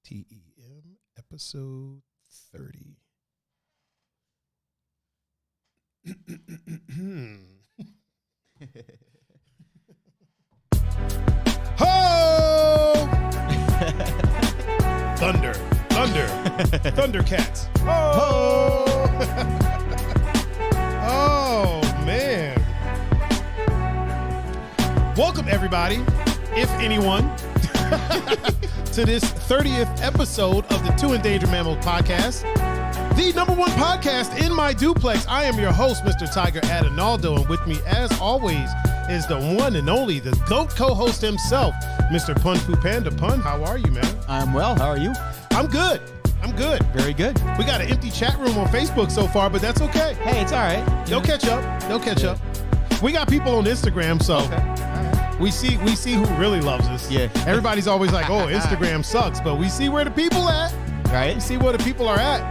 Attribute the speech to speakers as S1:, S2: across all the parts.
S1: TEM, episode 30. Ho! Thunder, Thundercats. Oh, oh man! Welcome everybody, if anyone, to this 30th episode of the Endangered Mammals podcast, the #1 podcast in my duplex. I am your host, Mr. Tiger Adinaldo, and with me, as always, is the one and only, the GOAT co-host himself, Mr. Pun-Fu-Panda. Pun, how are you, man?
S2: I'm well. How are you?
S1: I'm good.
S2: Very good.
S1: We got an empty chat room on Facebook so far, but that's okay.
S2: Hey, it's all right.
S1: They'll catch up. We got people on Instagram, so we see who really loves us.
S2: Yeah.
S1: Everybody's always like, oh, Instagram sucks, but we see where the people at.
S2: Right.
S1: We see where the people are at.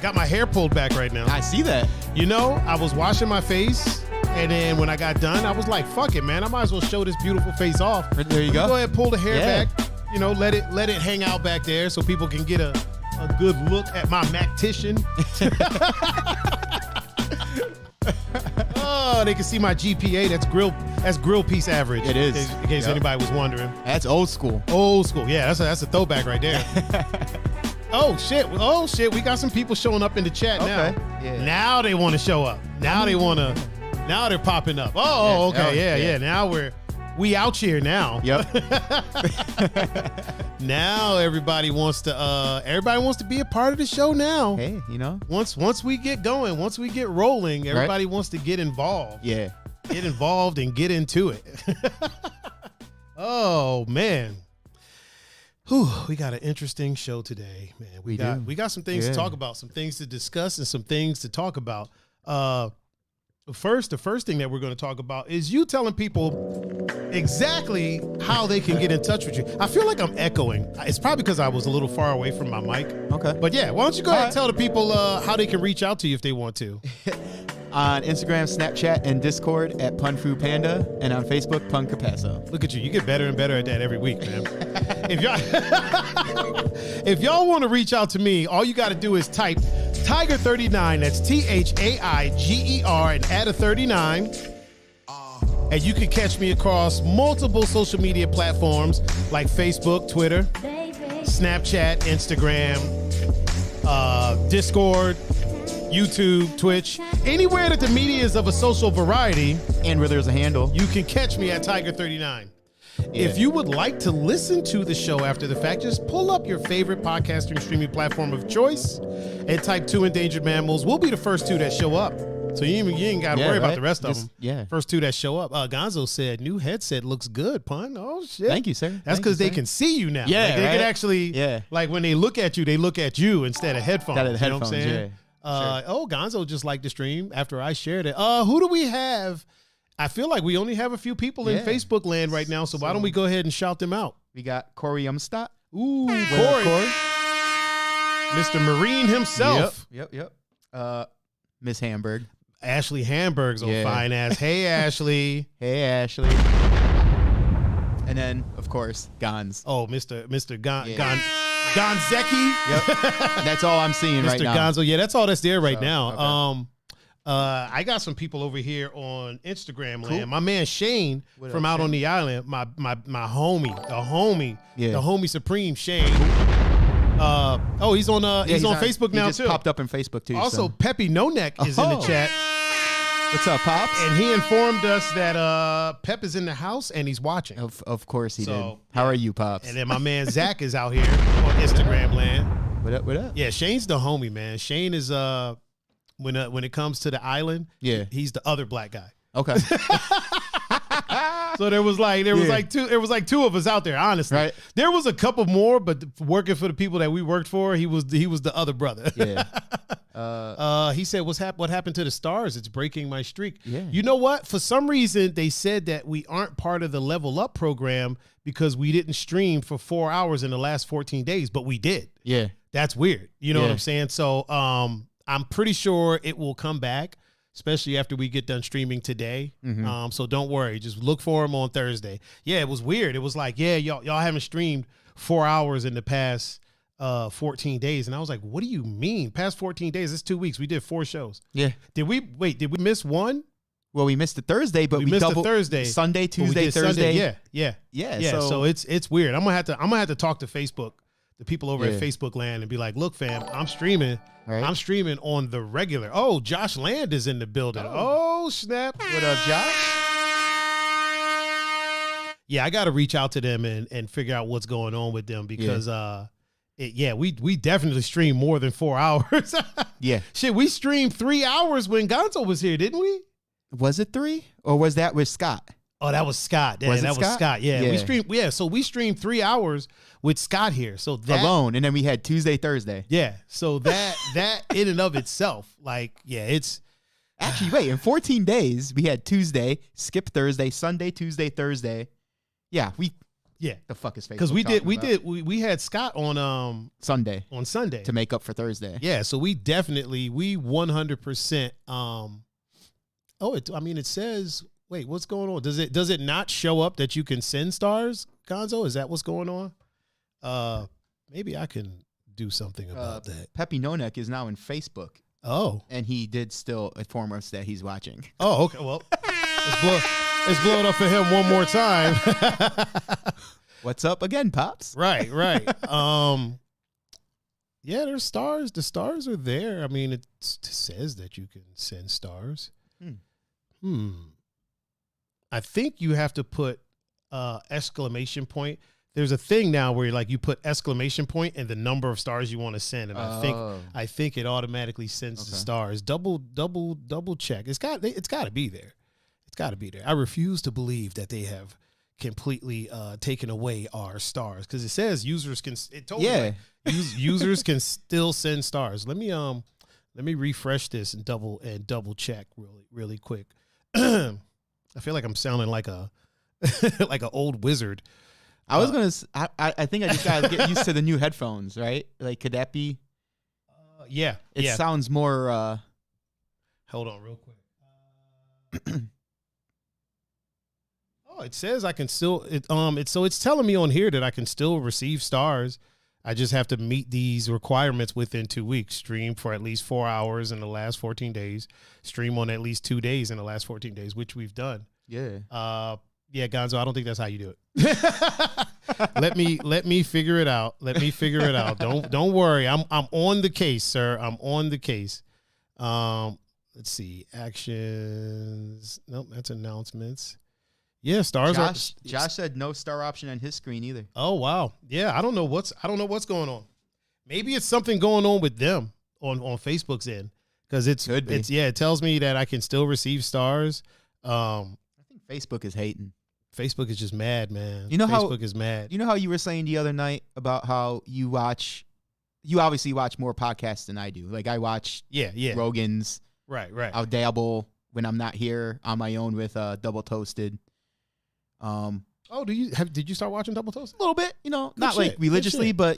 S1: Got my hair pulled back right now.
S2: I see that.
S1: You know, I was washing my face, and then when I got done, I was like, fuck it, man. I might as well show this beautiful face off.
S2: There you go.
S1: Go ahead, pull the hair back. You know, let it hang out back there so people can get a good look at my mactician. Oh, they can see my GPA. That's grill piece average.
S2: It is.
S1: In case anybody was wondering.
S2: That's old school.
S1: Old school. Yeah, that's a throwback right there. Oh shit. We got some people showing up in the chat now.
S2: Yeah.
S1: Now they want to show up. Now they're popping up. Oh, okay. Yeah. Now we out here now.
S2: Yep.
S1: Now everybody wants to be a part of the show now.
S2: Hey, you know.
S1: Once we get going, once we get rolling, everybody wants to get involved.
S2: Yeah.
S1: Get involved and get into it. Oh man. Whew, we got an interesting show today, man. We got some things to talk about, some things to discuss, and some things to talk about. The first thing that we're going to talk about is you telling people exactly how they can get in touch with you. I feel like I'm echoing. It's probably because I was a little far away from my mic.
S2: Okay.
S1: But yeah, why don't you go ahead and tell the people how they can reach out to you if they want to.
S2: On Instagram, Snapchat, and Discord at Pun-Fu-Panda, and on Facebook, Pun-Capasso.
S1: Look at you. You get better and better at that every week, man. If y'all want to reach out to me, all you got to do is type Tiger39, that's THAIGER, and add a 39. And you can catch me across multiple social media platforms like Facebook, Twitter, Snapchat, Instagram, Discord, YouTube, Twitch, anywhere that the media is of a social variety.
S2: And where there's a handle.
S1: You can catch me at Tiger39. Yeah. If you would like to listen to the show after the fact, just pull up your favorite podcasting streaming platform of choice and type 2 Endangered Mammals. We'll be the first two that show up. So you ain't got to worry about the rest of them.
S2: Yeah.
S1: First two that show up. Gonzo said, new headset looks good, Pun. Oh, shit.
S2: Thank you, sir.
S1: That's because they can see you now.
S2: Yeah,
S1: like they can actually, like when they look at you instead of headphones.
S2: You know what I'm saying?
S1: Yeah. Oh, Gonzo just liked the stream after I shared it. Who do we have? I feel like we only have a few people in Facebook land right now, so why don't we go ahead and shout them out?
S2: We got Corey Umstadt.
S1: Ooh, Corey. Mr. Marine himself.
S2: Yep. Miss Hamburg.
S1: Ashley Hamburg's on fine ass. Hey, Ashley.
S2: Hey, Ashley. And then, of course, Gons.
S1: Oh, Mr. Gonzecki.
S2: Yep. That's all I'm seeing right now.
S1: Mr. Gonzo. Yeah, that's all that's there right now. Okay. I got some people over here on Instagram land. My man Shane from out on the island, my homie, the homie Supreme Shane. He's on Facebook now too.
S2: He just popped up in Facebook too.
S1: Also, Peppy No Neck is in the chat.
S2: What's up, Pops?
S1: And he informed us that Pep is in the house and he's watching.
S2: Of course he did. How are you, Pops?
S1: And then my man Zach is out here on Instagram land.
S2: What up?
S1: Yeah, Shane's the homie, man. Shane is when it comes to the island, he's the other black guy.
S2: Okay.
S1: So there was two of us out there, honestly.
S2: Right.
S1: There was a couple more, but working for the people that we worked for, he was the other brother.
S2: Yeah.
S1: He said, what happened to the stars? It's breaking my streak.
S2: Yeah.
S1: You know what? For some reason, they said that we aren't part of the Level Up program because we didn't stream for 4 hours in the last 14 days, but we did.
S2: Yeah.
S1: That's weird. You know what I'm saying? So I'm pretty sure it will come back especially after we get done streaming today. So don't worry. Just look for them on Thursday. Yeah, it was weird. It was like, yeah, y'all haven't streamed 4 hours in the past 14 days. And I was like, what do you mean? Past 14 days? It's 2 weeks. We did 4 shows.
S2: Yeah.
S1: Did we miss one?
S2: Well, we missed the Thursday, but we missed the
S1: Thursday.
S2: Sunday, Tuesday, Thursday.
S1: Sunday. Yeah. So it's weird. I'm gonna have to talk to Facebook, the people over at Facebook Land, and be like, look, fam, I'm streaming.
S2: Right.
S1: I'm streaming on the regular. Oh, Josh Land is in the building. Oh snap!
S2: What up, Josh?
S1: Yeah, I got to reach out to them and figure out what's going on with them because we definitely streamed more than 4 hours.
S2: Yeah.
S1: Shit, we streamed 3 hours when Gonzo was here, didn't we?
S2: Was it 3 or was that with Scott?
S1: Oh, that was Scott. Yeah,
S2: Was
S1: that was Scott. Yeah,
S2: Yeah.
S1: we streamed. Yeah, so we streamed 3 hours with Scott here. So that
S2: Alone, and then we had Tuesday, Thursday.
S1: Yeah. So that in and of itself, like, yeah, it's
S2: Actually, wait, in 14 days, we had Tuesday, skip Thursday, Sunday, Tuesday, Thursday. Yeah, the fuck is Facebook?
S1: because we had Scott on
S2: Sunday
S1: on Sunday
S2: to make up for Thursday.
S1: Yeah, so we 100%. It says. Wait, what's going on? Does it not show up that you can send stars, Gonzo? Is that what's going on? Maybe I can do something about that.
S2: Pepe Nonek is now in Facebook.
S1: Oh,
S2: and he did still inform us that he's watching.
S1: Oh, okay. Well, let's blow it up for him one more time.
S2: What's up again, Pops?
S1: Right. Yeah, there's stars. The stars are there. I mean, it says that you can send stars. I think you have to put exclamation point. There's a thing now where you put exclamation point and the number of stars you want to send, and I think it automatically sends the stars. Double check. It's got to be there. It's got to be there. I refuse to believe that they have completely taken away our stars because it says users can. It told me users can still send stars. Let me refresh this and double check really quick. I feel like I'm sounding like an old wizard.
S2: I was I think I just gotta get used to the new headphones, right? Like, could that be?
S1: Yeah.
S2: It sounds more.
S1: Hold on, real quick. It says I can still. It's telling me on here that I can still receive stars. I just have to meet these requirements within 2 weeks. Stream for at least 4 hours in the last 14 days. Stream on at least 2 days in the last 14 days, which we've done.
S2: Yeah.
S1: Yeah, Gonzo, I don't think that's how you do it. Let me figure it out. Don't worry. I'm on the case, sir. I'm on the case. Let's see. Actions. Nope, that's announcements. Yeah, stars.
S2: Josh said no star option on his screen either.
S1: Oh wow. Yeah, I don't know what's going on. Maybe it's something going on with them on Facebook's end because it tells me that I can still receive stars. I
S2: think Facebook is hating.
S1: Facebook is just mad, man.
S2: Facebook
S1: is mad.
S2: You know how you were saying the other night about how you obviously watch more podcasts than I do. Like, I watch Rogan's.
S1: Right.
S2: I'll dabble when I'm not here on my own with Double Toasted.
S1: Did you start watching Double Toasted?
S2: A little bit, not like religiously, but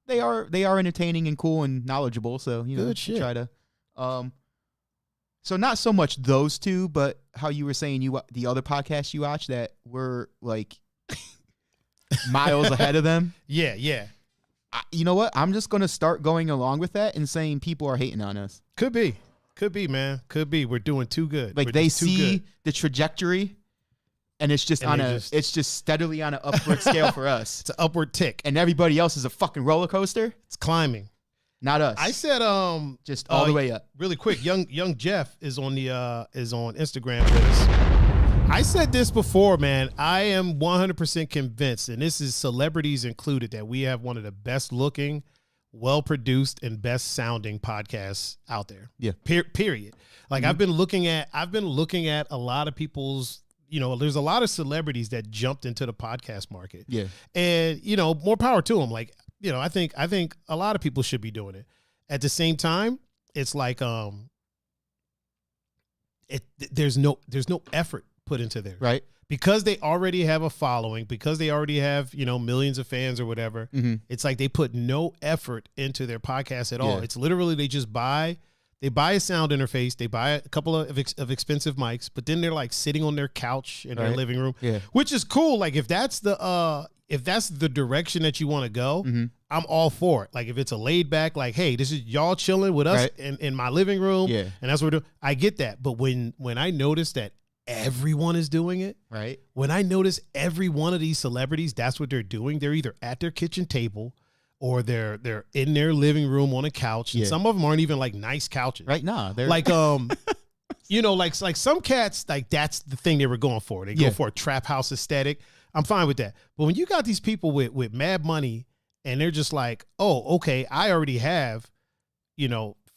S2: they are entertaining and cool and knowledgeable. So
S1: good shit.
S2: Try to So not so much those two, but how you were saying the other podcasts you watch that were like miles ahead of them.
S1: Yeah.
S2: You know what? I'm just going to start going along with that and saying people are hating on us.
S1: Could be, man. Could be. We're doing too good.
S2: Like, they see the trajectory and it's just it's just steadily on an upward scale for us.
S1: It's an upward tick.
S2: And everybody else is a fucking roller coaster.
S1: It's climbing.
S2: Not us.
S1: I said
S2: just all the way up.
S1: Really quick, young Jeff is on Instagram with us. I said this before, man. I am 100% convinced, and this is celebrities included, that we have one of the best looking, well produced, and best sounding podcasts out there.
S2: Yeah.
S1: Period. Like, I've been looking at a lot of people's, there's a lot of celebrities that jumped into the podcast market.
S2: Yeah.
S1: And, more power to them. Like, I think a lot of people should be doing it. At the same time, it's like there's no effort put into there,
S2: right?
S1: Because they already have a following, because they already have millions of fans or whatever. It's like they put no effort into their podcast at all. It's literally they just buy They buy a sound interface. They buy a couple of expensive mics, but then they're like sitting on their couch in their living room, which is cool. Like if that's the direction that you want to go, I'm all for it. Like if it's a laid back, like, hey, this is y'all chilling with us in my living room, and that's what we're doing. I get that. But when I notice that everyone is doing it, right? When I notice every one of these celebrities, that's what they're doing. They're either at their kitchen table or they're in their living room on a couch. And some of them aren't even like nice couches.
S2: Right. Nah, they're
S1: like, you know, like some cats, like that's the thing they were going for. They go for a trap house aesthetic. I'm fine with that. But when you got these people with mad money and they're just like, oh, okay, I already have,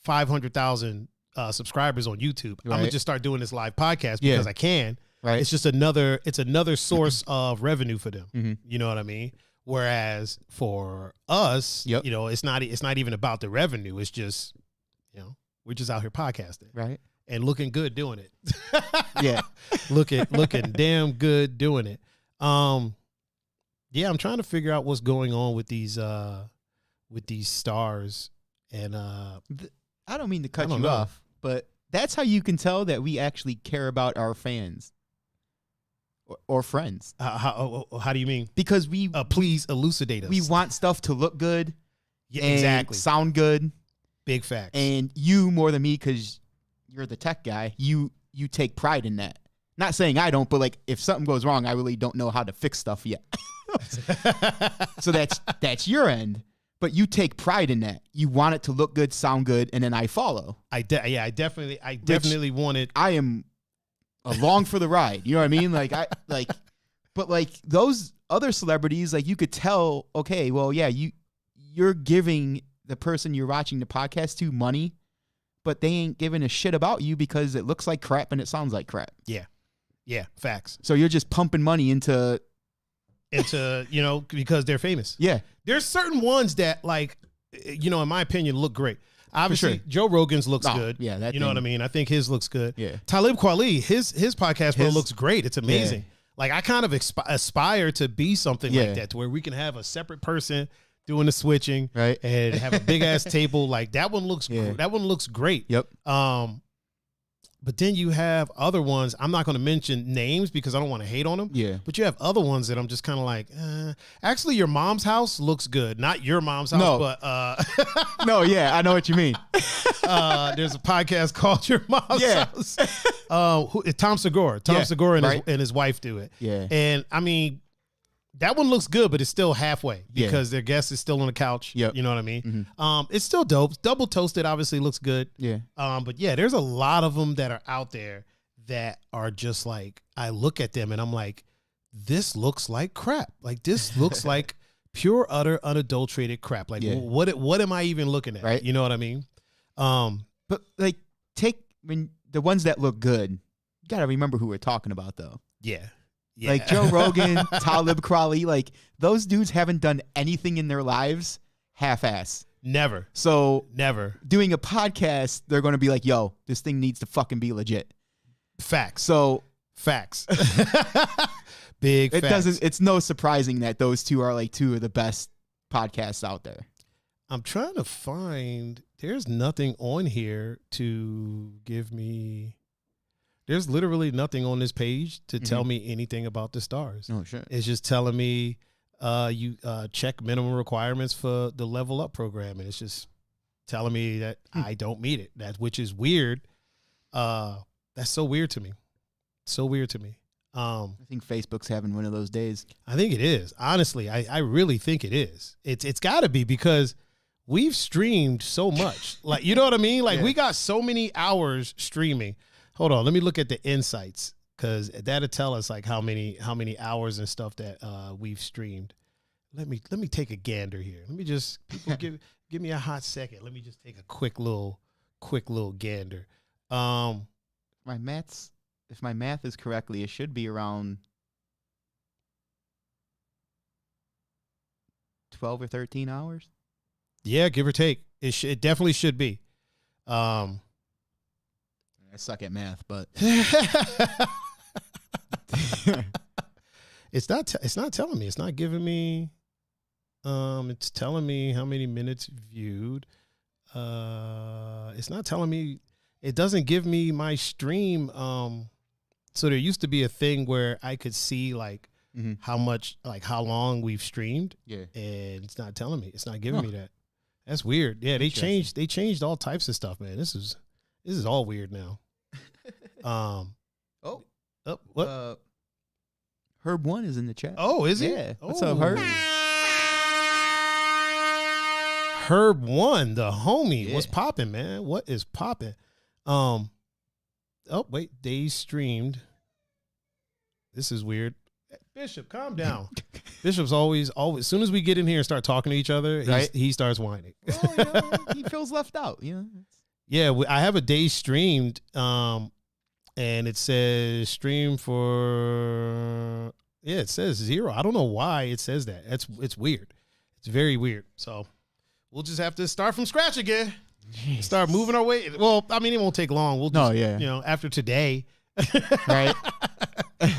S1: 500,000 subscribers on YouTube. I'm gonna just start doing this live podcast because I can. Right. It's just another source of revenue for them. You know what I mean? Whereas for us, it's not even about the revenue. It's just, we're just out here podcasting, right, and looking good doing it. looking damn good doing it. I'm trying to figure out what's going on with these stars, and I
S2: don't mean to cut you off, but that's how you can tell that we actually care about our fans. Or friends.
S1: How do you mean?
S2: Because we
S1: please elucidate us.
S2: We want stuff to look good,
S1: exactly,
S2: sound good.
S1: Big facts.
S2: And you more than me, because you're the tech guy. You take pride in that. Not saying I don't, but like if something goes wrong, I really don't know how to fix stuff yet. So that's your end. But you take pride in that. You want it to look good, sound good, and then I follow.
S1: I definitely want it.
S2: I am along for the ride. You know what I mean? But those other celebrities, like you could tell, okay, well, yeah, you're giving the person you're watching the podcast to money, but they ain't giving a shit about you because it looks like crap and it sounds like crap.
S1: Yeah. Yeah. Facts.
S2: So you're just pumping money into,
S1: because they're famous.
S2: Yeah.
S1: There's certain ones that in my opinion, look great. Obviously, Joe Rogan's looks good.
S2: Yeah,
S1: what I mean? I think his looks good.
S2: Yeah.
S1: Talib Kweli, his podcast looks great. It's amazing. Yeah. Like I kind of aspire to be something like that, to where we can have a separate person doing the switching, right, and have a big ass table. Like that one looks great.
S2: Yep.
S1: But then you have other ones. I'm not going to mention names because I don't want to hate on them.
S2: Yeah.
S1: But you have other ones that I'm just kind of like, actually, your mom's house looks good. Not your mom's house, but
S2: no, yeah, I know what you mean.
S1: There's a podcast called Your Mom's House. Tom Segura. Tom Segura and his wife do it.
S2: Yeah.
S1: And I mean, that one looks good, but it's still halfway because their guest is still on the couch.
S2: Yep.
S1: You know what I mean?
S2: Mm-hmm.
S1: It's still dope. Double toasted obviously looks good.
S2: Yeah.
S1: But yeah, there's a lot of them that are out there that are just like, I look at them and I'm like, this looks like crap. Like this looks like pure, utter, unadulterated crap. Like what am I even looking at?
S2: Right.
S1: You know what I mean?
S2: But like when the ones that look good, you got to remember who we're talking about though.
S1: Yeah.
S2: Yeah. Like Joe Rogan, Talib Kweli, like those dudes haven't done anything in their lives half-ass.
S1: Never.
S2: So
S1: never
S2: doing a podcast, they're going to be like, yo, this thing needs to fucking be legit.
S1: Facts.
S2: So
S1: facts. Big facts.
S2: It's no surprising that those two are like two of the best podcasts out there.
S1: I'm trying to find, there's nothing on here to give me. There's literally nothing on this page to tell me anything about the stars.
S2: Oh, sure.
S1: It's just telling me you check minimum requirements for the Level Up program, and it's just telling me that I don't meet it. Which is weird. That's so weird to me. So weird to me.
S2: I think Facebook's having one of those days.
S1: I think it is. Honestly, I really think it is. It's got to be because we've streamed so much. Like, you know what I mean? Like we got so many hours streaming. Hold on, let me look at the insights because that'll tell us like how many hours and stuff that we've streamed. Let me take a gander here. Let me just give me a hot second. Let me just take a quick little gander.
S2: If my math is correctly, it should be around 12 or 13 hours.
S1: Yeah, give or take. It definitely should be.
S2: I suck at math, but
S1: it's not telling me. It's not giving me. It's telling me how many minutes viewed. It's not telling me. It doesn't give me my stream. So there used to be a thing where I could see like how much, like how long we've streamed.
S2: Yeah.
S1: And it's not telling me. It's not giving me that. That's weird. Yeah, they changed all types of stuff, man. This is all weird now. What?
S2: Herb1 is in the chat.
S1: Oh, is he?
S2: Yeah. What's up, Herb?
S1: Herb1, the homie.
S2: Yeah.
S1: What's popping, man? What is popping? Oh, wait. Days streamed. This is weird. Bishop, calm down. Bishop's always, as soon as we get in here and start talking to each other, he starts whining.
S2: Well, he feels left out.
S1: Yeah, I have a day streamed, and it says stream for, it says 0. I don't know why it says that. It's weird. It's very weird. So we'll just have to start from scratch again. Jeez. Start moving our way. Well, I mean, it won't take long. We'll just, after today.
S2: Right.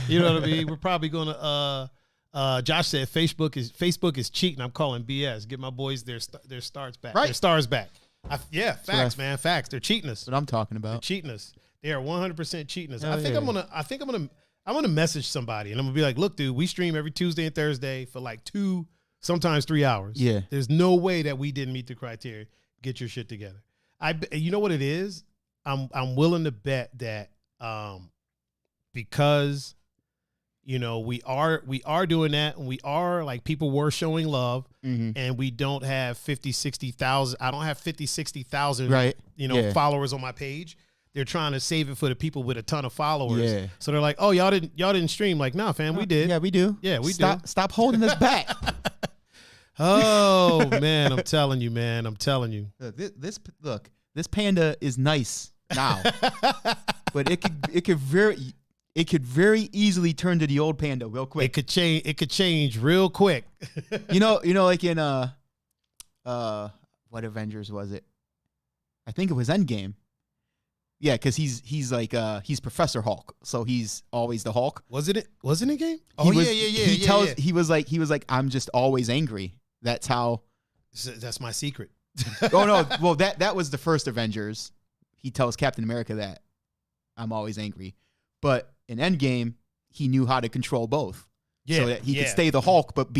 S1: You know what I mean? We're probably going to, Josh said Facebook is cheating. I'm calling BS. Give my boys their stars back.
S2: Right.
S1: Their stars back. Facts, man. Facts. They're cheating us.
S2: That's what I'm talking about.
S1: They're cheating us. They are 100% cheating us. I think I'm gonna message somebody and I'm gonna be like, look, dude, we stream every Tuesday and Thursday for like 2, sometimes 3 hours.
S2: Yeah.
S1: There's no way that we didn't meet the criteria. Get your shit together. You know what it is? I'm willing to bet that because we are doing that, and we are like, people were showing love, and we don't have 50, 60,000. I don't have 50, 60,000 followers on my page. They're trying to save it for the people with a ton of followers. Yeah. So they're like, oh, y'all didn't stream. Like, nah, fam, we did.
S2: Yeah, we do.
S1: Yeah, we do.
S2: Stop holding us back.
S1: Oh man, I'm telling you, man. I'm telling you.
S2: This panda is nice now, but it could very easily turn to the old panda real quick.
S1: It could change real quick.
S2: like in what Avengers was it? I think it was Endgame. Yeah, because he's Professor Hulk, so he's always the Hulk.
S1: Wasn't it game?
S2: He was like, I'm just always angry. That's how.
S1: That's my secret.
S2: Oh no! Well, that was the first Avengers. He tells Captain America that I'm always angry, but in Endgame, he knew how to control both, so that he could stay the Hulk but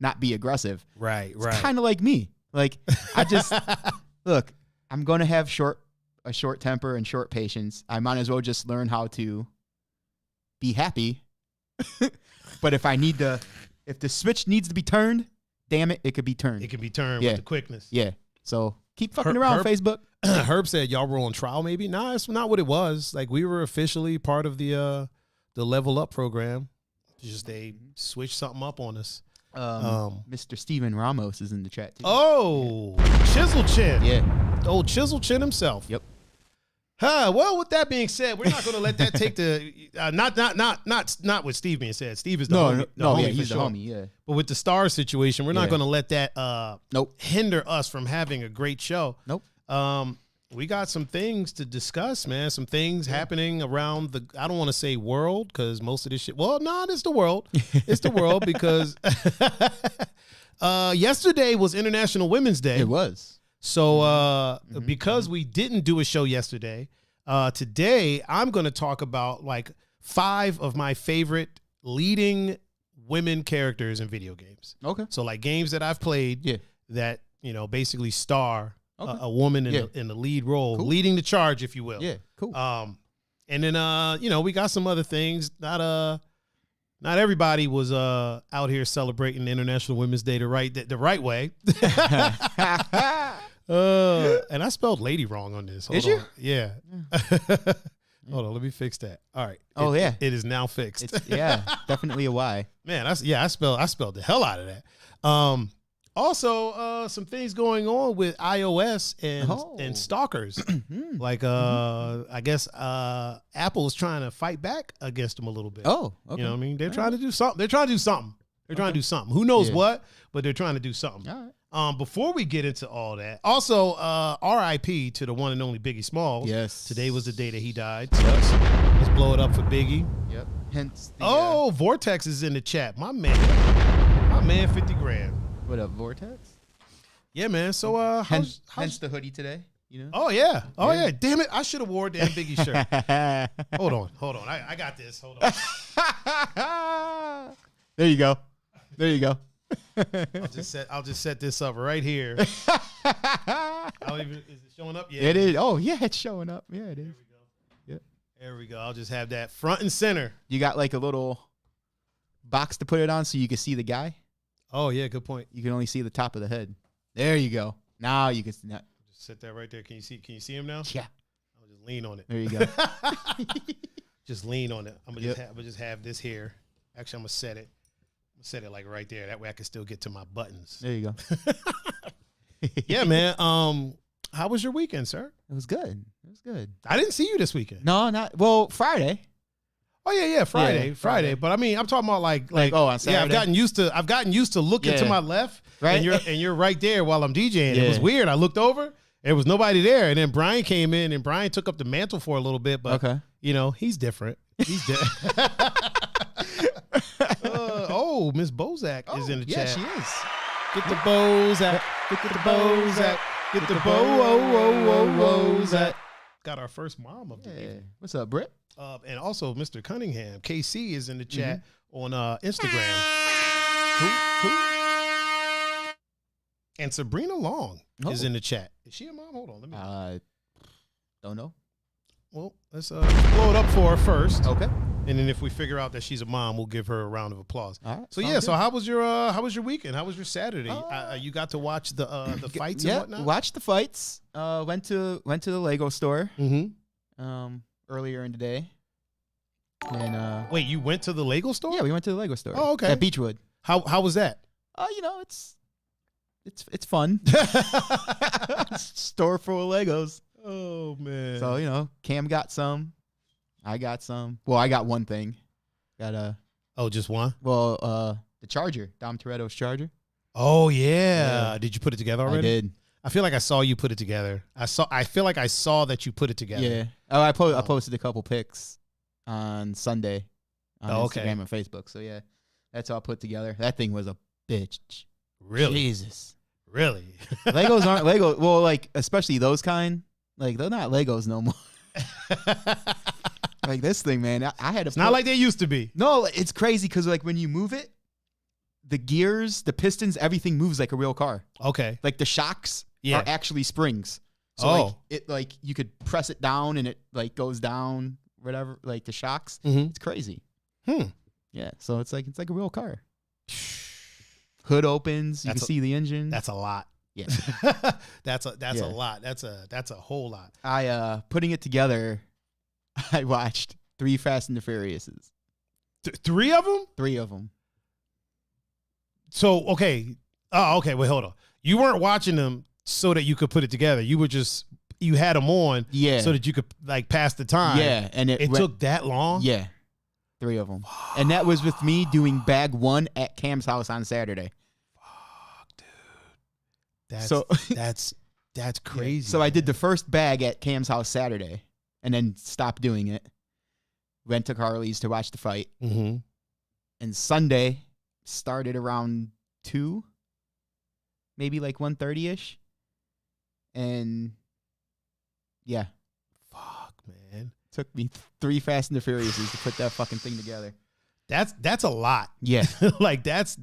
S2: not be aggressive.
S1: Right.
S2: It's kind of like me. Like, I just look. I'm gonna have a short temper and short patience. I might as well just learn how to be happy. But if the switch needs to be turned, damn it, it could be turned.
S1: It can be turned with the quickness.
S2: Yeah. So keep fucking around, Facebook.
S1: Herb said y'all were on trial maybe. Nah, that's not what it was. Like, we were officially part of the Level Up program. Just they switched something up on us.
S2: Mr. Steven Ramos is in the chat too.
S1: Oh, Chisel Chin.
S2: Yeah.
S1: Old Chisel Chin himself.
S2: Yep.
S1: Well, with that being said, we're not going to let that take the not with Steve being said. Steve is the homie.
S2: He's
S1: for
S2: the
S1: sure.
S2: homie. Yeah.
S1: But with the star situation, we're not going to let that hinder us from having a great show.
S2: Nope.
S1: We got some things to discuss, man. Some things happening around the, I don't want to say world, because most of this shit, well, no, it's the world. It's the world because yesterday was International Women's Day.
S2: It was.
S1: So because we didn't do a show yesterday, today I'm going to talk about like 5 of my favorite leading women characters in video games.
S2: Okay.
S1: So like games that I've played that, basically star a woman in the lead role, leading the charge, if you will.
S2: Yeah, cool.
S1: And then, we got some other things. Not everybody was out here celebrating International Women's Day the right way. And I spelled lady wrong on this.
S2: Did you?
S1: Yeah. Hold on, let me fix that. All right. It is now fixed.
S2: It's, definitely a Y.
S1: Man, I spelled the hell out of that. Also, some things going on with iOS and Stalkers. Like, I guess Apple is trying to fight back against them a little bit.
S2: Oh, okay.
S1: You know what I mean? They're trying to do something. They're trying to do something. Who knows what? But they're trying to do something.
S2: All right.
S1: Before we get into all that, also, RIP to the one and only Biggie Smalls.
S2: Yes.
S1: Today was the day that he died. Let's blow it up for Biggie.
S2: Yep. Hence.
S1: Vortex is in the chat. My man 50 grand.
S2: What up, Vortex?
S1: Yeah, man. So
S2: hence
S1: how's
S2: the hoodie today. You know.
S1: Oh yeah. Oh yeah. Damn it! I should have wore the Biggie shirt. Hold on. I got this. Hold on.
S2: There you go.
S1: I'll just set this up right here. Is it showing up? Yeah.
S2: It is. Oh yeah, it's showing up. Yeah, it is.
S1: There we go. Yeah. There we go. I'll just have that front and center.
S2: You got like a little box to put it on so you can see the guy.
S1: Oh yeah, good point.
S2: You can only see the top of the head. There you go. Now you can see that.
S1: Just sit that right there. Can you see him now?
S2: Yeah.
S1: I'll just lean on it.
S2: There you go.
S1: Just lean on it. I'm gonna just have this here. Actually, I'm gonna set it. Set it like right there. That way I can still get to my buttons.
S2: There you go.
S1: Yeah, man. How was your weekend, sir?
S2: It was good.
S1: I didn't see you this weekend.
S2: No, not well. Friday.
S1: Oh yeah, Friday. But I mean, I'm talking about like
S2: on Saturday.
S1: Yeah, I've gotten used to looking to my left,
S2: right?
S1: And you're right there while I'm DJing.
S2: Yeah.
S1: It was weird. I looked over, there was nobody there, and then Brian came in, and Brian took up the mantle for a little bit. But he's different. He's different. Miss Bozak is in the chat.
S2: Yeah, she is.
S1: Get the Bozak. Get the Bozak. Get the Bozak. Got our first mom of the evening.
S2: What's up, Britt?
S1: And also Mr. Cunningham, KC, is in the chat on Instagram. Who? And Sabrina Long is in the chat. Is she a mom? Hold on, let me.
S2: Don't know.
S1: Well, let's blow it up for her first.
S2: Okay.
S1: And then if we figure out that she's a mom, we'll give her a round of applause.
S2: All right.
S1: So yeah. So how was your weekend? How was your Saturday? You got to watch the fights and whatnot.
S2: Watched the fights. Went to the Lego store.
S1: Mm-hmm.
S2: Earlier in the day. And
S1: wait, you went to the Lego store?
S2: Yeah, we went to the Lego store.
S1: Oh, okay.
S2: At Beechwood.
S1: How was that?
S2: It's fun. Store full of Legos.
S1: Oh man.
S2: So Cam got some. I got some. Well, I got one thing. Got
S1: just one?
S2: Well, the charger, Dom Toretto's charger.
S1: Oh yeah. Did you put it together already?
S2: I did.
S1: I feel like I saw you put it together. I feel like I saw that you put it together.
S2: Yeah. Oh, I posted a couple pics on Sunday on Instagram and Facebook. So yeah, that's all put together. That thing was a bitch.
S1: Really?
S2: Jesus.
S1: Really?
S2: Legos aren't Lego. Well, like especially those kind. Like they're not Legos no more. Like this thing, man. I had to.
S1: It's not like they used to be.
S2: No, it's crazy because like when you move it, the gears, the pistons, everything moves like a real car.
S1: Okay.
S2: Like the shocks are actually springs. So like you could press it down and it like goes down, whatever. Like the shocks.
S1: Mm-hmm.
S2: It's crazy. Yeah. So it's like a real car. Hood opens. You can see the engine.
S1: That's a lot.
S2: Yeah.
S1: That's a lot. That's a whole lot.
S2: I putting it together. I watched 3 Fast and the Furiouses.
S1: 3 of them?
S2: 3 of them.
S1: So okay. Oh, okay. Wait, hold on. You weren't watching them so that you could put it together. You had them on, so that you could like pass the time.
S2: Yeah, and it
S1: took that long.
S2: Yeah, 3 of them, and that was with me doing bag 1 at Cam's house on Saturday.
S1: Fuck, dude. That's crazy.
S2: Yeah. So I did the first bag at Cam's house Saturday, and then stopped doing it. Went to Carly's to watch the fight,
S1: and
S2: Sunday started around 2, maybe like 1:30ish, and yeah,
S1: fuck, man,
S2: took me 3 Fast and the Furiouses to put that fucking thing together.
S1: That's a lot.
S2: Yeah,
S1: like that's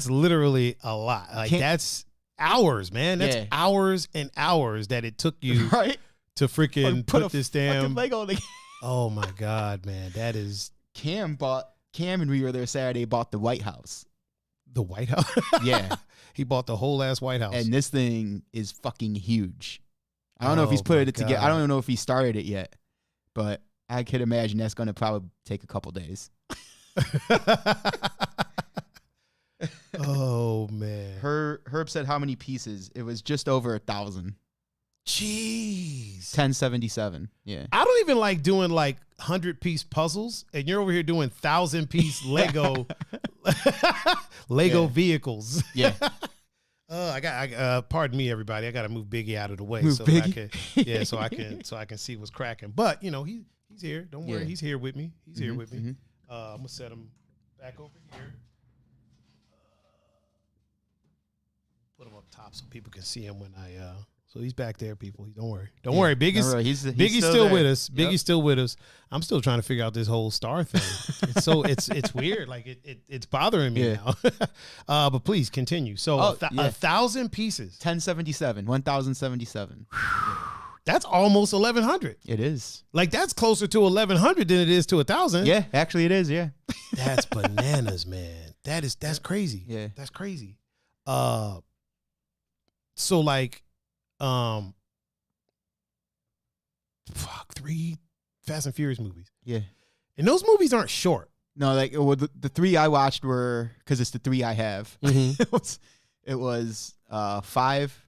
S1: literally a lot. Like that's hours, man. That's hours and hours that it took you to freaking put this damn
S2: Lego together.
S1: Oh my god, man, that is.
S2: Cam and we were there Saturday. Bought the White House.
S1: The White House.
S2: Yeah,
S1: he bought the whole ass White House,
S2: and this thing is fucking huge. I don't know if he's put it together. I don't even know if he started it yet, but I could imagine that's going to probably take a couple days.
S1: Oh man,
S2: Herb said how many pieces? It was just over 1,000.
S1: Jeez,
S2: 1077. Yeah,
S1: I don't even like doing like 100-piece puzzles, and you're over here doing 1,000-piece Lego vehicles.
S2: Yeah.
S1: Pardon me, everybody. I got to move Biggie out of the way so I can see what's cracking. But he's here. Don't worry, he's here with me. He's here with me. I'm gonna set him back over here. Put him up top so people can see him when I. So he's back there, people. Don't worry. Don't worry. Biggie's
S2: Biggie's
S1: still with us. Biggie's still with us. I'm still trying to figure out this whole star thing. It's weird. Like it's bothering me now. But please continue. So 1,000 pieces.
S2: 1,077.
S1: That's almost 1,100.
S2: It is.
S1: Like that's closer to 1,100 than it is to 1,000.
S2: Yeah, actually it is. Yeah.
S1: That's bananas, man. That's crazy.
S2: Yeah.
S1: That's crazy. So like, 3 Fast and Furious movies.
S2: Yeah.
S1: And those movies aren't short.
S2: No, like the 3 I watched were, because it's the 3 I have.
S1: Mm-hmm.
S2: it was 5,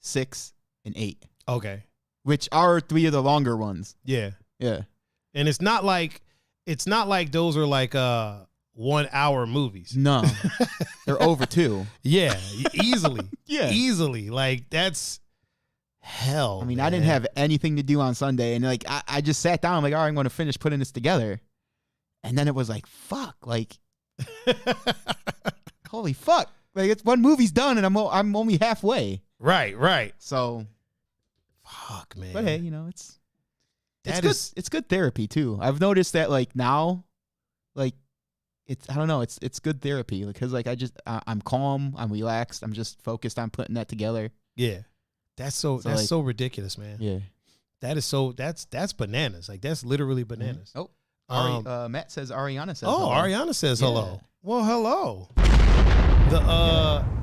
S2: 6, and 8.
S1: Okay.
S2: Which are 3 of the longer ones.
S1: Yeah.
S2: Yeah.
S1: And it's not like those are like 1 hour movies.
S2: No. They're over 2.
S1: Yeah, easily.
S2: Yeah.
S1: Easily. Like that's hell.
S2: I mean,
S1: man.
S2: I didn't have anything to do on Sunday, and like I just sat down. I'm like, all right, I'm going to finish putting this together, and then it was like, fuck, like, holy fuck, like it's one movie's done, and I'm only halfway.
S1: Right.
S2: So,
S1: fuck, man.
S2: but hey, it's good therapy too. I've noticed that like now, like I don't know, it's good therapy because like I'm calm, I'm relaxed, I'm just focused on putting that together.
S1: Yeah. That's so ridiculous, man.
S2: Yeah.
S1: That's bananas. Like that's literally bananas.
S2: Mm-hmm. Oh, Matt says Ariana says hello.
S1: Ariana says hello. Well, hello.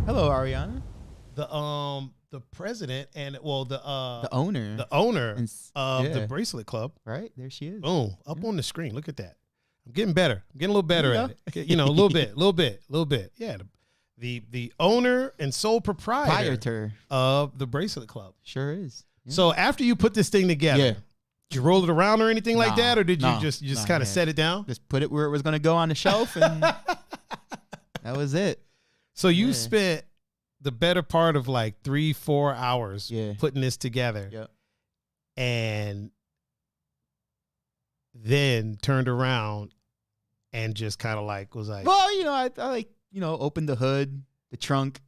S2: Hello, Ariana.
S1: The president and the
S2: owner
S1: of the Bracelet Club.
S2: Right, there she is.
S1: Boom, up on the screen. Look at that. I'm getting better. I'm getting a little better at it. A little bit. Yeah. The owner and sole proprietor of the Bracelet Club.
S2: Sure is. Yeah.
S1: So after you put this thing together, did you roll it around or anything like that, or did you just kind of set it down?
S2: Just put it where it was going to go on the shelf, and that was it.
S1: So you spent the better part of like 3-4 hours putting this together.
S2: Yep.
S1: And then turned around and just kind of like was like,
S2: well, I like, opened the hood, the trunk,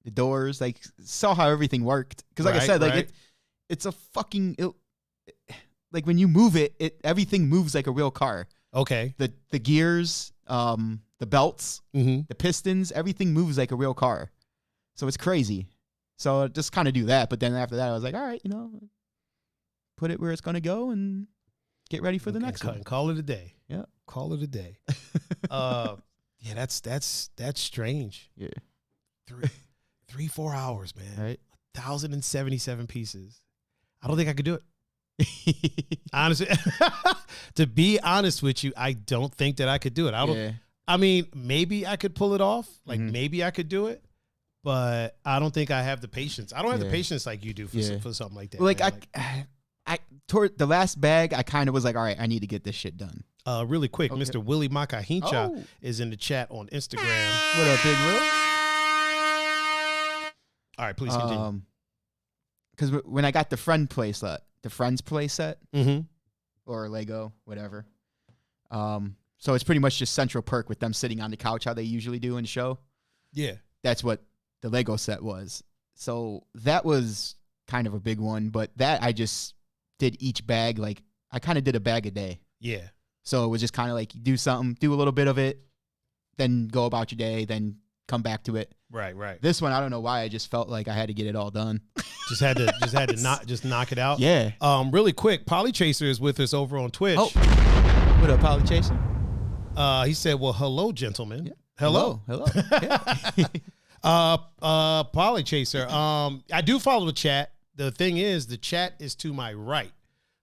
S2: the doors, like saw how everything worked. Because like I said, like it's a fucking, like when you move it, everything moves like a real car.
S1: Okay.
S2: The gears, the belts,
S1: mm-hmm.
S2: the pistons, everything moves like a real car. So it's crazy. So just kind of do that. But then after that, I was like, all right, put it where it's going to go and get ready for the next one.
S1: Call it a day.
S2: Yeah.
S1: Call it a day. Yeah, that's strange.
S2: Yeah.
S1: 3-4 hours, man.
S2: Right.
S1: 1,077 pieces. I don't think I could do it. Honestly, to be honest with you, I don't think that I could do it. I mean, maybe I could pull it off. Like maybe I could do it, but I don't think I have the patience. I don't have the patience like you do for something like that.
S2: Like I toward the last bag, I kind of was like, all right, I need to get this shit done.
S1: Really quick, okay. Mr. Willie Makahincha is in the chat on Instagram.
S2: What up, Big Will?
S1: All right, please continue.
S2: Because when I got the Friends play set,
S1: mm-hmm.
S2: or Lego, whatever. So it's pretty much just Central Perk with them sitting on the couch, how they usually do in the show.
S1: Yeah.
S2: That's what the Lego set was. So that was kind of a big one, but that I just did each bag. Like I kind of did a bag a day.
S1: Yeah.
S2: So it was just kind of like you do something, do a little bit of it, then go about your day, then come back to it.
S1: Right.
S2: This one, I don't know why. I just felt like I had to get it all done.
S1: Just had to knock it out.
S2: Yeah.
S1: Really quick, Polly Chaser is with us over on Twitch.
S2: Oh. What up, Polly Chaser?
S1: He said, "Well, hello, gentlemen.
S2: Yeah.
S1: Hello.
S2: Yeah.
S1: Polly Chaser. I do follow the chat. The thing is, the chat is to my right.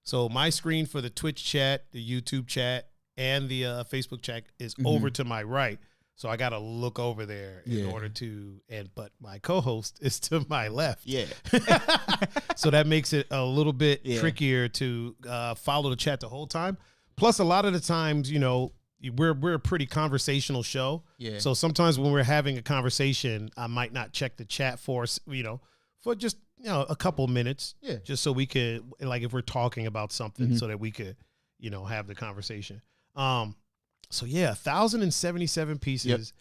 S1: So my screen for the Twitch chat, the YouTube chat, and the Facebook chat is over to my right. So I got to look over there in order to, but my co-host is to my left.
S2: Yeah.
S1: So that makes it a little bit trickier to follow the chat the whole time. Plus, a lot of the times, we're a pretty conversational show. Yeah. So sometimes when we're having a conversation, I might not check the chat for just, a couple minutes. Yeah. Just so we could, like, if we're talking about something so that we could, have the conversation. So yeah, 1,077 pieces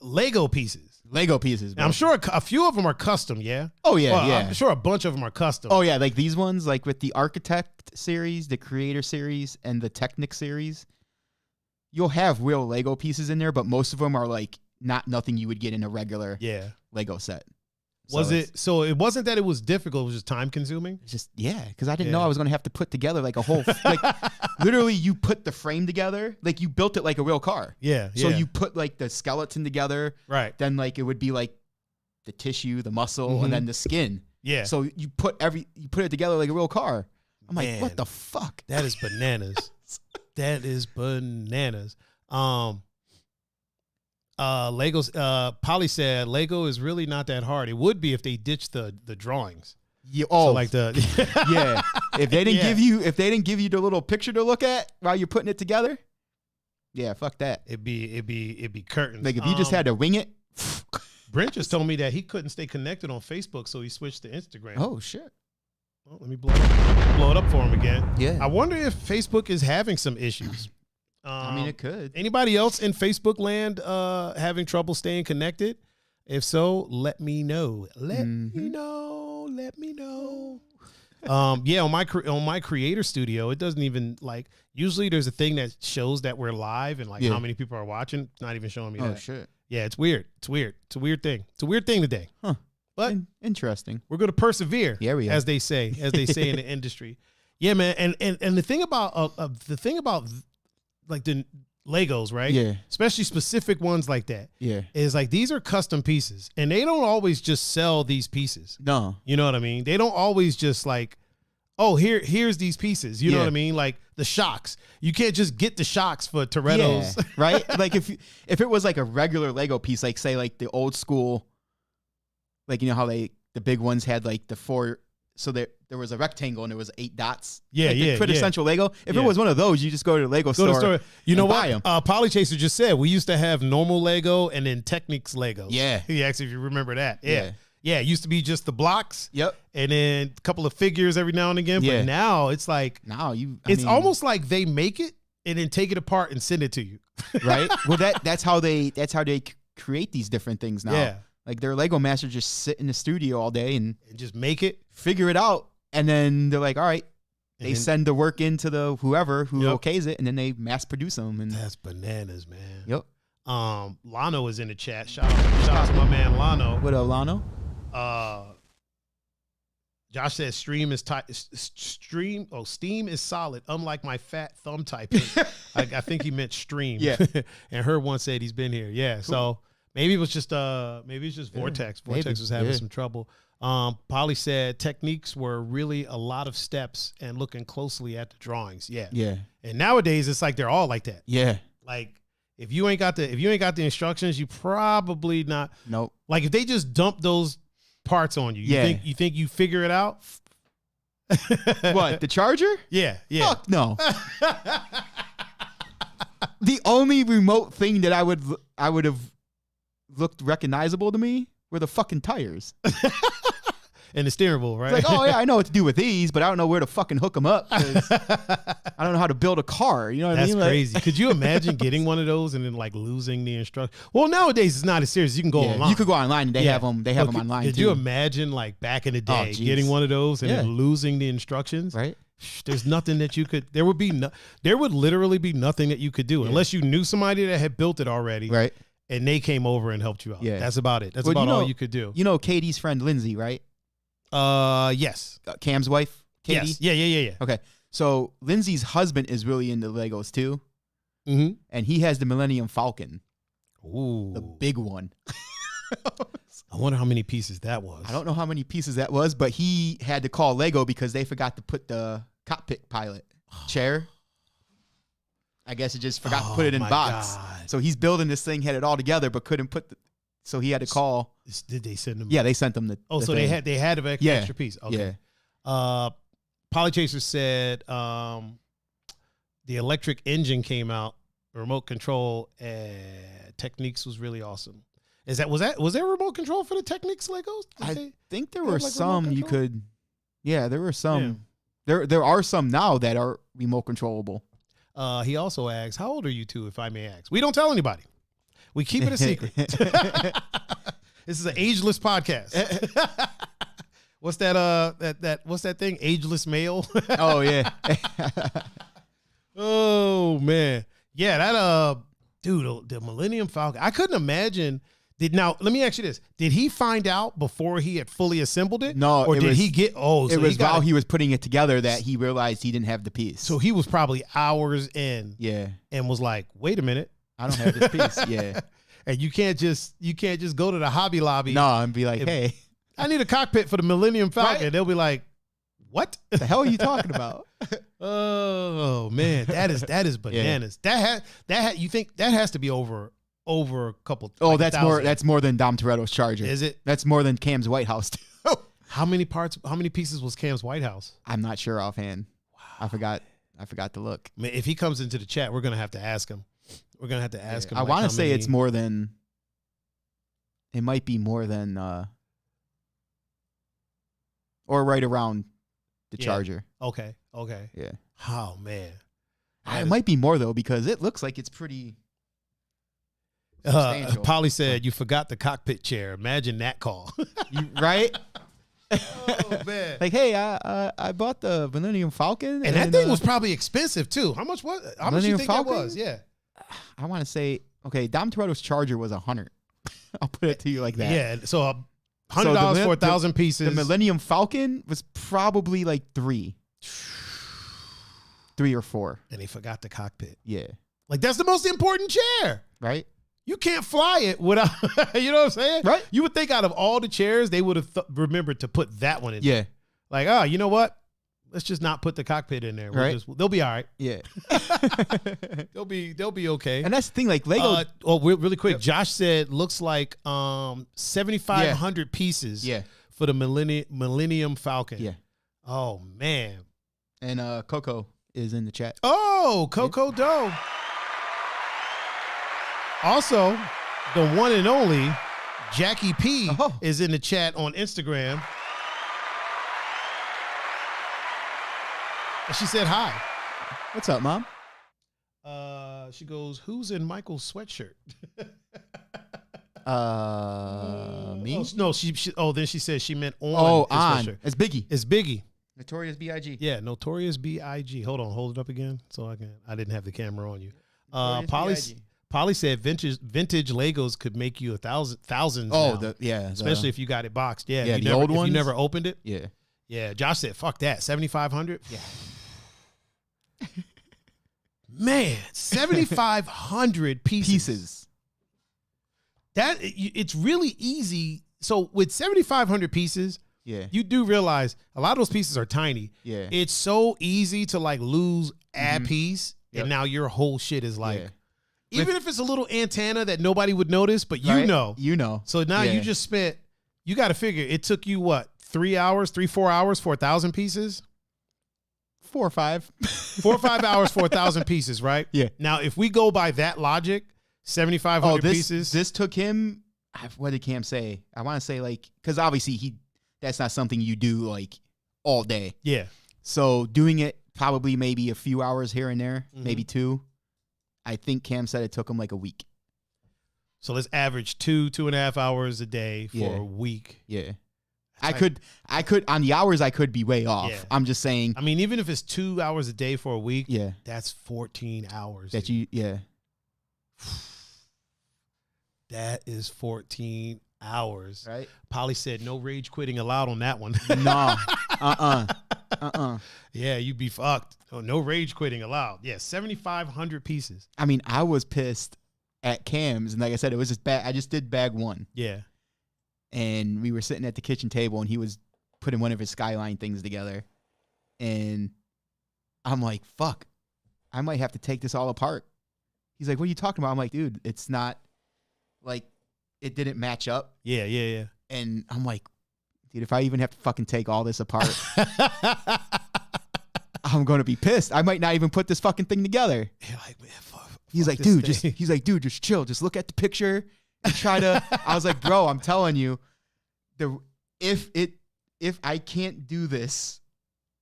S1: Lego pieces.
S2: Lego pieces, bro.
S1: I'm sure a few of them are custom, yeah?
S2: Oh, yeah,
S1: Well,
S2: yeah.
S1: I'm sure a bunch of them are custom.
S2: Oh, yeah, like these ones, like with the Architect series, the Creator series, and the Technic series, you'll have real Lego pieces in there, but most of them are like nothing you would get in a regular Lego set.
S1: So it wasn't that it was difficult, it was just time consuming?
S2: Just, because I didn't know I was going to have to put together like a whole, like literally you put the frame together, like you built it like a real car.
S1: Yeah.
S2: So you put like the skeleton together.
S1: Right.
S2: Then like it would be like the tissue, the muscle, and then the skin. Yeah. So you put it together like a real car. I'm like, what the fuck?
S1: That is bananas. That is bananas. Polly said Lego is really not that hard. It would be if they ditched the drawings.
S2: Yeah.
S1: Oh, so like the
S2: yeah. If they didn't give you the little picture to look at while you're putting it together, yeah, fuck that.
S1: It'd be curtains.
S2: Like if you just had to wing it.
S1: Brent just told me that he couldn't stay connected on Facebook, so he switched to Instagram.
S2: Oh shit.
S1: Well, let me blow it up for him again. Yeah. I wonder if Facebook is having some issues.
S2: I mean, it could.
S1: Anybody else in Facebook land having trouble staying connected? If so, let me know. Let me know. On my creator studio, it doesn't even like. Usually, there's a thing that shows that we're live and like how many people are watching. It's not even showing me that.
S2: Oh shit.
S1: Yeah, it's weird. It's a weird thing. It's a weird thing today.
S2: Huh.
S1: But
S2: interesting.
S1: We're going to persevere.
S2: Yeah, we are.
S1: As they say in the industry. Yeah, man. And the thing about like the Legos, right?
S2: Yeah.
S1: Especially specific ones like that.
S2: Yeah.
S1: Is like these are custom pieces, and they don't always just sell these pieces.
S2: No.
S1: You know what I mean? They don't always just like, oh, here's these pieces. You know what I mean? Like the shocks. You can't just get the shocks for Toretto's.
S2: Yeah, right? Like if it was like a regular Lego piece, like say like the old school, like you know how the big ones had like the four. So there was a rectangle and there was 8 dots.
S1: Yeah,
S2: like the quintessential Lego. If it was one of those, you just go to the Lego store.
S1: You know what? Polychaser just said we used to have normal Lego and then Technics Lego.
S2: Yeah.
S1: He asked if you remember that. Yeah. Yeah, it used to be just the blocks.
S2: Yep.
S1: And then a couple of figures every now and again. But now it's like it's almost like they make it and then take it apart and send it to you.
S2: Right? Well, that's how they create these different things now. Yeah. Like their Lego masters just sit in the studio all day and
S1: just make it,
S2: figure it out, and then they're like, all right, they send the work into the whoever who okays it, and then they mass produce them. And
S1: that's bananas, man.
S2: Yep.
S1: Lano is in the chat. Shout out to my man Lano.
S2: What up, Lano?
S1: Josh says Steam is solid, unlike my fat thumb typing. I think he meant stream.
S2: Yeah.
S1: And her one said he's been here. Yeah. Cool. So maybe it was just Vortex. Vortex was having some trouble. Polly said techniques were really a lot of steps and looking closely at the drawings. Yeah.
S2: Yeah.
S1: And nowadays it's like they're all like that.
S2: Yeah.
S1: Like if you ain't got the instructions, you probably not.
S2: Nope.
S1: Like if they just dump those parts on you, you think you figure it out?
S2: What, the charger?
S1: Yeah.
S2: Fuck no. The only remote thing that I would have looked recognizable to me were the fucking tires.
S1: And the steering wheel, right?
S2: It's like, oh yeah, I know what to do with these, but I don't know where to fucking hook them up. I don't know how to build a car. You know what I mean?
S1: That's crazy. Could you imagine getting one of those and then like losing the instruction? Well, nowadays it's not as serious. You can go online.
S2: You could go online and they have them. They have them online.
S1: Could you imagine like back in the day getting one of those and then losing the instructions?
S2: Right.
S1: There's nothing that you could. There would literally be nothing that you could do unless you knew somebody that had built it already.
S2: Right.
S1: And they came over and helped you out.
S2: Yeah.
S1: That's about it. That's about all you could do.
S2: You know Katie's friend Lindsay, right?
S1: Yes.
S2: Cam's wife, Katie?
S1: Yes. Yeah.
S2: Okay. So Lindsay's husband is really into Legos too.
S1: Mm-hmm.
S2: And he has the Millennium Falcon.
S1: Ooh.
S2: The big one.
S1: I wonder how many pieces that was.
S2: I don't know how many pieces that was, but he had to call Lego because they forgot to put the cockpit pilot chair. I guess it just forgot to put it in box. God. So he's building this thing, had it all together, but couldn't put so he had to call.
S1: Did they send him?
S2: Yeah, they sent them the.
S1: Oh,
S2: the
S1: so
S2: thing.
S1: they had an extra piece. Okay.
S2: Yeah.
S1: Polychaser said the electric engine came out, remote control Techniques was really awesome. Was there remote control for the Techniques Legos?
S2: I think there were some you could. Yeah, there were some. Yeah. There are some now that are remote controllable.
S1: He also asks, how old are you two, if I may ask? We don't tell anybody. We keep it a secret. This is an ageless podcast. What's that? What's that thing? Ageless male.
S2: Oh yeah.
S1: Oh man, yeah. That dude, the Millennium Falcon. I couldn't imagine. Now let me ask you this: did he find out before he had fully assembled it?
S2: No,
S1: or did he get? Oh, so
S2: it was while he was putting it together that he realized he didn't have the piece.
S1: So he was probably hours in.
S2: Yeah,
S1: and was like, "Wait a minute,
S2: I don't have this piece." Yeah,
S1: and you can't just go to the Hobby Lobby.
S2: No, and be like, "Hey,
S1: I need a cockpit for the Millennium Falcon."
S2: Right?
S1: They'll be like, "What
S2: the hell are you talking about?"
S1: Oh man, that is bananas. Yeah. You think that has to be over a couple.
S2: Oh, that's more than Dom Toretto's Charger.
S1: Is it?
S2: That's more than Cam's White House.
S1: How many pieces was Cam's White House?
S2: I'm not sure offhand. Wow. I forgot to look.
S1: Man, if he comes into the chat, we're gonna have to ask him. We're gonna have to ask him.
S2: I want to say it's more than. It might be more than. Or right around the Charger.
S1: Okay.
S2: Yeah.
S1: Oh man.
S2: It might be more though because it looks like it's pretty.
S1: Polly said, "You forgot the cockpit chair. Imagine that call."
S2: Right?
S1: Oh man!
S2: Like, hey, I bought the Millennium Falcon,
S1: and that thing was probably expensive too. How much was? How much do you think Falcon? That was? Yeah.
S2: I want to say, okay, Dom Toretto's Charger was $100. I'll put it to you like that.
S1: Yeah. So $100 for 1,000 pieces.
S2: The Millennium Falcon was probably like $3 or $4.
S1: And they forgot the cockpit.
S2: Yeah.
S1: Like that's the most important chair,
S2: right?
S1: You can't fly it without, you know what I'm saying?
S2: Right.
S1: You would think out of all the chairs, they would have remembered to put that one in.
S2: Yeah.
S1: Like, you know what? Let's just not put the cockpit in there. They'll be all right.
S2: Yeah.
S1: They'll be okay.
S2: And that's the thing, like Lego.
S1: Really quick. Josh said looks like 7,500 pieces.
S2: Yeah.
S1: For the Millennium Falcon.
S2: Yeah.
S1: Oh man.
S2: And Coco is in the chat.
S1: Oh, Coco Doe. Also, the one and only Jackie P is in the chat on Instagram. And she said hi.
S2: What's up, Mom?
S1: She goes, "Who's in Michael's sweatshirt?"
S2: Me?
S1: No, she then she said she meant on.
S2: On. It's Biggie.
S1: It's Biggie.
S2: Notorious B.I.G.
S1: Yeah, Notorious B.I.G. Hold it up again so I didn't have the camera on you. Polly said vintage Legos could make you thousands.
S2: Oh,
S1: now, especially if you got it boxed. Yeah,
S2: the old ones.
S1: You never opened it.
S2: Yeah.
S1: Josh said, "Fuck that, 7,500." Yeah. Man, 7,500 pieces. That it's really easy. So with 7,500 pieces, you do realize a lot of those pieces are tiny.
S2: Yeah,
S1: it's so easy to like lose a piece, and now your whole shit is like. Even if it's a little antenna that nobody would notice, but you know. So now you just spent, you got to figure, it took you what, 4 hours for 1,000 pieces?
S2: 4 or 5.
S1: 4 or 5 hours for 1,000 pieces, right?
S2: Yeah.
S1: Now, if we go by that logic, 7,500 pieces.
S2: This took him, what did Cam say? I want to say like, because obviously that's not something you do like all day.
S1: Yeah.
S2: So doing it probably maybe a few hours here and there, maybe 2. I think Cam said it took him like a week. So
S1: let's average 2.5 hours a day for a week.
S2: Yeah. I could on the hours I could be way off. Yeah. I'm just saying.
S1: I mean, even if it's 2 hours a day for a week, that's 14 hours.
S2: That
S1: That is 14 hours.
S2: Right.
S1: Polly said no rage quitting allowed on that one.
S2: No.
S1: Yeah, you'd be fucked. Oh, no rage quitting allowed. Yeah, 7,500 pieces.
S2: I mean, I was pissed at Cam's, and like I said, it was just bad. I just did bag 1.
S1: Yeah.
S2: And we were sitting at the kitchen table, and he was putting one of his Skyline things together. And I'm like, fuck, I might have to take this all apart. He's like, what are you talking about? I'm like, dude, it's not, like, it didn't match up.
S1: Yeah.
S2: And I'm like, dude, if I even have to fucking take all this apart, I'm going to be pissed. I might not even put this fucking thing together.
S1: You're like, man, fuck
S2: he's like, dude, just chill. Just look at the picture and try to. I was like, bro, I'm telling you, if I can't do this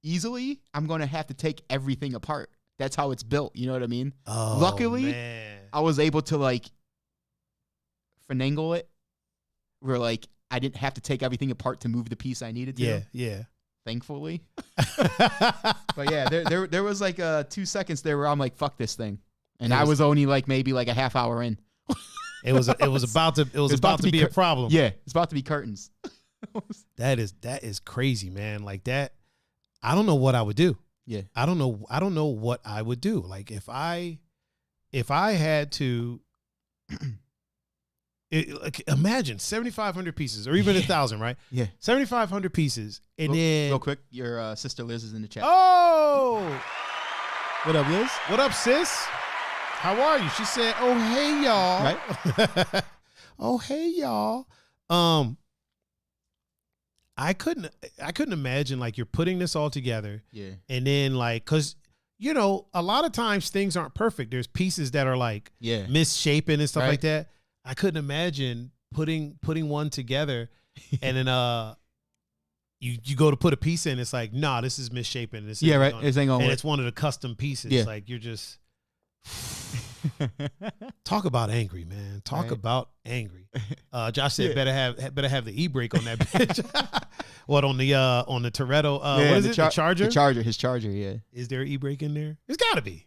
S2: easily, I'm going to have to take everything apart. That's how it's built. You know what I mean?
S1: Oh,
S2: luckily,
S1: man.
S2: I was able to like finagle it, where like I didn't have to take everything apart to move the piece I needed to.
S1: Yeah.
S2: Thankfully. But yeah, there was like 2 seconds there where I'm like, fuck this thing. And I was only like maybe like a half hour in.
S1: It was about to be a problem.
S2: Yeah, it's about to be curtains.
S1: That is crazy, man. Like that, I don't know what I would do.
S2: Yeah.
S1: I don't know what I would do. Like if I had to imagine 7,500 pieces or even 1,000, right?
S2: Yeah.
S1: 7,500 pieces. And then
S2: real quick, your sister Liz is in the chat.
S1: Oh,
S2: What up, Liz?
S1: what up, sis? How are you? She said, "Oh, hey, y'all."
S2: Right?
S1: Oh, hey, y'all. I couldn't imagine like you're putting this all together.
S2: Yeah.
S1: And then like, cause you know, a lot of times things aren't perfect. There's pieces that are like misshapen and stuff like that. I couldn't imagine putting one together and then you go to put a piece in, it's like, nah, this is misshapen. This
S2: right. This ain't gonna work.
S1: it's one of the custom pieces.
S2: Yeah.
S1: Like you're just talk about angry, man. Talk about angry. Josh said better have the e-brake on that bitch. What on the Toretto? What is it? The Charger?
S2: His Charger. Yeah.
S1: Is there e-brake in there? It's got to be.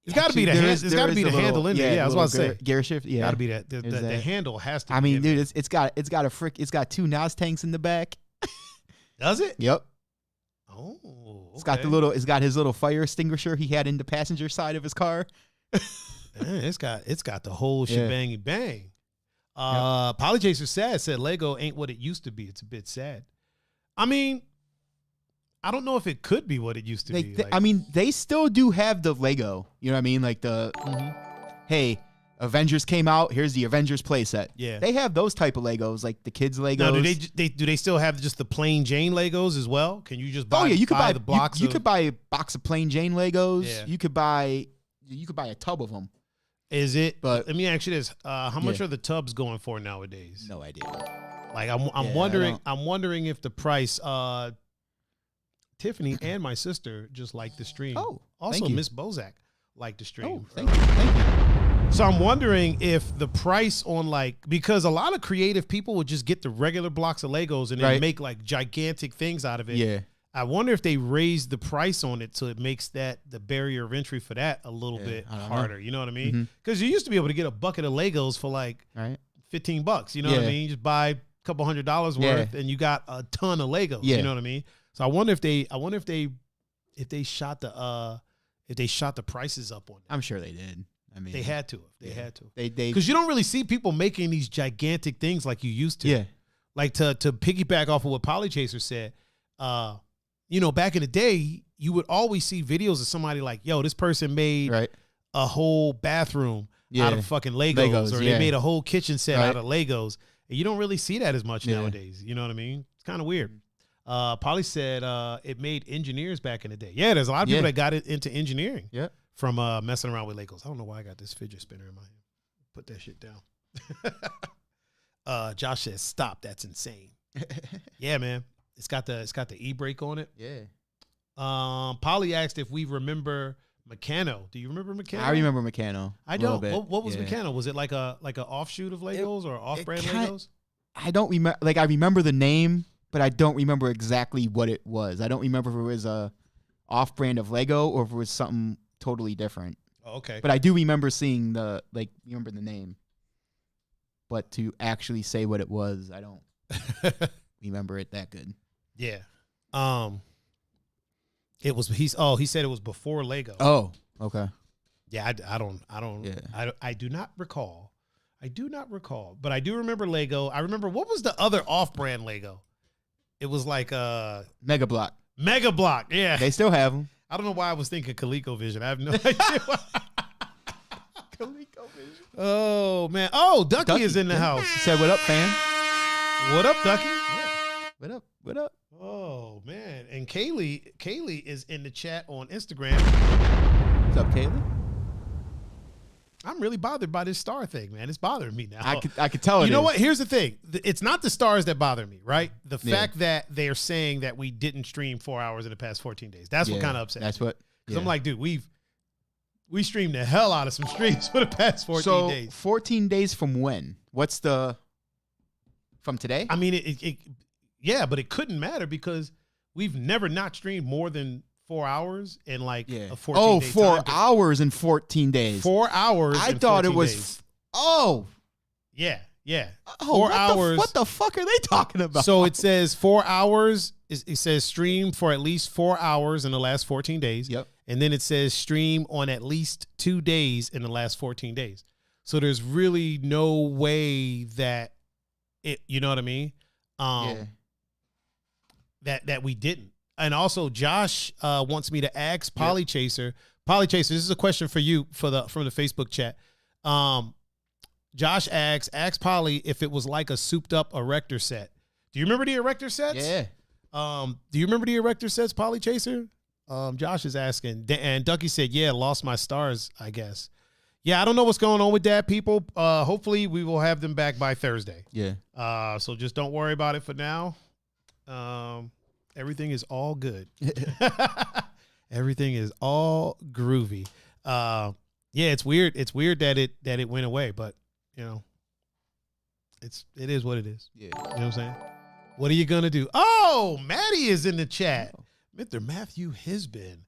S1: It's got to be the handle in there. Yeah, I was about to say
S2: gear shift. Yeah,
S1: got to be that. The handle has to.
S2: I mean, dude, it's got 2 NOS tanks in the back.
S1: Does it?
S2: Yep.
S1: Oh, okay.
S2: It's got his little fire extinguisher he had in the passenger side of his car.
S1: Man, it's got the whole shebang bang. Polychaser said Lego ain't what it used to be. It's a bit sad. I mean, I don't know if it could be what it used to be.
S2: I mean, they still do have the Lego. You know what I mean? Like hey, Avengers came out. Here's the Avengers playset. Yeah, they have those type of Legos, like the kids Legos.
S1: Now, do they still have just the plain Jane Legos as well? Can you just buy?
S2: Oh yeah, you could buy
S1: the blocks.
S2: You could buy a box of plain Jane Legos. Yeah. You could buy a tub of them.
S1: Is it? But let me ask you this: how much are the tubs going for nowadays?
S2: No idea.
S1: Like I'm wondering. I'm wondering if the price. Tiffany and my sister just liked the stream.
S2: Oh,
S1: also Miss Bozak liked the stream.
S2: Oh, thank you.
S1: So I'm wondering if the price on because a lot of creative people would just get the regular blocks of Legos and then make like gigantic things out of it.
S2: Yeah.
S1: I wonder if they raise the price on it so it makes the barrier of entry for that a little bit harder. You know what I mean? Because you used to be able to get a bucket of Legos for like $15. You know what I mean? You just buy a couple $100 worth and you got a ton of Legos. You know what I mean? So I wonder if they shot the prices up on that.
S2: I'm sure they did. I mean,
S1: they had to. They had to.
S2: They
S1: because you don't really see people making these gigantic things like you used to.
S2: Yeah.
S1: Like to piggyback off of what Polychaser said, you know, back in the day, you would always see videos of somebody like, yo, this person made a whole bathroom out of fucking Legos or they made a whole kitchen set out of Legos. And you don't really see that as much nowadays. You know what I mean? It's kind of weird. Polly said it made engineers back in the day. Yeah, there's a lot of people that got into engineering from messing around with Legos. I don't know why I got this fidget spinner in my hand. Put that shit down. Josh says, stop. That's insane. Yeah, man. It's got the e-brake on it.
S2: Yeah.
S1: Polly asked if we remember Meccano. Do you remember Meccano?
S2: I remember Meccano.
S1: I don't. What was Meccano? Was it like an offshoot of Legos or off-brand Legos?
S2: I don't remember. Like I remember the name, but I don't remember exactly what it was. I don't remember if it was a off-brand of Lego or if it was something totally different.
S1: Oh, okay.
S2: But I do remember seeing remember the name. But to actually say what it was, I don't remember it that good.
S1: Yeah. It was he said it was before Lego.
S2: Oh, okay.
S1: Yeah, I don't I do not recall. But I do remember Lego. I remember what was the other off-brand Lego? It was like
S2: Mega Block.
S1: Mega Block, yeah.
S2: They still have them.
S1: I don't know why I was thinking ColecoVision. I have no idea why.
S2: ColecoVision.
S1: Oh man. Oh, Ducky is in the house.
S2: He said, "What up, fam?
S1: What up, Ducky?
S2: Yeah. What up?
S1: Oh man. And Kaylee is in the chat on Instagram.
S2: What's up, Kaylee?
S1: I'm really bothered by this star thing, man. It's bothering me now.
S2: I could tell it.
S1: You know what? Here's the thing. It's not the stars that bother me, right? The fact that they're saying that we didn't stream 4 hours in the past 14 days. That's what kind of upsets me.
S2: That's what.
S1: Because I'm like, dude, We streamed the hell out of some streams for the past 14 days.
S2: 14 days from when? What's the... From today?
S1: I mean, yeah, but it couldn't matter because we've never not streamed more than 4 hours in like a 14-day
S2: Oh, 4
S1: time.
S2: hours in 14 days.
S1: 4 hours.
S2: I thought it was...
S1: days. Yeah.
S2: Oh,
S1: 4 hours.
S2: What the fuck are they talking about?
S1: So it says 4 hours. It says stream for at least 4 hours in the last 14 days.
S2: Yep.
S1: And then it says stream on at least 2 days in the last 14 days. So there's really no way that it, you know what I mean? That we didn't. And also Josh wants me to ask Polychaser. Polychaser, this is a question for you from the Facebook chat. Josh asks Polly if it was like a souped up erector set. Do you remember the erector sets?
S2: Yeah.
S1: Do you remember the erector sets, Polychaser? Josh is asking. And Ducky said, yeah, lost my stars, I guess. Yeah, I don't know what's going on with that, people. Hopefully we will have them back by Thursday.
S2: Yeah.
S1: So just don't worry about it for now. Everything is all good. Everything is all groovy. Yeah, it's weird. It's weird that it went away, but you know, it is what it is.
S2: Yeah.
S1: You know what I'm saying? What are you gonna do? Oh, Maddie is in the chat. Mr. Matthew Hisbin.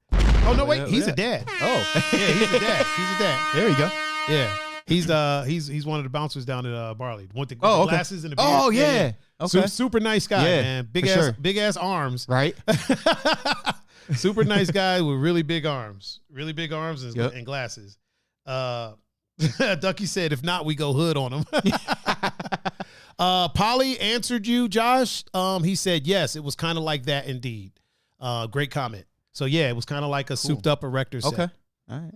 S1: Oh no, wait, he's a dad.
S2: Oh,
S1: yeah, he's a dad. He's a dad.
S2: there you go.
S1: Yeah, he's one of the bouncers down at Barley. With the glasses and the beard.
S2: Oh yeah. Okay.
S1: Super nice guy, man. Big ass arms.
S2: Right.
S1: Super nice guy with really big arms and glasses. Ducky said, if not, we go hood on him. Polly answered you, Josh. He said, yes, it was kind of like that indeed. Great comment. So yeah, it was kind of like a souped up erector set.
S2: Okay. All right.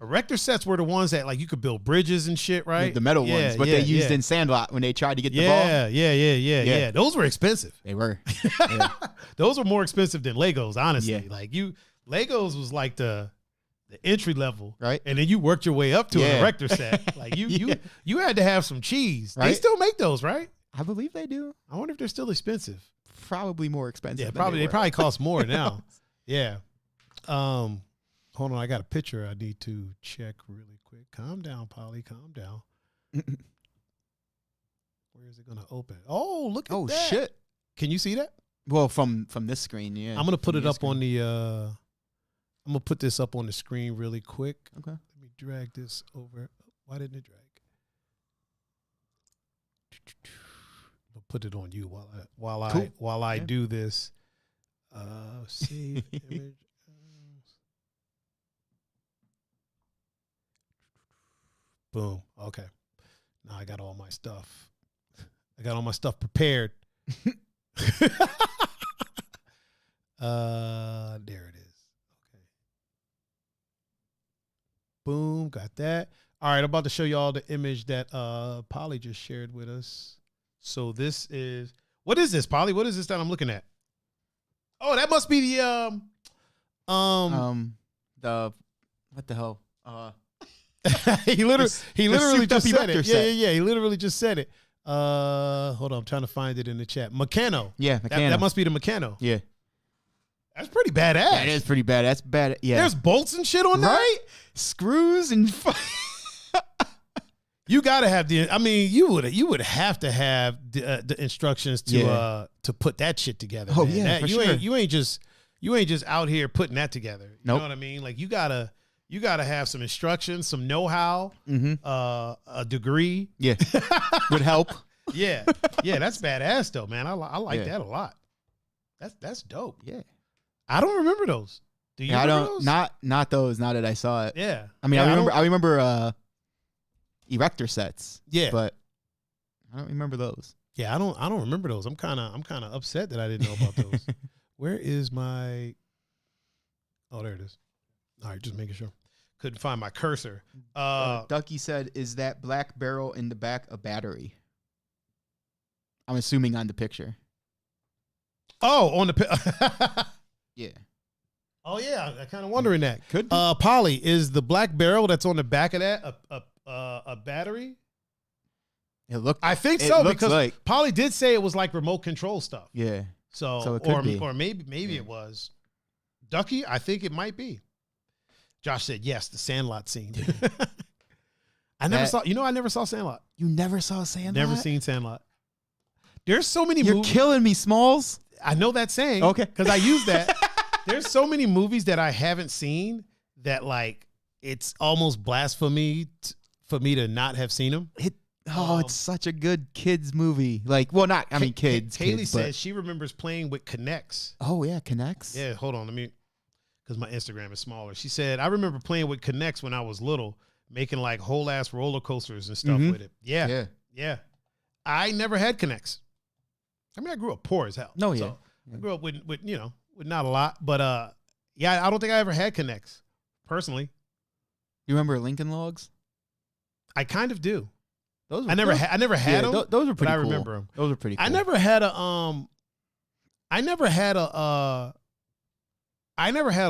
S1: Erector sets were the ones that like you could build bridges and shit, right?
S2: The metal ones, what they used in Sandlot when they tried to get the ball.
S1: Yeah. Those were expensive.
S2: They were.
S1: Those were more expensive than Legos, honestly.
S2: Yeah.
S1: Like Legos was like the entry level,
S2: right?
S1: And then you worked your way up to an erector set. Like you had to have some cheese.
S2: Right?
S1: They still make those, right?
S2: I believe they do.
S1: I wonder if they're still expensive.
S2: Probably more expensive.
S1: Yeah, probably. They probably cost more now. Yeah. Hold on, I got a picture I need to check really quick. Calm down, Polly. Calm down. Where is it going to open? Oh, look at that. Oh,
S2: shit.
S1: Can you see that?
S2: Well, from this screen, yeah.
S1: I'm going to put it up on the I'm going to put this up on the screen really quick.
S2: Okay.
S1: Let me drag this over. Why didn't it drag? I'll put it on you while I do this. Save image. Boom. Okay. Now I got all my stuff. I got all my stuff prepared. There it is. Okay. Boom. Got that. All right. I'm about to show you all the image that Polly just shared with us. So this is, what is this, Polly? What is this that I'm looking at? Oh, that must be the
S2: what the hell?
S1: he literally just said it.
S2: Set.
S1: Yeah. He literally just said it. Hold on, I'm trying to find it in the chat. Meccano.
S2: Yeah, Meccano.
S1: That must be the Meccano.
S2: Yeah.
S1: That's pretty badass.
S2: That is pretty bad. That's bad. Yeah.
S1: There's bolts and shit on that.
S2: Right? Screws and
S1: you gotta have you would have to have the instructions to put that shit together.
S2: Oh
S1: man.
S2: yeah,
S1: You ain't just out here putting that together. You know what I mean? Like you gotta have some instructions, some know-how, a degree.
S2: Yeah, would help.
S1: Yeah, that's badass though, man. I like that a lot. That's dope.
S2: Yeah,
S1: I don't remember those. Do you? Remember those?
S2: Not those. Now that I saw it.
S1: Yeah.
S2: I mean, I remember erector sets.
S1: Yeah,
S2: but I don't remember those.
S1: Yeah, I don't remember those. I'm kind of upset that I didn't know about those. Where is my? Oh, there it is. All right, just making sure. Couldn't find my cursor.
S2: Ducky said, "Is that black barrel in the back a battery?" I'm assuming on the picture.
S1: Oh, on the
S2: yeah.
S1: Oh yeah, I'm kind of wondering that.
S2: Could be.
S1: Polly, is the black barrel that's on the back of that a battery? I think so because Polly did say it was like remote control stuff.
S2: Yeah.
S1: So
S2: it could be.
S1: Or maybe it was. Ducky, I think it might be. Josh said yes, the Sandlot scene. I never saw Sandlot.
S2: You never saw Sandlot?
S1: Never seen Sandlot. There's so many
S2: You're
S1: movies.
S2: killing me, Smalls.
S1: I know that saying.
S2: Okay.
S1: Because I use that. There's so many movies that I haven't seen that like it's almost blasphemy for me to not have seen them.
S2: It's such a good kids movie. Like, well, not, I mean, kids.
S1: Haley
S2: kids,
S1: says she remembers playing with Connects.
S2: Oh, yeah, Connects.
S1: Yeah, hold on. Because my Instagram is smaller. She said, I remember playing with Connects when I was little, making like whole ass roller coasters and stuff with it. Yeah. I never had Connects. I mean, I grew up poor as hell.
S2: No, yeah.
S1: So I grew up with not a lot, but I don't think I ever had Connects personally.
S2: You remember Lincoln Logs?
S1: I kind of do.
S2: I never had
S1: them.
S2: Those were pretty cool.
S1: I remember them.
S2: Those were pretty cool.
S1: I never had a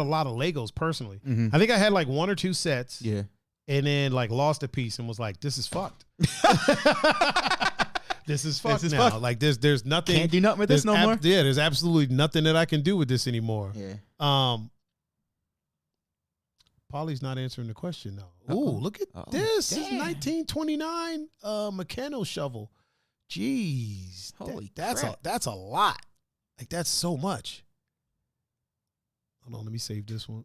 S1: lot of Legos personally.
S2: Mm-hmm.
S1: I think I had like one or two sets.
S2: Yeah.
S1: And then like lost a piece and was like, this is fucked. This is fucked now. Fucked. Like there's nothing.
S2: Can't do nothing with this no more.
S1: Yeah, there's absolutely nothing that I can do with this anymore.
S2: Yeah.
S1: Polly's not answering the question though. Ooh, look at this. This is 1929 mechanical shovel. Jeez.
S2: Holy
S1: that's
S2: crap.
S1: That's a lot. Like that's so much. Hold on, let me save this one.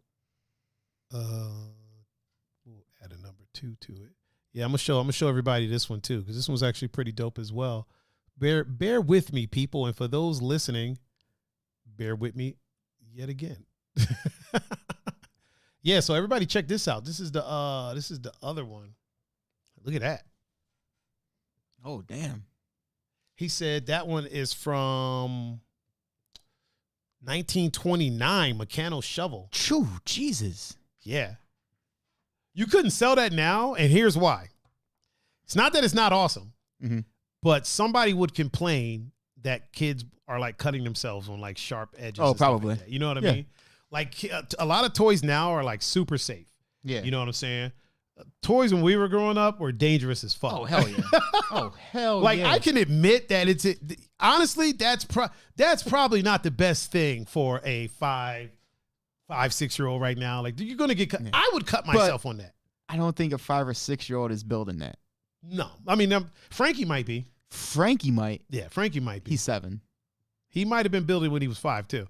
S1: We'll add a number 2 to it. Yeah, I'm gonna show everybody this one too, because this one's actually pretty dope as well. Bear with me, people, and for those listening, bear with me yet again. Yeah, so everybody check this out. This is the other one. Look at that.
S2: Oh, damn.
S1: He said that one is from 1929 mechanical shovel.
S2: Choo, Jesus.
S1: Yeah. You couldn't sell that now, and here's why. It's not that it's not awesome, but somebody would complain that kids are like cutting themselves on like sharp edges.
S2: Oh, probably.
S1: Like you know what I mean? Like a lot of toys now are like super safe.
S2: Yeah.
S1: You know what I'm saying? Toys when we were growing up were dangerous as fuck.
S2: Oh, hell yeah. Oh, hell
S1: like,
S2: yeah.
S1: I can admit that honestly, that's probably not the best thing for a 5, 6-year-old right now. Like, you're going to get cut. Yeah. I would cut myself on that.
S2: I don't think a 5 or 6-year-old is building that.
S1: No. I mean, Frankie might be.
S2: Frankie might.
S1: Yeah, Frankie might be.
S2: He's 7.
S1: He might have been building when he was 5, too.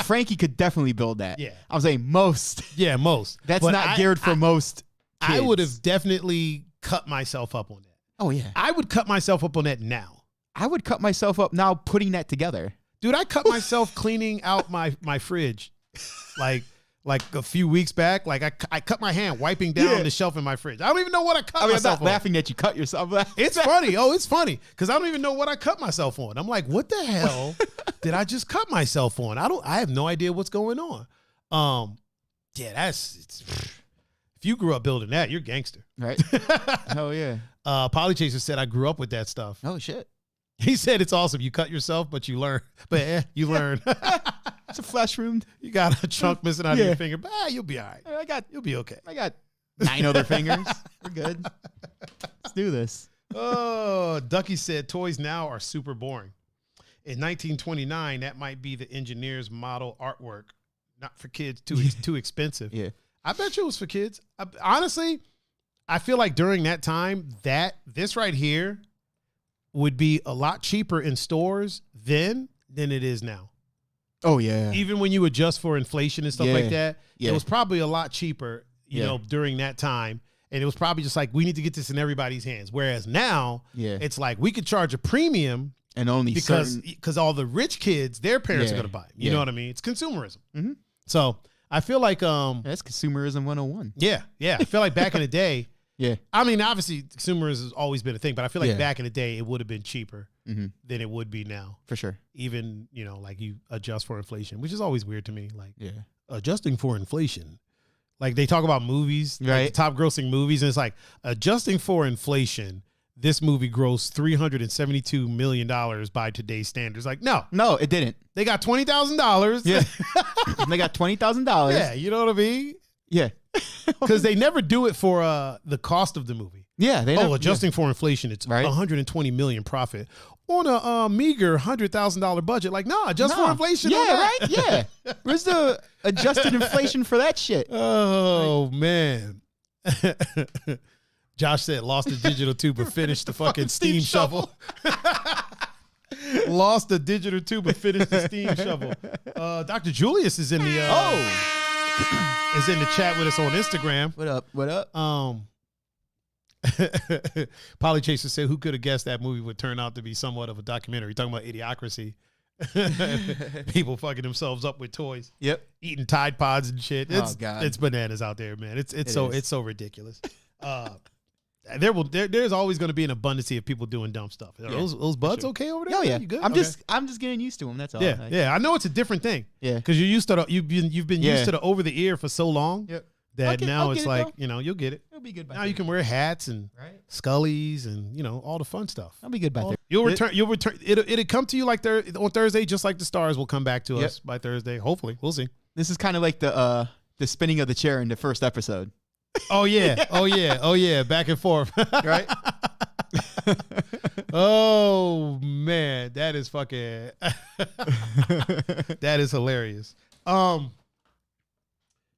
S2: Frankie could definitely build that.
S1: Yeah.
S2: I'm saying most.
S1: Yeah, most.
S2: That's but not geared for most kids.
S1: I would have definitely cut myself up on that.
S2: Oh, yeah.
S1: I would cut myself up on that now.
S2: I would cut myself up now putting that together.
S1: Dude, I cut myself cleaning out my fridge. Like a few weeks back, like I cut my hand wiping down the shelf in my fridge. I don't even know what I cut myself
S2: I'm not laughing that you cut yourself.
S1: It's funny. Oh, it's funny because I don't even know what I cut myself on. I'm like, what the hell did I just cut myself on? I have no idea what's going on. Yeah, if you grew up building that, you're gangster.
S2: Right. Hell yeah.
S1: Polychaser said I grew up with that stuff.
S2: Oh shit.
S1: He said it's awesome. You cut yourself, but you learn. But you learn.
S2: It's a flesh wound.
S1: You got a chunk missing out of your finger, but you'll be all right. You'll be okay.
S2: I got 9 other fingers. We're good. Let's do this.
S1: Oh, Ducky said toys now are super boring. In 1929, that might be the engineer's model artwork. Not for kids, too expensive.
S2: Yeah.
S1: I bet you it was for kids. Honestly, I feel like during that time, this right here would be a lot cheaper in stores then than it is now.
S2: Oh, yeah.
S1: Even when you adjust for inflation and stuff like that,
S2: it
S1: was probably a lot cheaper, you know, during that time. And it was probably just like, we need to get this in everybody's hands. Whereas now, it's like we could charge a premium
S2: and only
S1: because all the rich kids, their parents are going to buy it. You know what I mean? It's consumerism. Mm-hmm. So I feel like
S2: that's consumerism 101.
S1: Yeah. I feel like back in the day.
S2: Yeah.
S1: I mean, obviously, consumerism has always been a thing, but I feel like back in the day, it would have been cheaper than it would be now.
S2: For sure.
S1: Even, like you adjust for inflation, which is always weird to me. Like, adjusting for inflation. Like, they talk about movies,
S2: right?
S1: Like the top grossing movies, and it's like, adjusting for inflation, this movie grossed $372 million by today's standards. Like, no,
S2: it didn't.
S1: They got $20,000.
S2: Yeah. They got $20,000.
S1: Yeah, you know what I mean?
S2: Yeah.
S1: Because they never do it for the cost of the movie.
S2: Yeah.
S1: Adjusting for inflation, it's $120 million profit. on a meager $100,000 budget. Like, nah, just for inflation.
S2: Yeah,
S1: on that.
S2: right? Yeah. Where's the adjusted inflation for that shit?
S1: Oh, man. Josh said lost the digital tube but finished the fucking steam shovel. Lost the digital tube but finished the steam shovel. Dr. Julius is in the is in the chat with us on Instagram.
S2: What up? What up?
S1: Polly Chaser said, who could have guessed that movie would turn out to be somewhat of a documentary? Talking about idiocracy. People fucking themselves up with toys.
S2: Yep.
S1: Eating Tide Pods and shit. It's,
S2: God.
S1: It's bananas out there, man. It's so ridiculous. There's always going to be an abundance of people doing dumb stuff. Are those buds okay over there?
S2: Oh yeah,
S1: you good?
S2: I'm just getting used to them. That's all.
S1: Yeah. I know it's a different thing.
S2: Yeah,
S1: because you're used to you've been used to the over the ear for so long.
S2: Yep.
S1: That now it's like, you'll get it.
S2: It'll be good.
S1: Now you can wear hats and Scullies and all the fun stuff.
S2: I'll be good by there.
S1: You'll return. It'll come to you like on Thursday, just like the stars will come back to us by Thursday. Hopefully, we'll see.
S2: This is kind of like the spinning of the chair in the first episode.
S1: Oh yeah, back and forth.
S2: Right.
S1: Oh man, that is fucking. That is hilarious.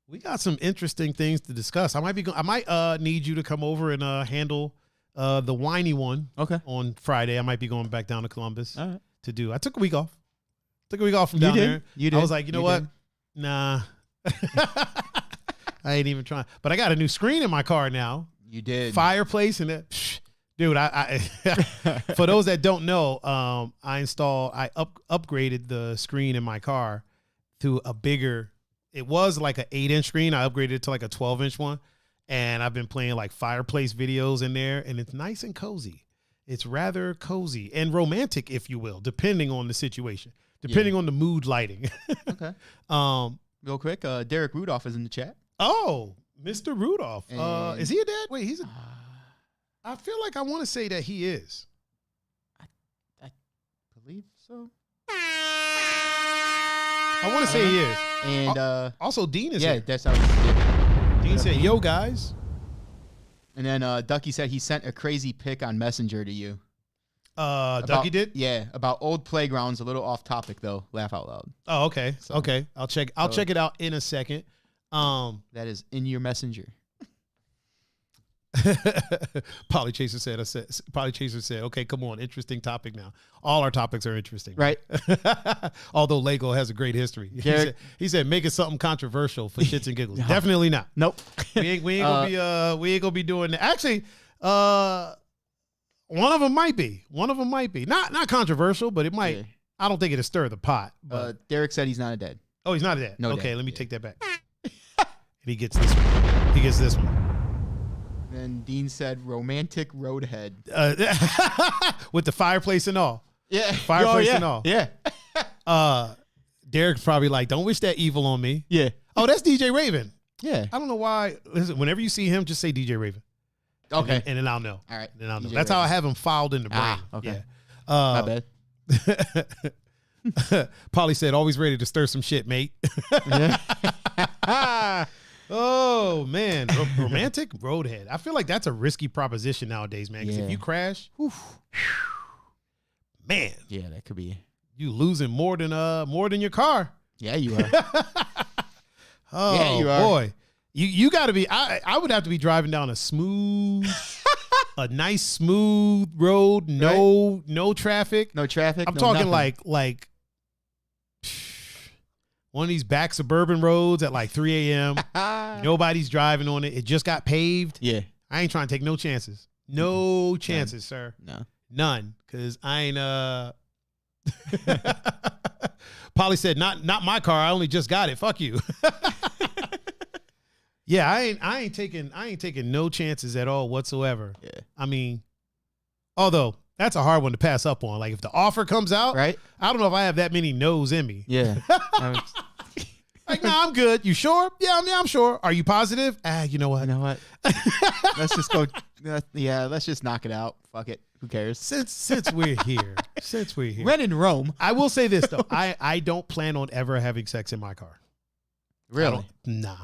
S1: We got some interesting things to discuss. I might need you to come over and handle the whiny one.
S2: Okay.
S1: On Friday, I might be going back down to Columbus
S2: to
S1: do. I took a week off. From down there.
S2: You did.
S1: I was like, you know what? Nah. I ain't even trying. But I got a new screen in my car now.
S2: You did.
S1: Fireplace and that. Dude, I for those that don't know, I upgraded the screen in my car to a bigger. It was like an 8-inch screen. I upgraded it to like a 12-inch one. And I've been playing like fireplace videos in there. And it's nice and cozy. It's rather cozy and romantic, if you will, depending on the situation, depending on the mood lighting.
S2: Okay. Real quick, Derek Rudolph is in the chat.
S1: Oh, Mr. Rudolph. Is he a dad? Wait, he's a... I feel like I want to say that he is.
S2: I believe so.
S1: I want to say he is.
S2: And
S1: also Dean is here.
S2: That's how
S1: Dean said, yo, guys.
S2: And then Ducky said he sent a crazy pic on Messenger to you.
S1: Ducky did?
S2: Yeah, about old playgrounds. A little off topic though. Laugh out loud.
S1: Oh, okay. So, okay. I'll check it out in a second.
S2: That is in your Messenger.
S1: Polly Chaser said, okay, come on. Interesting topic now. All our topics are interesting.
S2: Right.
S1: Although Lego has a great history. He said, make it something controversial for shits and giggles.
S2: No.
S1: Definitely not.
S2: Nope.
S1: We ain't gonna be doing that. Actually, one of them might be. Not controversial, but it might. Yeah. I don't think it'll stir the pot. But
S2: Derek said he's not a dad.
S1: Oh, he's not a dad.
S2: No.
S1: Okay,
S2: dad.
S1: Let me take that back. And he gets this one.
S2: And Dean said romantic roadhead.
S1: With the fireplace and all.
S2: Yeah.
S1: Fireplace and all.
S2: Yeah.
S1: Derek's probably like, don't wish that evil on me.
S2: Yeah.
S1: Oh, that's DJ Raven.
S2: Yeah.
S1: I don't know why. Listen, whenever you see him, just say DJ Raven.
S2: Okay.
S1: And then I'll know.
S2: All right.
S1: Then I'll know.
S2: DJ
S1: That's
S2: Raven.
S1: how I have him filed in the brain.
S2: Okay.
S1: Yeah.
S2: My
S1: bad. Polly said, always ready to stir some shit, mate. Oh, man. Romantic roadhead. I feel like that's a risky proposition nowadays, man. Because if you crash, man.
S2: Yeah, that could be.
S1: You losing more than your car.
S2: Yeah, you are.
S1: Oh, yeah, you are. Boy. You got to be, I would have to be driving down a nice smooth road, no traffic.
S2: No traffic.
S1: I'm talking like one of these back suburban roads at like 3 a.m. Nobody's driving on it. It just got paved.
S2: Yeah.
S1: I ain't trying to take no chances. No chances, sir.
S2: No.
S1: None. Cause I ain't Polly said, not my car. I only just got it. Fuck you. Yeah, I ain't taking no chances at all whatsoever.
S2: Yeah.
S1: I mean, although that's a hard one to pass up on. Like if the offer comes out,
S2: right?
S1: I don't know if I have that many no's in me.
S2: Yeah.
S1: Like, nah, I'm good. You sure? Yeah, I'm sure. Are you positive? You know what?
S2: Let's just go. Let's just knock it out. Fuck it. Who cares?
S1: Since we're here.
S2: When in Rome.
S1: I will say this though. I don't plan on ever having sex in my car.
S2: Really?
S1: Nah.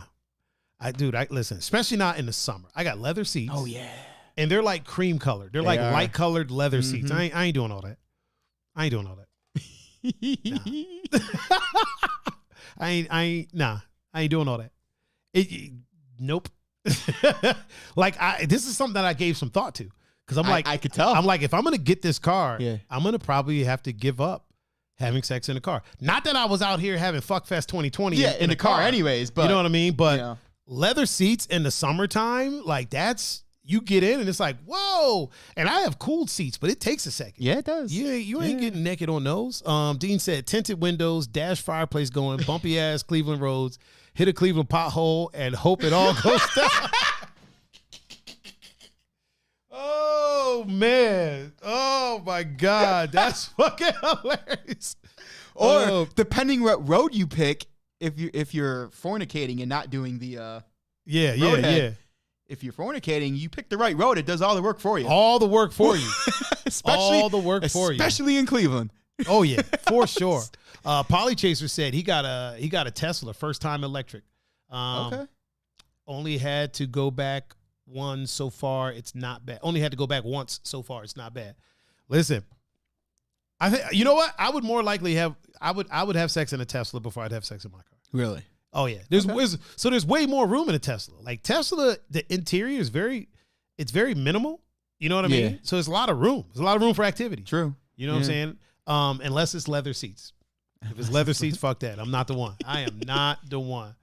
S1: Listen, especially not in the summer. I got leather seats.
S2: Oh yeah.
S1: And they're like cream colored. They're like light colored leather seats. I ain't doing all that. I ain't doing all that. Nah. I ain't doing all that. Nope. Like this is something that I gave some thought to because I'm like,
S2: I could tell.
S1: I'm like, if I'm gonna get this car,
S2: Yeah.
S1: I'm gonna probably have to give up having sex in the car. Not that I was out here having Fuckfest 2020
S2: in the car anyways, but
S1: you know what I mean. But
S2: you know.
S1: leather seats in the summertime, like that's. You get in and it's like, whoa. And I have cooled seats, but it takes a second.
S2: Yeah, it does.
S1: You ain't getting naked on those. Dean said tinted windows, dash fireplace going, bumpy ass Cleveland roads, hit a Cleveland pothole, and hope it all goes down. Oh, man. Oh, my God. That's fucking hilarious.
S2: Or depending what road you pick, if you're fornicating and not doing the
S1: yeah.
S2: If you're fornicating, you pick the right road. It does all the work for you.
S1: All the work for you.
S2: Especially in Cleveland.
S1: Oh yeah, for sure. Polly Chaser said he got a Tesla, first time electric.
S2: Okay.
S1: Only had to go back one so far. It's not bad. Only had to go back once so far. It's not bad. Listen, I think you know what? I would more likely have. I would have sex in a Tesla before I'd have sex in my car.
S2: Really?
S1: Oh yeah, there's way more room in a Tesla. Like Tesla, the interior is very minimal. You know what I mean? So there's a lot of room. There's a lot of room for activity.
S2: True.
S1: You know what I'm saying? Unless it's leather seats. If it's leather seats, fuck that. I'm not the one. I am not the one.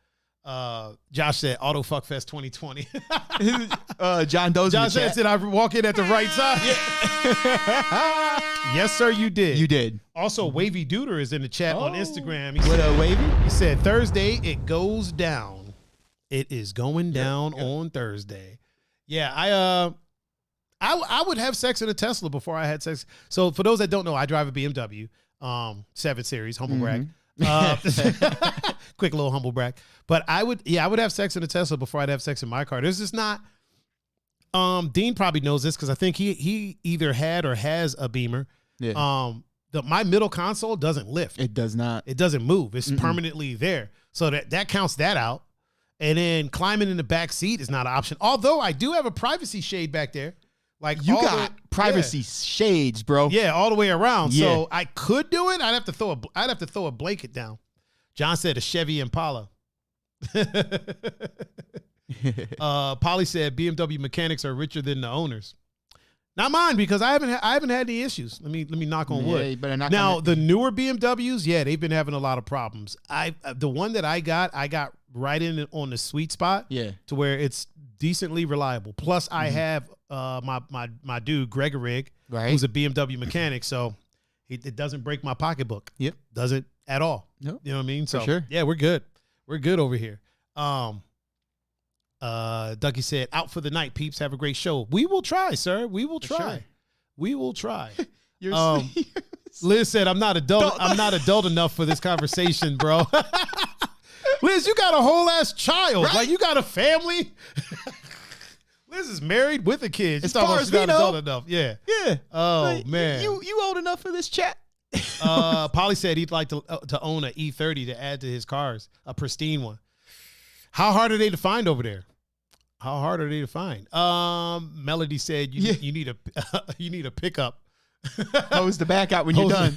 S1: Josh said Auto Fuck Fest 2020.
S2: John Doe's
S1: Josh said, did I walk in at the right side? Yes, sir, you did.
S2: You did.
S1: Also, Wavy Duder is in the chat on Instagram. He
S2: What
S1: said,
S2: Wavy?
S1: He said, Thursday, it goes down. It is going down on Thursday. Yeah, I would have sex in a Tesla before I had sex. So for those that don't know, I drive a BMW 7 Series, humble brag. Quick little humble brag. But I would have sex in a Tesla before I'd have sex in my car. There's just not. Dean probably knows this because I think he either had or has a Beamer.
S2: Yeah.
S1: My middle console doesn't lift.
S2: It does not.
S1: It doesn't move. It's permanently there. So that counts that out. And then climbing in the back seat is not an option. Although I do have a privacy shade back there. Like
S2: you got privacy shades, bro.
S1: Yeah, all the way around.
S2: Yeah.
S1: So I could do it. I'd have to throw a blanket down. John said a Chevy Impala. Polly said BMW mechanics are richer than the owners. Not mine because I haven't had any issues. Let me knock on wood.
S2: You better knock
S1: now
S2: on
S1: the newer BMWs, they've been having a lot of problems. The one that I got right in on the sweet spot.
S2: Yeah.
S1: To where it's decently reliable. Plus I have my dude Gregorig,
S2: right,
S1: who's a BMW mechanic, so it doesn't break my pocketbook.
S2: Yep.
S1: Doesn't at all.
S2: Nope.
S1: You know what I mean? So
S2: for sure.
S1: Yeah, we're good. We're good over here. Ducky said, out for the night, peeps. Have a great show. We will try, sir. We will try. Sure. We will try. Liz said, I'm not adult enough for this conversation, bro. Liz, you got a whole ass child. Right? Like you got a family. Liz is married with a kid.
S2: As far as we know.
S1: Adult enough. Yeah.
S2: Yeah.
S1: Oh,
S2: like,
S1: man.
S2: You old enough for this chat?
S1: Polly said he'd like to own an E30 to add to his cars, a pristine one. How hard are they to find over there? How hard are they to find? Melody said you need a pickup.
S2: Hose the back out when you're done.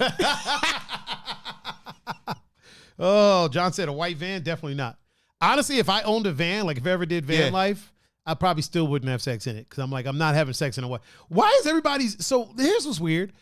S1: Oh, John said a white van, definitely not. Honestly, if I owned a van, like if I ever did van life, I probably still wouldn't have sex in it because I'm not having sex in a white. Why is everybody's so? Here's what's weird.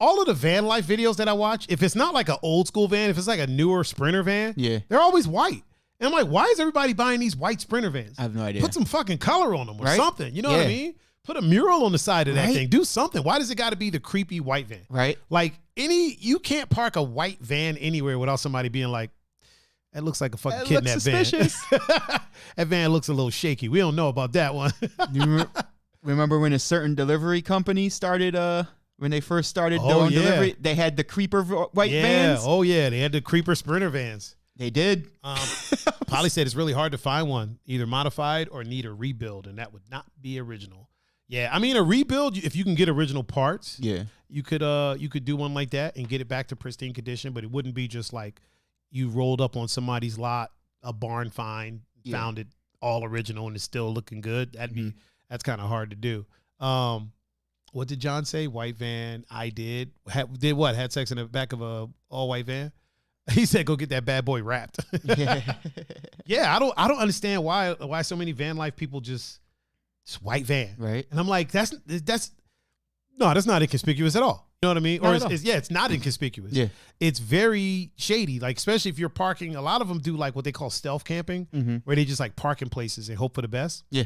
S1: All of the van life videos that I watch, if it's not like an old school van, if it's like a newer Sprinter van, they're always white. And I'm like, why is everybody buying these white Sprinter vans?
S2: I have no idea.
S1: Put some fucking color on them or something. You know what I mean? Put a mural on the side of that thing. Do something. Why does it got to be the creepy white van?
S2: Right.
S1: Like you can't park a white van anywhere without somebody being like, that looks like a fucking kidnapped van. That van looks a little shaky. We don't know about that one.
S2: You remember when a certain delivery company started, when they first started doing delivery, they had the creeper white vans?
S1: Oh, yeah. They had the creeper Sprinter vans.
S2: They did.
S1: Polly said it's really hard to find one, either modified or need a rebuild, and that would not be original. Yeah, I mean a rebuild, if you can get original parts, you could do one like that and get it back to pristine condition, but it wouldn't be just like you rolled up on somebody's lot, a barn find, found it all original and it's still looking good. That's kind of hard to do. What did John say? White van. I did. Did what? Had sex in the back of a all white van. He said, "Go get that bad boy wrapped." Yeah, I don't understand why so many van life people just white van,
S2: right?
S1: And I'm like, that's not inconspicuous at all. You know what I mean? Or it's not inconspicuous.
S2: Yeah,
S1: it's very shady. Like especially if you're parking. A lot of them do like what they call stealth camping, where they just like park in places and hope for the best.
S2: Yeah,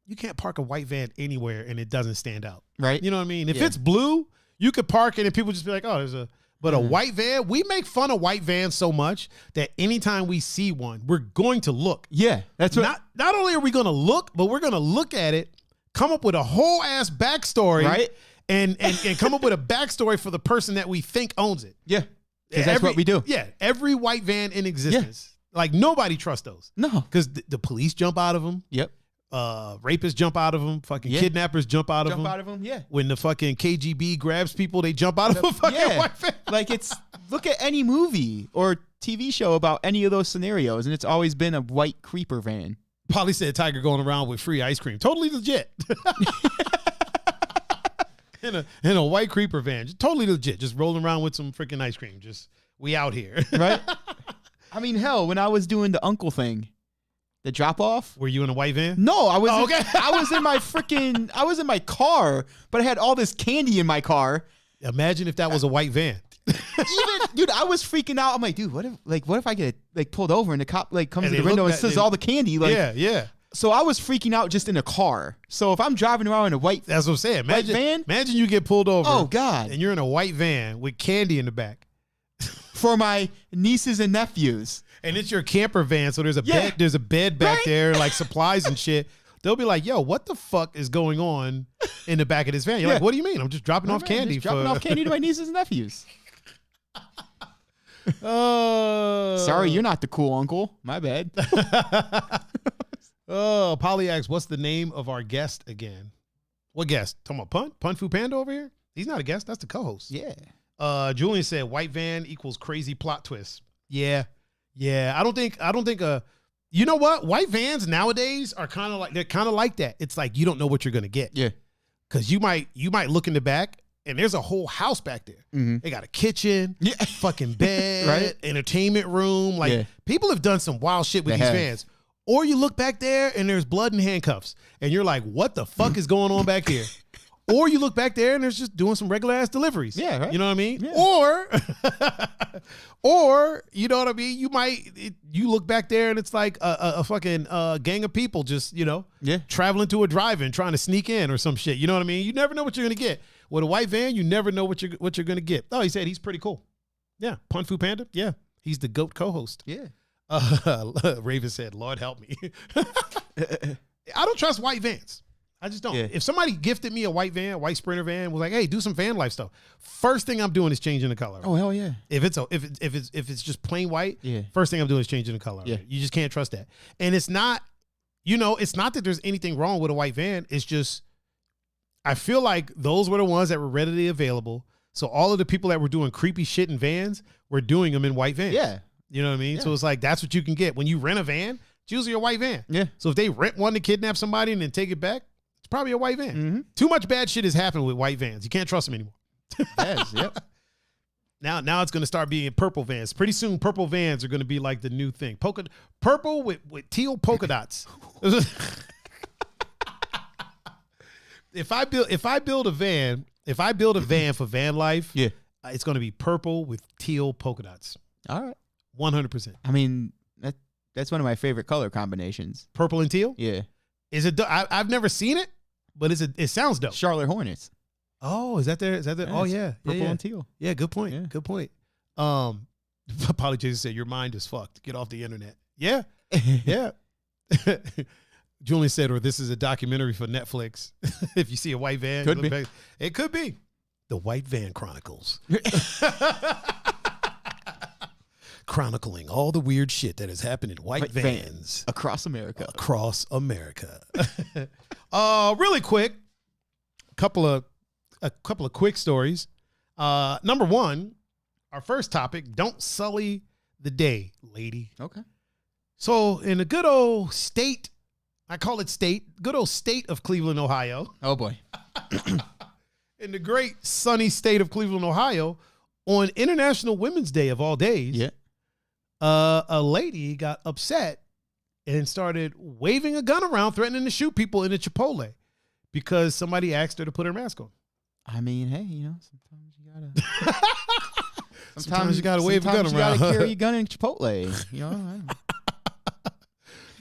S1: you can't park a white van anywhere and it doesn't stand out.
S2: Right?
S1: You know what I mean? If it's blue, you could park it and people just be like, oh, there's a. But a white van, we make fun of white vans so much that anytime we see one, we're going to look.
S2: Yeah, that's what.
S1: Not only are we going to look, but we're going to look at it, come up with a whole ass backstory,
S2: right?
S1: And come up with a backstory for the person that we think owns it.
S2: Yeah, because that's what we do.
S1: Yeah, every white van in existence, like nobody trusts those.
S2: No,
S1: because the police jump out of them.
S2: Yep.
S1: Rapists jump out of them. Fucking kidnappers jump out of them. Yeah. When the fucking KGB grabs people, they jump out of a fucking white van.
S2: Like look at any movie or TV show about any of those scenarios, and it's always been a white creeper van.
S1: Polly said Tiger going around with free ice cream. Totally legit. in a white creeper van. Just totally legit. Just rolling around with some freaking ice cream. Just we out here.
S2: Right? I mean, hell, when I was doing the uncle thing, the drop off.
S1: Were you in a white van?
S2: No, I was. Oh, okay. I was in my car, but I had all this candy in my car.
S1: Imagine if that was a white van.
S2: Dude, I was freaking out. I'm like, dude, what if I get like pulled over and the cop like comes to the window and says all the candy? Like,
S1: yeah.
S2: So I was freaking out just in a car. So if I'm driving around in a white,
S1: that's what I'm saying.
S2: Van.
S1: Imagine you get pulled over.
S2: Oh God!
S1: And you're in a white van with candy in the back
S2: for my nieces and nephews.
S1: And it's your camper van, so there's a bed. There's a bed back there, like supplies and shit. They'll be like, "Yo, what the fuck is going on in the back of this van?" You're like, "What do you mean? I'm just dropping off candy.
S2: Dropping off candy to my nieces and nephews." Sorry, you're not the cool uncle. My bad.
S1: Polly asks, "What's the name of our guest again?" What guest? Talking about Pun-Fu-Panda over here? He's not a guest. That's the co-host.
S2: Yeah.
S1: Julian said, "White van equals crazy plot twist." Yeah. I don't think you know what? White vans nowadays are kind of like that. It's like you don't know what you're gonna get.
S2: Yeah.
S1: Cause you might look in the back and there's a whole house back there.
S2: Mm-hmm.
S1: They got a kitchen, fucking bed,
S2: right?
S1: Entertainment room. Like people have done some wild shit with these vans. Or you look back there and there's blood and handcuffs. And you're like, what the fuck is going on back here? Or you look back there and there's just doing some regular ass deliveries.
S2: Yeah, right.
S1: You know what I mean?
S2: Yeah.
S1: Or you know what I mean? You look back there and it's like a fucking gang of people just, traveling to a drive-in trying to sneak in or some shit. You know what I mean? You never know what you're gonna get. With a white van, you never know what you're gonna get. Oh, he said he's pretty cool. Yeah, Pun-Fu-Panda. Yeah, he's the GOAT co-host.
S2: Yeah.
S1: Raven said, "Lord help me." I don't trust white vans. I just don't. Yeah. If somebody gifted me a white Sprinter van, was like, "Hey, do some van life stuff," first thing I'm doing is changing the color.
S2: Oh hell yeah!
S1: If it's just plain white, first thing I'm doing is changing the color.
S2: Yeah.
S1: You just can't trust that. And it's not, it's not that there's anything wrong with a white van. It's just, I feel like those were the ones that were readily available. So all of the people that were doing creepy shit in vans were doing them in white vans.
S2: Yeah.
S1: You know what I mean? Yeah. So it's like, that's what you can get. When you rent a van, it's usually a white van.
S2: Yeah.
S1: So if they rent one to kidnap somebody and then take it back, it's probably a white van.
S2: Mm-hmm.
S1: Too much bad shit has happened with white vans. You can't trust them anymore.
S2: Yes, yep.
S1: Now it's going to start being purple vans. Pretty soon, purple vans are going to be like the new thing. Purple with teal polka dots. If I build a van for van life, it's going to be purple with teal polka dots.
S2: All right.
S1: 100%.
S2: I mean, that's one of my favorite color combinations.
S1: Purple and teal?
S2: Yeah.
S1: Is it? I've never seen it, but it sounds dope.
S2: Charlotte Hornets.
S1: Oh, is that there?
S2: Yeah,
S1: oh yeah,
S2: purple and teal.
S1: Yeah, good point.
S2: Yeah.
S1: Good point. Polly Jason said your mind is fucked. Get off the internet. Yeah, yeah. Julian said, or this is a documentary for Netflix. If you see a white van,
S2: could be.
S1: Back, it could be the White Van Chronicles. Chronicling all the weird shit that has happened in white vans
S2: across America.
S1: Really quick, a couple of quick stories. Number one, our first topic: don't sully the day, lady.
S2: Okay.
S1: So in the good old state, I call it state, good old state of Cleveland, Ohio.
S2: Oh boy.
S1: in the great sunny state of Cleveland, Ohio, on International Women's Day of all days, a lady got upset and started waving a gun around, threatening to shoot people in a Chipotle because somebody asked her to put her mask on.
S2: I mean, hey, sometimes you gotta.
S1: Sometimes you gotta wave a gun around.
S2: You gotta carry a gun in Chipotle.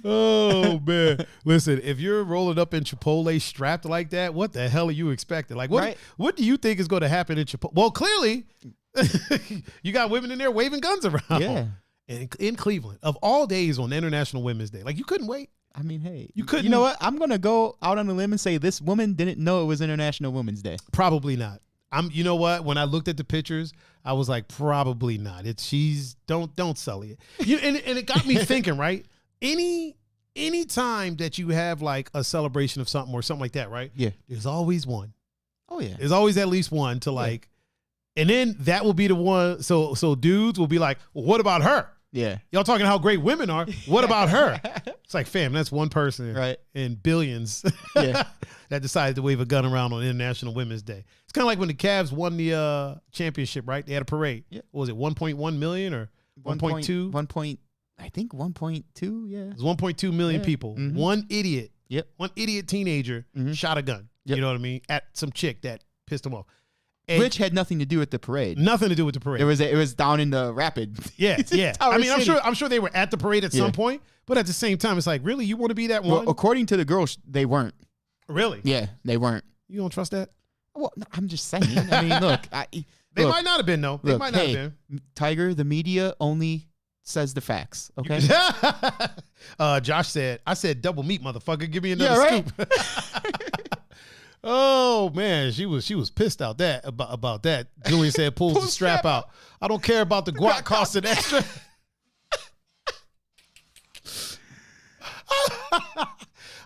S1: Oh man! Listen, if you're rolling up in Chipotle strapped like that, what the hell are you expecting? Like, what do you think is going to happen in Chipotle? Well, clearly, you got women in there waving guns around.
S2: Yeah.
S1: In Cleveland, of all days on International Women's Day, like you couldn't wait.
S2: I mean, hey,
S1: you couldn't.
S2: You know what? I'm gonna go out on a limb and say this woman didn't know it was International Women's Day.
S1: Probably not. You know what? When I looked at the pictures, I was like, probably not. Don't Sully it. And it got me thinking, right? Any time that you have like a celebration of something or something like that, right?
S2: Yeah.
S1: There's always one.
S2: Oh yeah.
S1: There's always at least one to like, and then that will be the one. So dudes will be like, well, what about her?
S2: Yeah.
S1: Y'all talking how great women are. What about her? It's like, fam, that's one person in billions that decided to wave a gun around on International Women's Day. It's kind of like when the Cavs won the championship, right? They had a parade.
S2: Yeah.
S1: What was it, 1.1 million or 1.2?
S2: I think 1.2, yeah.
S1: It was 1.2 million people.
S2: Mm-hmm.
S1: One idiot.
S2: Yep.
S1: One idiot teenager shot a gun.
S2: Yep.
S1: You know what I mean? At some chick that pissed him off.
S2: And which had nothing to do with the parade.
S1: Nothing to do with the parade.
S2: It was down in the Rapid.
S1: Yeah, yeah. I mean, I'm sure they were at the parade at some point, but at the same time, it's like, really, you want to be that one?
S2: Well, according to the girls, they weren't.
S1: Really?
S2: Yeah, they weren't.
S1: You don't trust that?
S2: Well, no, I'm just saying. I mean, look,
S1: they might not have been though. They might not have been.
S2: Tiger, the media only says the facts. Okay.
S1: Josh said, "I said double meat, motherfucker. Give me another scoop." Oh man, she was pissed out about that. Julian said, "Pulls the strap out. I don't care about the guac costing extra."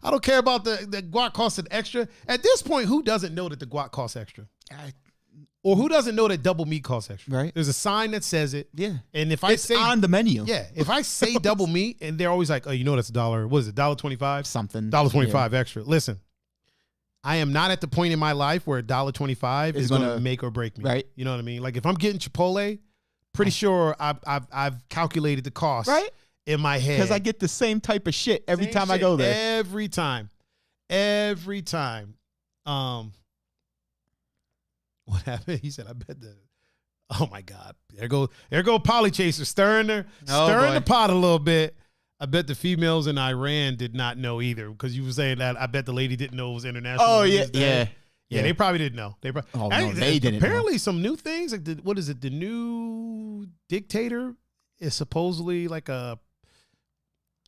S1: I don't care about the guac costing extra. At this point, who doesn't know that the guac costs extra? Or who doesn't know that double meat costs extra?
S2: Right.
S1: There's a sign that says it.
S2: Yeah.
S1: And if it's
S2: on the menu.
S1: Yeah. If I say double meat and they're always like, oh, you know that's $1. What is it? $1.25?
S2: Something.
S1: $1.25 extra. Listen. I am not at the point in my life where $1.25 is going to make or break me.
S2: Right.
S1: You know what I mean? Like if I'm getting Chipotle, pretty sure I've calculated the cost in my head.
S2: Because I get the same type of shit every time I go there.
S1: Every time. What happened? He said, I bet oh my God. There go Polly Chaser stirring the pot a little bit. I bet the females in Iran did not know either because you were saying that. I bet the lady didn't know it was International Women's Day. Yeah, they probably didn't know. They didn't. Apparently, some new things. Like what is it? The new dictator is supposedly like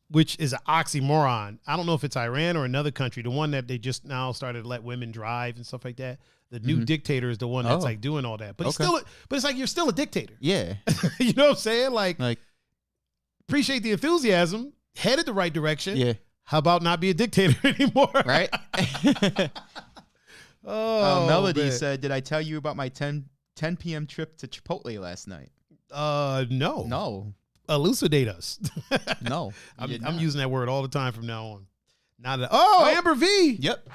S1: which is an oxymoron. I don't know if it's Iran or another country. The one that they just now started to let women drive and stuff like that. The new dictator is the one that's like doing all that. But it's like you're still a dictator.
S2: Yeah,
S1: you know what I'm saying? Like appreciate the enthusiasm, headed the right direction.
S2: Yeah. How
S1: about not be a dictator anymore?
S2: Right. Melody
S1: man.
S2: said, "Did I tell you about my 10 p.m. trip to Chipotle last night?"
S1: No.
S2: No.
S1: Elucidate us.
S2: No.
S1: I'm using that word all the time from now on. Amber V.
S2: Yep.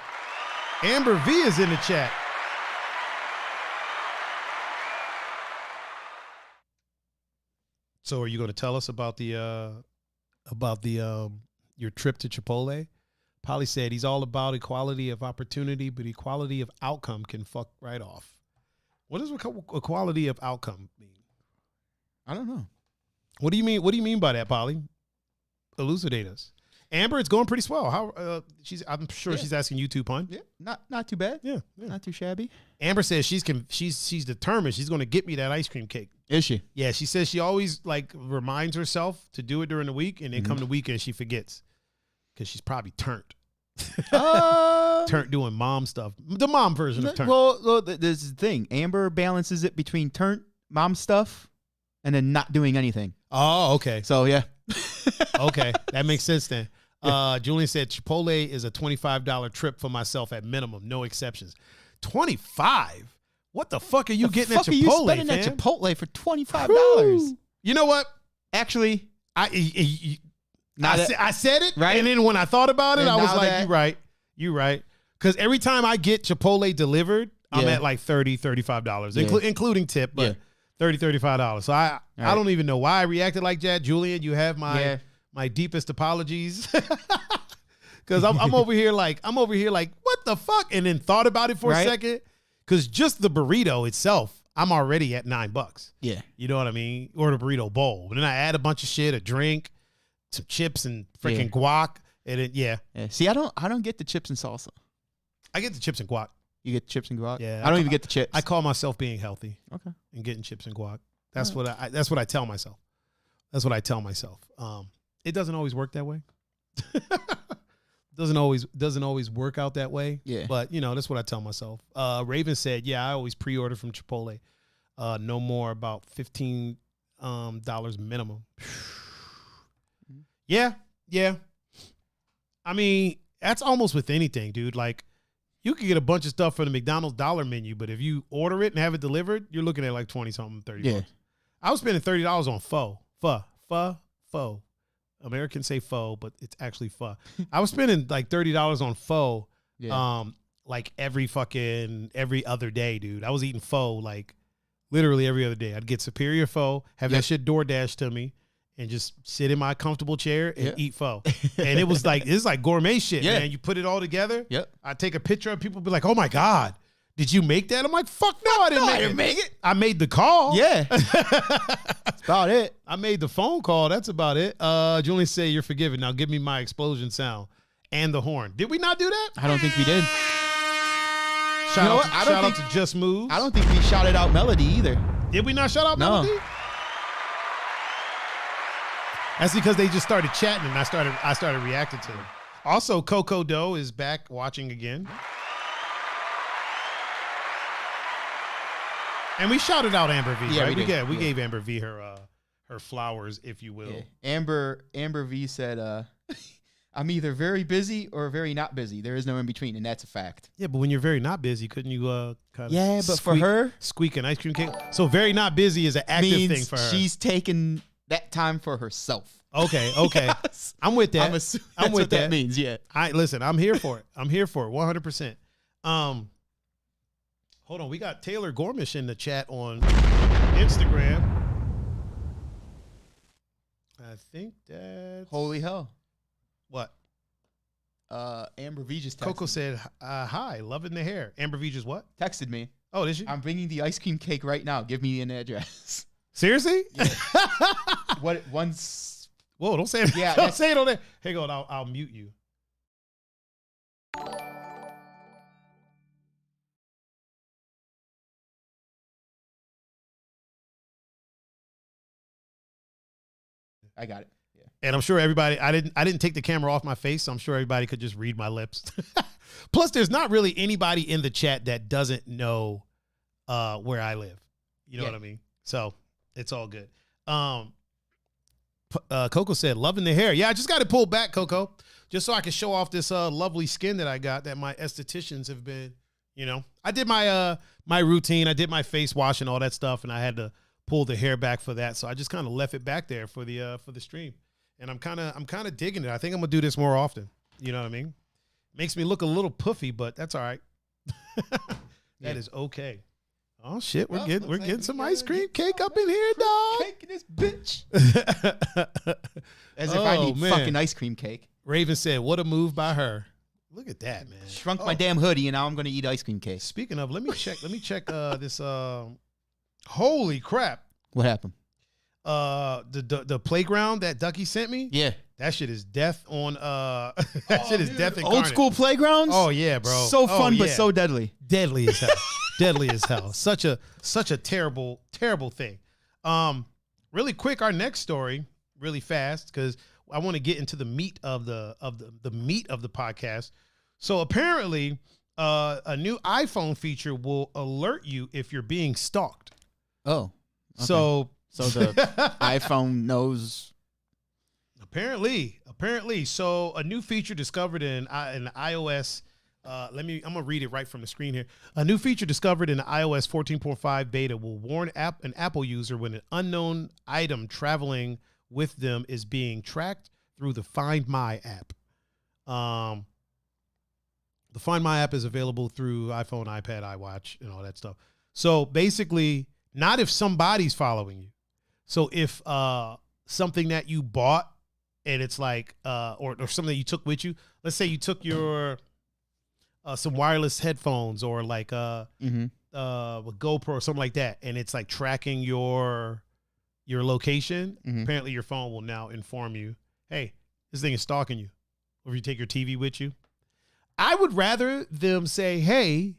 S1: Amber V is in the chat. So are you going to tell us about your trip to Chipotle? Polly said he's all about equality of opportunity, but equality of outcome can fuck right off. What does equality of outcome mean?
S2: I don't know.
S1: What do you mean? What do you mean by that, Polly? Elucidate us. Amber, it's going pretty swell. How I'm sure she's asking you too, Pun.
S2: Yeah, not too bad.
S1: Yeah,
S2: not too shabby.
S1: Amber says she's determined. She's going to get me that ice cream cake.
S2: Is she?
S1: Yeah, she says she always reminds herself to do it during the week, and then come the weekend she forgets because she's probably turned. Turnt doing mom stuff, the mom version of turnt.
S2: Well, this is the thing. Amber balances it between turnt, mom stuff, and then not doing anything.
S1: Oh, okay.
S2: So yeah.
S1: Okay, that makes sense then. Julian said Chipotle is a $25 trip for myself at minimum, no exceptions. 25? What the fuck are you getting at Chipotle? Are you
S2: spending at Chipotle for $25?
S1: You know what?
S2: Actually,
S1: I said it,
S2: right?
S1: And then when I thought about it, I was like, "You're right. Because every time I get Chipotle delivered, I'm at like $30, $35, including tip, but $30, $35. So I don't even know why I reacted like that. Julian, you have my deepest apologies. Because I'm over here like, what the fuck? And then thought about it for a second. Because just the burrito itself, I'm already at $9.
S2: Yeah.
S1: You know what I mean? Or the burrito bowl. And then I add a bunch of shit, a drink, some chips and freaking guac. And it,
S2: See, I don't get the chips and salsa.
S1: I get the chips and guac.
S2: You get chips and guac?
S1: Yeah.
S2: I don't even get the chips.
S1: I call myself being healthy.
S2: Okay.
S1: And getting chips and guac. That's what I tell myself. That's what I tell myself. It doesn't always work that way. Doesn't always work out that way.
S2: Yeah.
S1: But that's what I tell myself. Raven said, I always pre-order from Chipotle. No more, about $15 minimum. Yeah. I mean, that's almost with anything, dude. Like, you can get a bunch of stuff from the McDonald's dollar menu, but if you order it and have it delivered, you're looking at like 20 something, 30 bucks. I was spending $30 on pho. Americans say pho, but it's actually pho. I was spending like $30 on pho, like every other day, dude. I was eating pho like literally every other day. I'd get Superior Pho, have that shit DoorDash to me, and just sit in my comfortable chair and eat pho. And it was like, it's like gourmet shit, man. You put it all together.
S2: Yep.
S1: I take a picture of people be like, oh my God, did you make that? I'm like, fuck no, I didn't make it. I made the call.
S2: Yeah. That's about it.
S1: I made the phone call. That's about it. Julian said, you're forgiven. Now give me my explosion sound and the horn. Did we not do that?
S2: I don't think we did.
S1: Shout out to Just Move.
S2: I don't think we shouted out Melody either.
S1: Did we not shout out Melody? That's because they just started chatting and I started reacting to them. Also, Coco Doe is back watching again. And we shouted out Amber V, right? We gave Amber V her flowers, if you will.
S2: Yeah. Amber V said, I'm either very busy or very not busy. There is no in between, and that's a fact.
S1: Yeah, but when you're very not busy, couldn't you kind of
S2: for her,
S1: squeak an ice cream cake? So very not busy is an active thing for her.
S2: She's taking that time for herself.
S1: Okay. I'm with that.
S2: I'm with that means, yeah.
S1: Listen, I'm here for it. 100%. Hold on, we got Taylor Gormish in the chat on Instagram. I think that's...
S2: Holy hell.
S1: What?
S2: Amber V just texted
S1: Coco said, hi, loving the hair. Amber V just what?
S2: Texted me.
S1: Oh, did she?
S2: I'm bringing the ice cream cake right now. Give me an address.
S1: Seriously?
S2: Yeah. Once...
S1: Whoa, don't say it.
S2: Yeah,
S1: don't say it on there. Hang on, I'll mute you.
S2: I got it. Yeah.
S1: And I'm sure everybody, I didn't take the camera off my face, so I'm sure everybody could just read my lips. Plus, there's not really anybody in the chat that doesn't know where I live. You know what I mean? So it's all good. Coco said, loving the hair. Yeah, I just got it pulled back, Coco, just so I can show off this lovely skin that I got that my estheticians have been, I did my my routine. I did my face wash and all that stuff, and I had to pull the hair back for that. So I just kind of left it back there for the stream. And I'm kind of digging it. I think I'm going to do this more often. You know what I mean? Makes me look a little puffy, but that's all right. That is okay. Oh shit, we're getting some ice cream cake up in here, dog.
S2: Cake in this bitch. As if I need fucking ice cream cake.
S1: Raven said, what a move by her. Look at that, man.
S2: Shrunk my damn hoodie and now I'm going to eat ice cream cake.
S1: Speaking of, let me check this holy crap.
S2: What happened?
S1: The playground that Ducky sent me?
S2: Yeah.
S1: That shit is death on shit is death incarnate.
S2: Old school playgrounds?
S1: Oh yeah, bro.
S2: So fun but so deadly.
S1: Deadly as hell. Deadly as hell. Such a terrible thing. Really quick, our next story, really fast, because I want to get into the meat of the meat of the podcast. So apparently, a new iPhone feature will alert you if you're being stalked.
S2: Oh. Okay.
S1: So
S2: the iPhone knows.
S1: Apparently. So a new feature discovered in iOS. I'm gonna read it right from the screen here. A new feature discovered in the iOS 14.5 beta will warn an Apple user when an unknown item traveling with them is being tracked through the Find My app. The Find My app is available through iPhone, iPad, iWatch, and all that stuff. So basically, not if somebody's following you. So if something that you bought and it's like, or something that you took with you, let's say you took your some wireless headphones or like a GoPro or something like that, and it's like tracking your location. Apparently, your phone will now inform you, hey, this thing is stalking you. Or if you take your TV with you. I would rather them say, hey,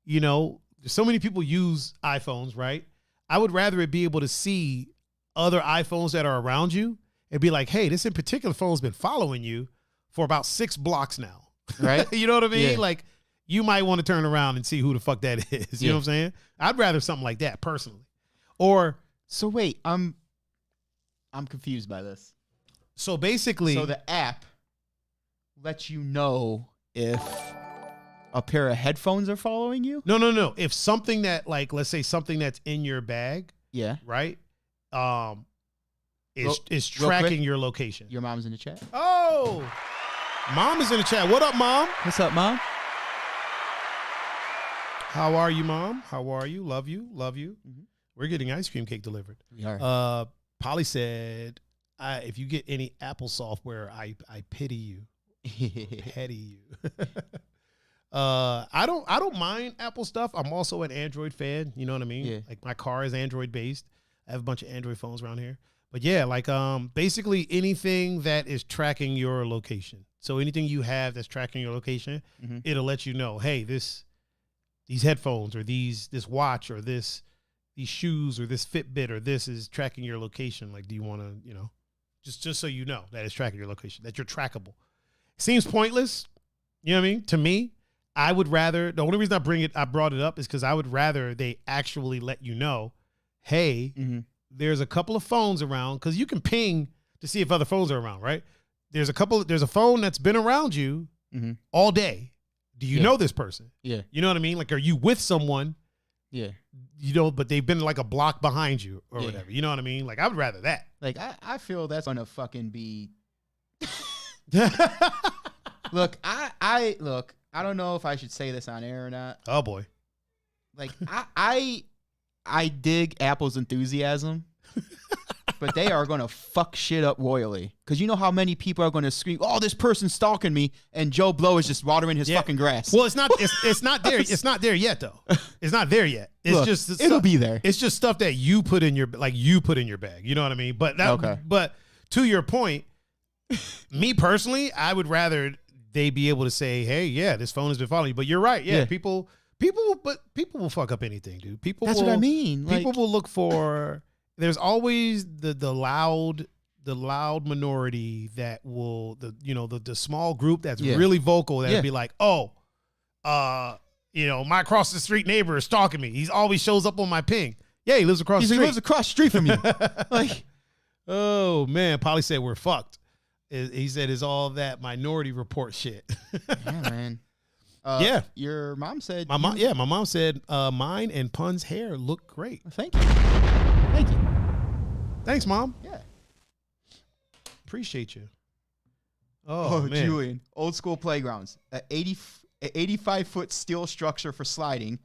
S1: you know, so many people use iPhones, right? I would rather it be able to see other iPhones that are around you and be like, hey, this in particular phone's been following you for about 6 blocks now. Right? You know what I mean? Yeah. Like, you might want to turn around and see who the fuck that is. You know what I'm saying? I'd rather something like that personally. Or
S2: so wait, I'm confused by this.
S1: So basically,
S2: so the app lets you know if a pair of headphones are following you?
S1: No. If something that, like, let's say something that's in your bag, right, is tracking your location.
S2: Your mom's in the chat.
S1: Oh, mom is in the chat. What up, mom?
S2: What's up, mom?
S1: How are you, mom? How are you? Love you. Mm-hmm. We're getting ice cream cake delivered.
S2: We are.
S1: Polly said, if you get any Apple software, I pity you. Petty you. I don't mind Apple stuff. I'm also an Android fan. You know what I mean? Yeah. Like, my car is Android based. I have a bunch of Android phones around here. But yeah, like basically anything that is tracking your location. So anything you have that's tracking your location, it'll let you know, hey, these headphones or this watch or these shoes or this Fitbit or this is tracking your location. Like, do you want to, you know, just so you know that it's tracking your location, that you're trackable. Seems pointless. You know what I mean? To me, I would rather, the only reason I brought it up is because I would rather they actually let you know, hey, there's a couple of phones around, because you can ping to see if other phones are around, right? There's a phone that's been around you all day. Do you know this person? Yeah. You know what I mean? Like, are you with someone? Yeah. You know, but they've been like a block behind you or whatever. You know what I mean? Like, I would rather that.
S2: Like, I feel that's going to fucking be... Look, I don't know if I should say this on air or not.
S1: Oh boy.
S2: Like, I dig Apple's enthusiasm, but they are going to fuck shit up royally. Because you know how many people are going to scream, oh, this person's stalking me, and Joe Blow is just watering his fucking grass.
S1: Well, it's not there. It's not there yet, though. It's not there yet. It's
S2: it'll be there.
S1: It's just stuff that you put in your bag. You know what I mean? But but to your point, me personally, I would rather they be able to say, hey, yeah, this phone has been following you. But you're right. Yeah. People will fuck up anything, dude.
S2: That's what I mean.
S1: People will look for, there's always the loud minority that will, the small group that's really vocal that'll be like, oh, my across the street neighbor is stalking me. He always shows up on my ping. Yeah, he lives across the street.
S2: He lives across the street from you.
S1: Like, oh man, Polly said we're fucked. He said it's all that Minority Report shit.
S2: Yeah, man. Your mom said...
S1: My mom said mine and Pun's hair look great.
S2: Thank you.
S1: Thanks, Mom.
S2: Yeah.
S1: Appreciate you. Oh man.
S2: Julian. Old school playgrounds. 85-foot steel structure for sliding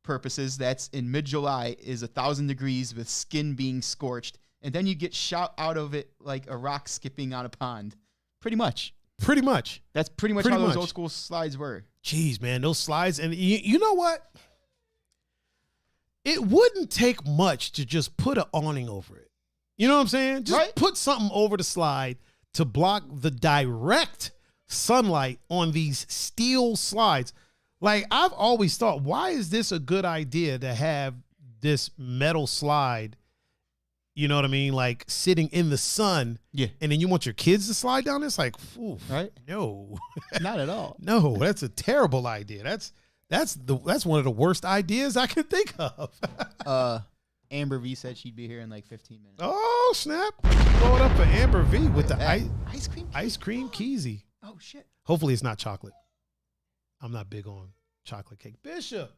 S2: purposes that's in mid-July is 1,000 degrees with skin being scorched. And then you get shot out of it like a rock skipping on a pond. Pretty much. That's pretty much how those old school slides were.
S1: Jeez, man, those slides. And you know what? It wouldn't take much to just put an awning over it. You know what I'm saying? Just put something over the slide to block the direct sunlight on these steel slides. Like, I've always thought, why is this a good idea to have this metal slide, you know what I mean, like sitting in the sun, and then you want your kids to slide down this? Like, oof, no.
S2: Not at all.
S1: No, that's a terrible idea. That's one of the worst ideas I could think of.
S2: Amber V said she'd be here in like 15 minutes.
S1: Oh, snap. Going up for Amber V with the
S2: ice cream
S1: Keezy.
S2: Oh, shit.
S1: Hopefully it's not chocolate. I'm not big on chocolate cake. Bishop.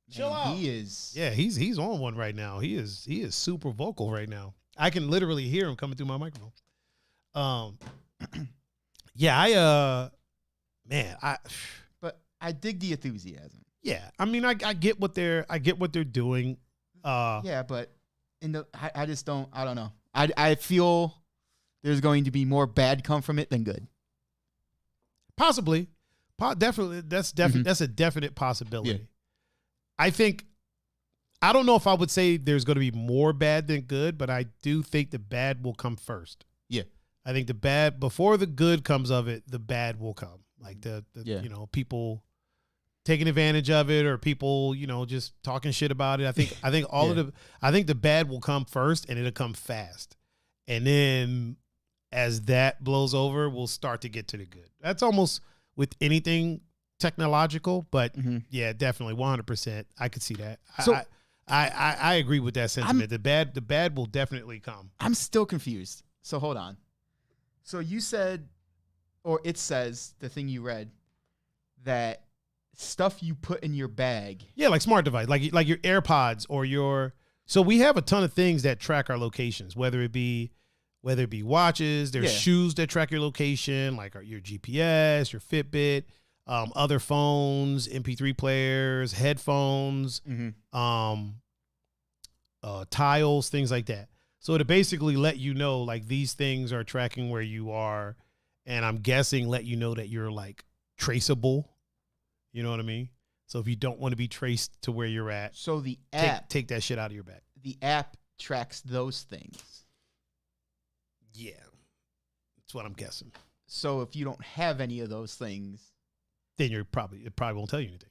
S1: Chill out.
S2: He is.
S1: Yeah, he's on one right now. He is super vocal right now. I can literally hear him coming through my microphone. Yeah,
S2: I dig the enthusiasm.
S1: Yeah, I mean, I get what they're doing.
S2: Yeah, but I just don't. I don't know. I feel there's going to be more bad come from it than good.
S1: Possibly, definitely. That's a definite possibility.
S2: Yeah.
S1: I don't know if I would say there's going to be more bad than good, but I do think the bad will come first.
S2: Yeah.
S1: I think the bad, before the good comes of it, the bad will come. Like the people taking advantage of it, or people, just talking shit about it. I think I think the bad will come first, and it'll come fast. And then as that blows over, we'll start to get to the good. That's almost with anything technological, but yeah, definitely 100%. I could see that.
S2: So
S1: I agree with that sentiment. The bad will definitely come.
S2: I'm still confused. So hold on. So you said, or it says, the thing you read, that stuff you put in your bag.
S1: Yeah, like smart device, like your AirPods or your. So we have a ton of things that track our locations, whether it be watches, there's shoes that track your location, like your GPS, your Fitbit, other phones, MP3 players, headphones, tiles, things like that. So to basically let you know, like, these things are tracking where you are, and I'm guessing let you know that you're like traceable. You know what I mean? So if you don't want to be traced to where you're at,
S2: so the app
S1: take that shit out of your bag.
S2: The app tracks those things.
S1: Yeah, that's what I'm guessing.
S2: So if you don't have any of those things,
S1: then it probably won't tell you anything.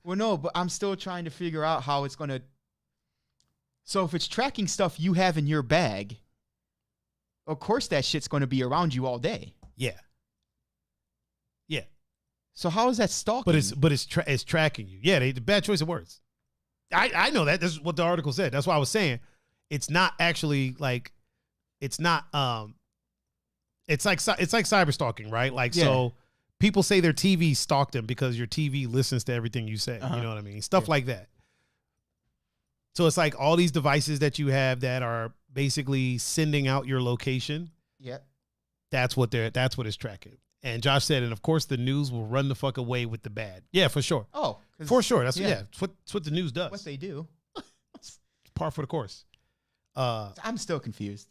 S2: Well, no, but I'm still trying to figure out how it's going to. So if it's tracking stuff you have in your bag, of course that shit's going to be around you all day.
S1: Yeah. Yeah.
S2: So how is that stalking?
S1: But it's tracking you. Yeah, the bad choice of words. I know that. This is what the article said. That's why I was saying it's not actually like, it's not it's like cyber stalking, right? Like, so people say their TV stalked them because your TV listens to everything you say. You know what I mean? Stuff like that. So it's like all these devices that you have that are basically sending out your location.
S2: Yep.
S1: That's what it's tracking. And Josh said, and of course the news will run the fuck away with the bad. Yeah, for sure.
S2: Oh,
S1: for sure. That's what the news does.
S2: What they do.
S1: It's par for the course.
S2: I'm still confused.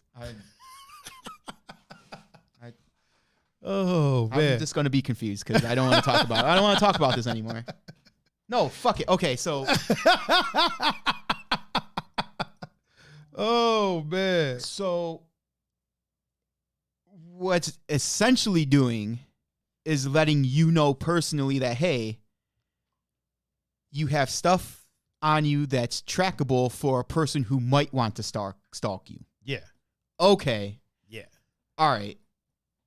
S1: Oh man,
S2: I'm just gonna be confused because I don't want to talk about it. I don't want to talk about this anymore. No, fuck it. Okay, so.
S1: Oh man.
S2: So what's essentially doing is letting you know personally that, hey, you have stuff on you that's trackable for a person who might want to stalk you.
S1: Yeah.
S2: Okay.
S1: Yeah.
S2: All right.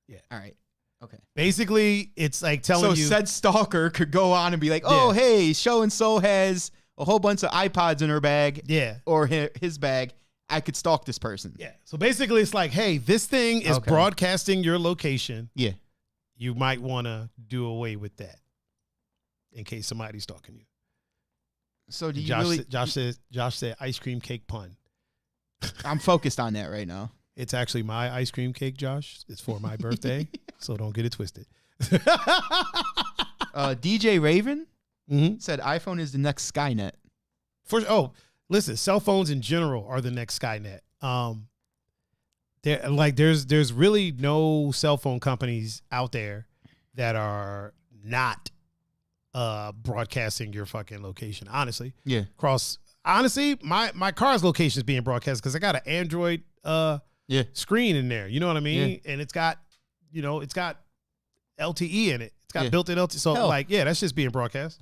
S1: Yeah.
S2: All right. Okay.
S1: Basically, it's like telling you.
S2: So said stalker could go on and be like, oh, hey, so-and-so has a whole bunch of iPods in her bag.
S1: Yeah.
S2: Or his bag. I could stalk this person.
S1: Yeah. So basically, it's like, hey, this thing is broadcasting your location.
S2: Yeah.
S1: You might want to do away with that in case somebody's stalking you.
S2: So do you
S1: Josh said ice cream cake pun.
S2: I'm focused on that right now.
S1: It's actually my ice cream cake, Josh. It's for my birthday, so don't get it twisted.
S2: DJ Raven said iPhone is the next Skynet.
S1: Listen, cell phones in general are the next Skynet. There's really no cell phone companies out there that are not broadcasting your fucking location. Honestly,
S2: yeah.
S1: Honestly, my car's location is being broadcast because I got an Android screen in there. You know what I mean? Yeah. And it's got LTE in it. It's got built-in LTE. So that's just being broadcast.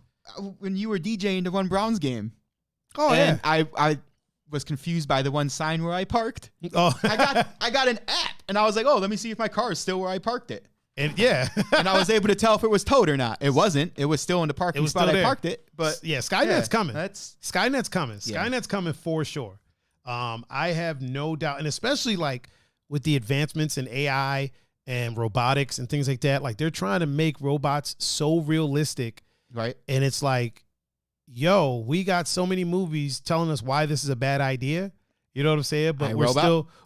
S2: When you were DJing the one Browns game.
S1: Oh,
S2: and I was confused by the one sign where I parked.
S1: Oh,
S2: I got an app, and I was like, oh, let me see if my car is still where I parked it.
S1: And
S2: and I was able to tell if it was towed or not. It wasn't. It was still in the parking spot I parked it. But
S1: Skynet's coming. Skynet's coming.
S2: Yeah.
S1: Skynet's coming for sure. I have no doubt, and especially like with the advancements in AI and robotics and things like that, like they're trying to make robots so realistic,
S2: right?
S1: And it's like, yo, we got so many movies telling us why this is a bad idea. You know what I'm saying? But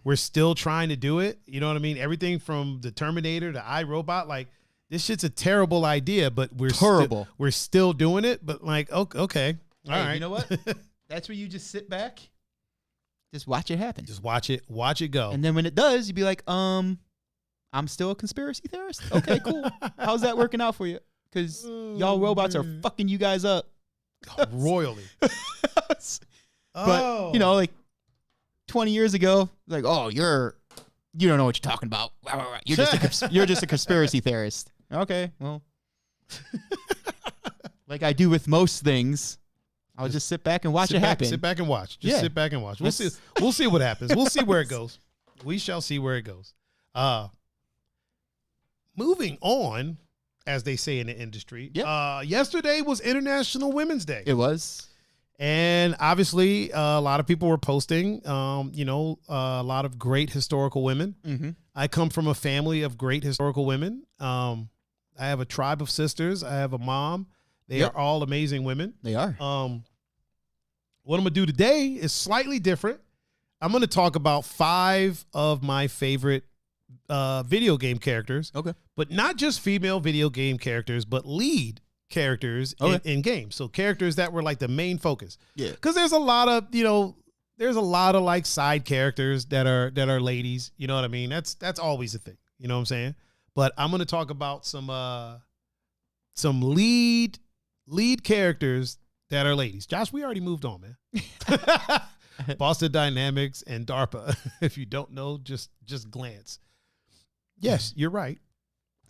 S1: we're still trying to do it. You know what I mean? Everything from the Terminator to iRobot, like this shit's a terrible idea, but we're still doing it. But like, okay, all right.
S2: You know what? That's where you just sit back, just watch it happen.
S1: Just watch it go.
S2: And then when it does, you'd be like, I'm still a conspiracy theorist. Okay, cool. How's that working out for you? Because y'all robots are fucking you guys up
S1: royally.
S2: But you know, like 20 years ago, like, oh, you don't know what you're talking about. You're just a conspiracy theorist. Okay, well, like I do with most things, I'll just sit back and watch it happen.
S1: Sit back and watch. Just sit back and watch. We'll see. We'll see what happens. We'll see where it goes. We shall see where it goes. Moving on, as they say in the industry. Yep. Yesterday was International Women's Day.
S2: It was.
S1: And obviously, a lot of people were posting, a lot of great historical women. Mm-hmm. I come from a family of great historical women. I have a tribe of sisters. I have a mom. They are all amazing women.
S2: They are.
S1: What I'm going to do today is slightly different. I'm going to talk about 5 of my favorite video game characters. Okay. But not just female video game characters, but lead characters in games. So characters that were like the main focus. Yeah. Because there's a lot of, like side characters that are ladies. You know what I mean? That's always a thing. You know what I'm saying? But I'm going to talk about some lead characters that are ladies. Josh, we already moved on, man. Boston Dynamics and DARPA. If you don't know, just glance. Yes, you're right.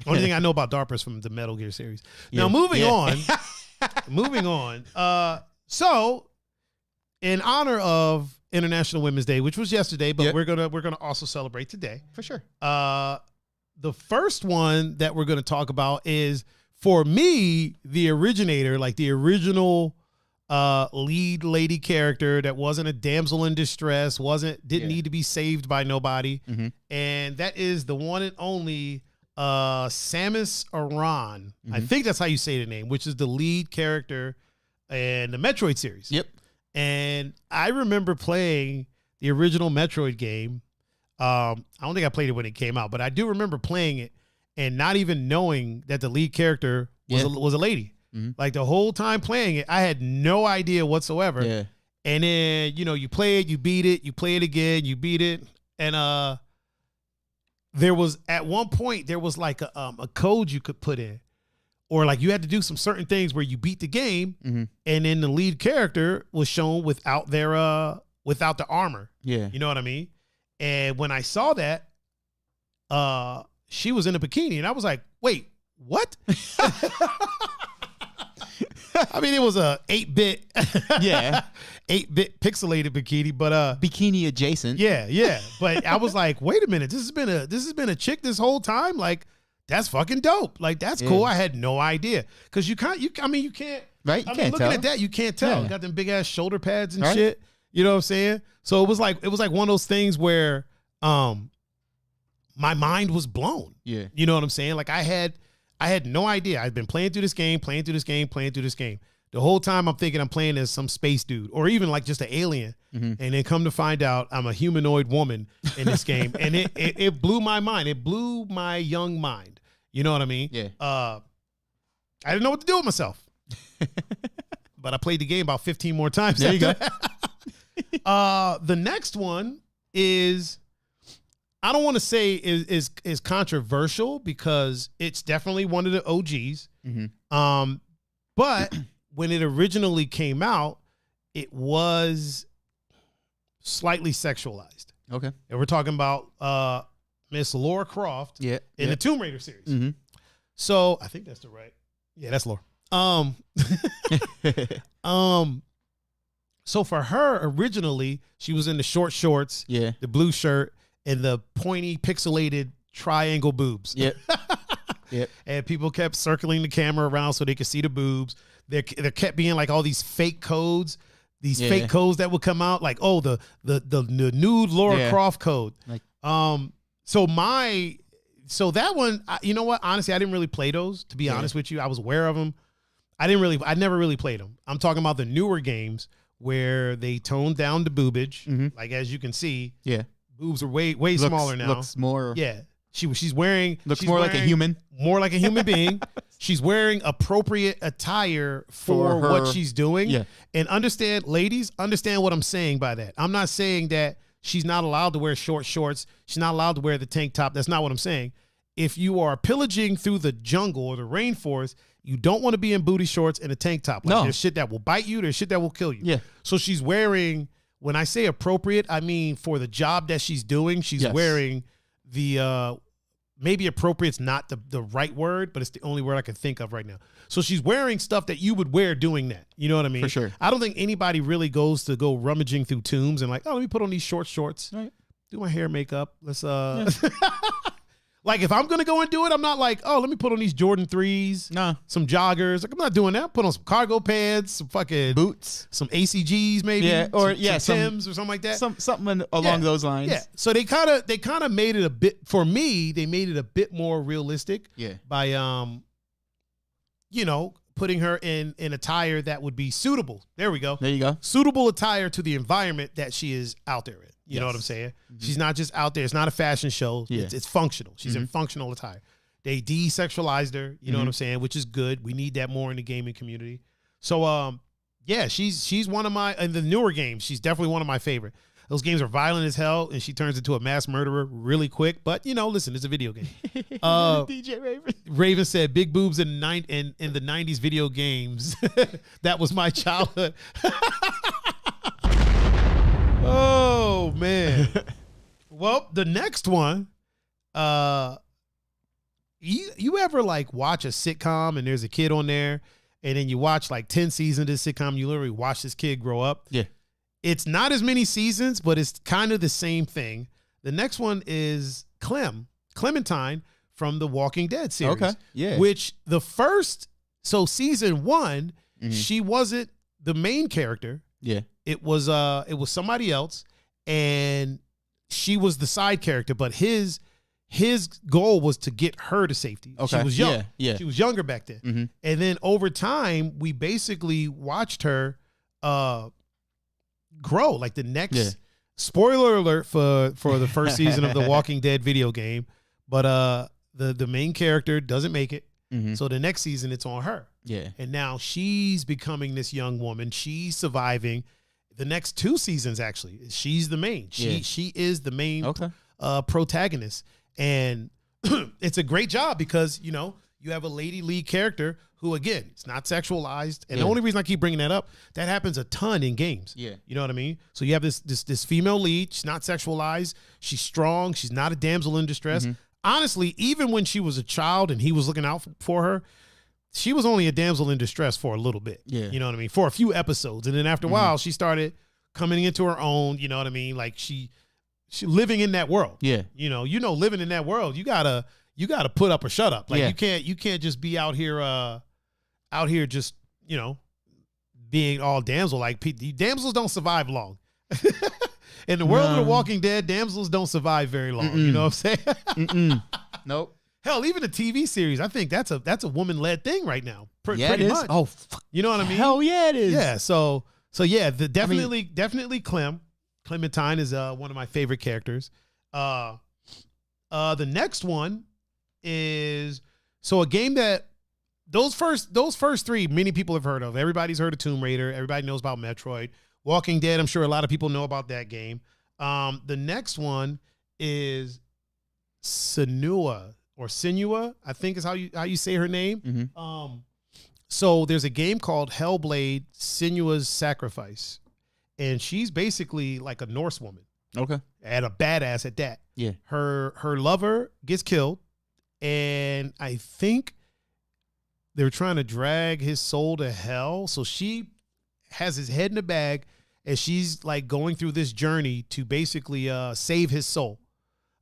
S1: Only thing I know about DARPA is from the Metal Gear series. Now, moving on. So, in honor of International Women's Day, which was yesterday, but we're gonna also celebrate today
S2: for sure.
S1: The first one that we're gonna talk about is, for me, the originator, like the original lead lady character that wasn't a damsel in distress, didn't need to be saved by nobody, and that is the one and only Samus Aran. I think that's how you say the name, which is the lead character in the Metroid series. Yep. And I remember playing the original Metroid game. I don't think I played it when it came out, but I do remember playing it and not even knowing that the lead character was a lady. Like the whole time playing it, I had no idea whatsoever. Yeah. And then, you play it, you beat it, you play it again, you beat it. And there was, at one point, there was like a code you could put in, or like you had to do some certain things where you beat the game, and then the lead character was shown without without the armor. Yeah. You know what I mean? And when I saw that, she was in a bikini, and I was like, wait, what? I mean, it was a 8-bit, 8-bit pixelated bikini, but
S2: bikini adjacent.
S1: Yeah. But I was like, wait a minute, this has been a chick this whole time. Like, that's fucking dope. Like, that's cool. I had no idea, because you can't. Right? You can't
S2: looking
S1: tell. At that, you can't tell. Got them big ass shoulder pads and shit. You know what I'm saying? So it was like one of those things where my mind was blown. Yeah. You know what I'm saying? Like I had no idea. I'd been playing through this game. The whole time I'm thinking I'm playing as some space dude, or even like just an alien. And then come to find out I'm a humanoid woman in this game. And it blew my mind. It blew my young mind. You know what I mean? Yeah. I didn't know what to do with myself. But I played the game about 15 more times. There you go. The next one is, I don't want to say is controversial, because it's definitely one of the OGs. But when it originally came out, it was slightly sexualized. Okay. And we're talking about Miss Lara Croft in the Tomb Raider series. So I think that's the right. Yeah, that's Lara. So for her, originally, she was in the short shorts, the blue shirt, and the pointy pixelated triangle boobs. Yep. And people kept circling the camera around so they could see the boobs. There kept being like all these fake codes, fake codes that would come out, like, oh, the nude Lara Croft code. Like, so that one, you know what? Honestly, I didn't really play those, to be honest with you. I was aware of them. I never really played them. I'm talking about the newer games where they toned down the boobage. Like, as you can see, boobs are way smaller now.
S2: Looks more
S1: She's wearing
S2: like a human.
S1: More like a human being. She's wearing appropriate attire for what she's doing.
S2: Yeah.
S1: And ladies, understand what I'm saying by that. I'm not saying that she's not allowed to wear short shorts. She's not allowed to wear the tank top. That's not what I'm saying. If you are pillaging through the jungle or the rainforest, you don't want to be in booty shorts and a tank top. Like, there's shit that will bite you. There's shit that will kill you.
S2: Yeah.
S1: So she's wearing, when I say appropriate, I mean for the job that she's doing, she's wearing the, maybe appropriate's not the right word, but it's the only word I can think of right now. So she's wearing stuff that you would wear doing that. You know what I mean?
S2: For sure.
S1: I don't think anybody really goes to go rummaging through tombs and like, oh, let me put on these short shorts, do my hair, makeup. Let's, like, if I'm going to go and do it, I'm not like, oh, let me put on these Jordan 3s, some joggers. Like, I'm not doing that. Put on some cargo pants, some fucking
S2: boots,
S1: some ACGs maybe.
S2: Yeah, or
S1: some Timbs or something like that.
S2: Something along those lines.
S1: Yeah. So they kind of made it a bit, for me, they made it a bit more realistic.
S2: Yeah.
S1: By, putting her in attire that would be suitable. There we go.
S2: There you go.
S1: Suitable attire to the environment that she is out there in. You know what I'm saying? Mm-hmm. She's not just out there. It's not a fashion show. Yeah. It's functional. She's in functional attire. They desexualized her, you know what I'm saying, which is good. We need that more in the gaming community. So, she's one of my, in the newer games, she's definitely one of my favorite. Those games are violent as hell, and she turns into a mass murderer really quick. But, listen, it's a video game.
S2: DJ Raven.
S1: Raven said, big boobs in the 90s video games. That was my childhood. Oh, man. Well, the next one, you ever like watch a sitcom and there's a kid on there and then you watch like 10 seasons of this sitcom, you literally watch this kid grow up?
S2: Yeah.
S1: It's not as many seasons, but it's kind of the same thing. The next one is Clementine from the Walking Dead series.
S2: Okay. Yeah.
S1: Which season 1, she wasn't the main character.
S2: Yeah.
S1: It was somebody else, and she was the side character, but his goal was to get her to safety.
S2: Okay.
S1: She was young.
S2: Yeah.
S1: She was younger back then.
S2: Mm-hmm.
S1: And then over time, we basically watched her grow. Like the next spoiler alert for the first season of the Walking Dead video game, but the main character doesn't make it. Mm-hmm. So the next season it's on her.
S2: Yeah.
S1: And now she's becoming this young woman. She's surviving. The next 2 seasons, actually, she's the main. She is the main protagonist. And it's a great job because, you have a lady lead character who, again, it's not sexualized. And the only reason I keep bringing that up, that happens a ton in games. Yeah. You know what I mean? So you have this female lead. She's not sexualized. She's strong. She's not a damsel in distress. Mm-hmm. Honestly, even when she was a child and he was looking out for her, she was only a damsel in distress for a little bit. Yeah. You know what I mean? For a few episodes. And then after a while, she started coming into her own, you know what I mean? Like she living in that world. Yeah. Living in that world, you gotta put up or shut up. Like you can't just be out here just, being all damsel. Like damsels don't survive long. In the world of The Walking Dead, damsels don't survive very long. You know what I'm saying?
S2: Nope.
S1: Hell, even the TV series, I think that's a woman-led thing right now. Pretty much.
S2: Oh,
S1: you know what I mean?
S2: Hell yeah, it is.
S1: Yeah. So yeah, definitely Clementine is one of my favorite characters. The next one is a game that those first 3 many people have heard of. Everybody's heard of Tomb Raider. Everybody knows about Metroid. Walking Dead, I'm sure a lot of people know about that game. The next one is Senua, I think is how you say her name. Mm-hmm. So there's a game called Hellblade: Senua's Sacrifice, and she's basically like a Norse woman. Okay. And a badass at that. Yeah. Her lover gets killed, and I think they're trying to drag his soul to hell. So she has his head in a bag, and she's like going through this journey to basically save his soul.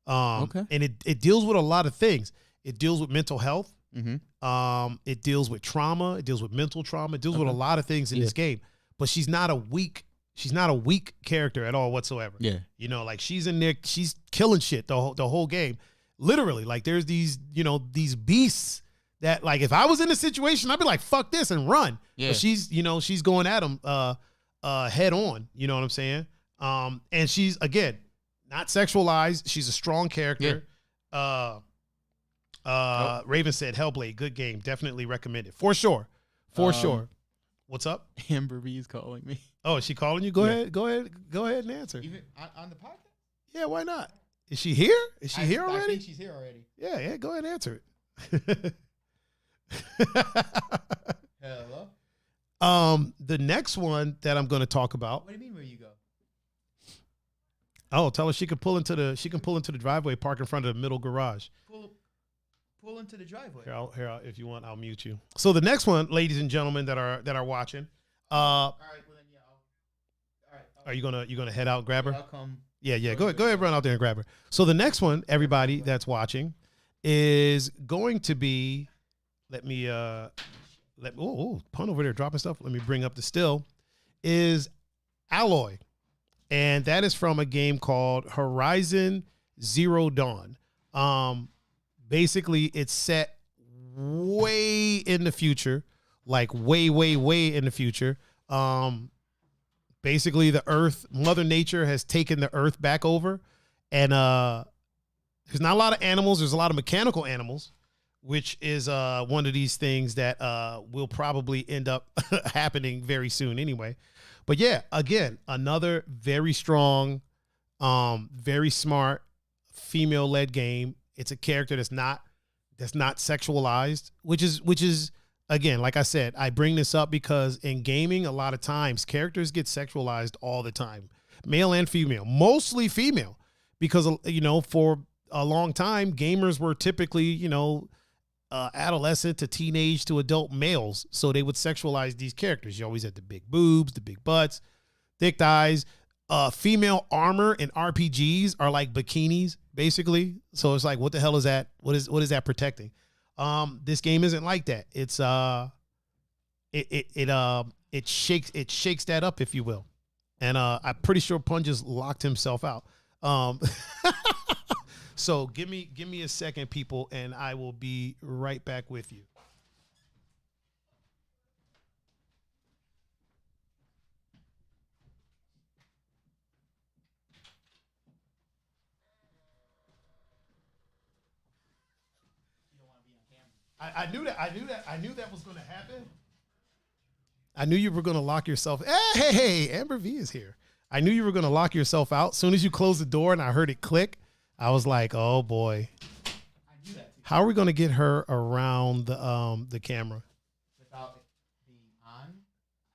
S1: And it deals with a lot of things. It deals with mental health. Mm-hmm. It deals with trauma. It deals with mental trauma. It deals with a lot of things in this game. But she's not a weak character at all whatsoever. Yeah. Like she's in there, she's killing shit the whole game. Literally, like there's these beasts that, like, if I was in a situation, I'd be like, fuck this and run. Yeah. But she's going at them head on. You know what I'm saying? And she's, again, not sexualized. She's a strong character. Raven said Hellblade, good game, definitely recommended for sure, for sure. What's up?
S2: Amber B is calling me.
S1: Oh, is she calling you? Go ahead and answer.
S2: Even on the podcast?
S1: Yeah, why not? Is she here? Is she here already?
S2: I think she's here already.
S1: Yeah, go ahead and answer it.
S2: Hello.
S1: The next one that I'm going to talk about.
S2: What do you mean where you go?
S1: Oh, tell her she can pull into the driveway, park in front of the middle garage.
S2: Pull into the driveway.
S1: Here, if you want, I'll mute you. So the next one, ladies and gentlemen that are watching.
S2: All right, well then
S1: all right. Are you gonna head out and grab her?
S2: I'll come.
S1: Yeah. Go ahead, run out there and grab her. So the next one, everybody that's watching, is going to be. Pun over there dropping stuff. Let me bring up the still. Is Alloy, and that is from a game called Horizon Zero Dawn. Basically, it's set way in the future, like way in the future. Basically, the Earth, Mother Nature has taken the Earth back over, and there's not a lot of animals. There's a lot of mechanical animals, which is one of these things that will probably end up happening very soon anyway. But yeah, again, another very strong, very smart, female-led game. It's a character that's not sexualized, which is again, like I said, I bring this up because in gaming, a lot of times characters get sexualized all the time, male and female, mostly female, because for a long time gamers were typically adolescent to teenage to adult males, so they would sexualize these characters. You always had the big boobs, the big butts, thick thighs. Female armor in RPGs are like bikinis, basically. So it's like, what the hell is that? What is that protecting? This game isn't like that. It's it shakes that up, if you will. And I'm pretty sure Pun just locked himself out. So give me a second, people, and I will be right back with you. I knew that was going to happen. I knew you were going to lock yourself. Hey, Amber V is here. I knew you were going to lock yourself out. As soon as you closed the door and I heard it click, I was like, oh boy.
S2: I knew that too.
S1: How are we going to get her around the camera?
S2: Without it being on?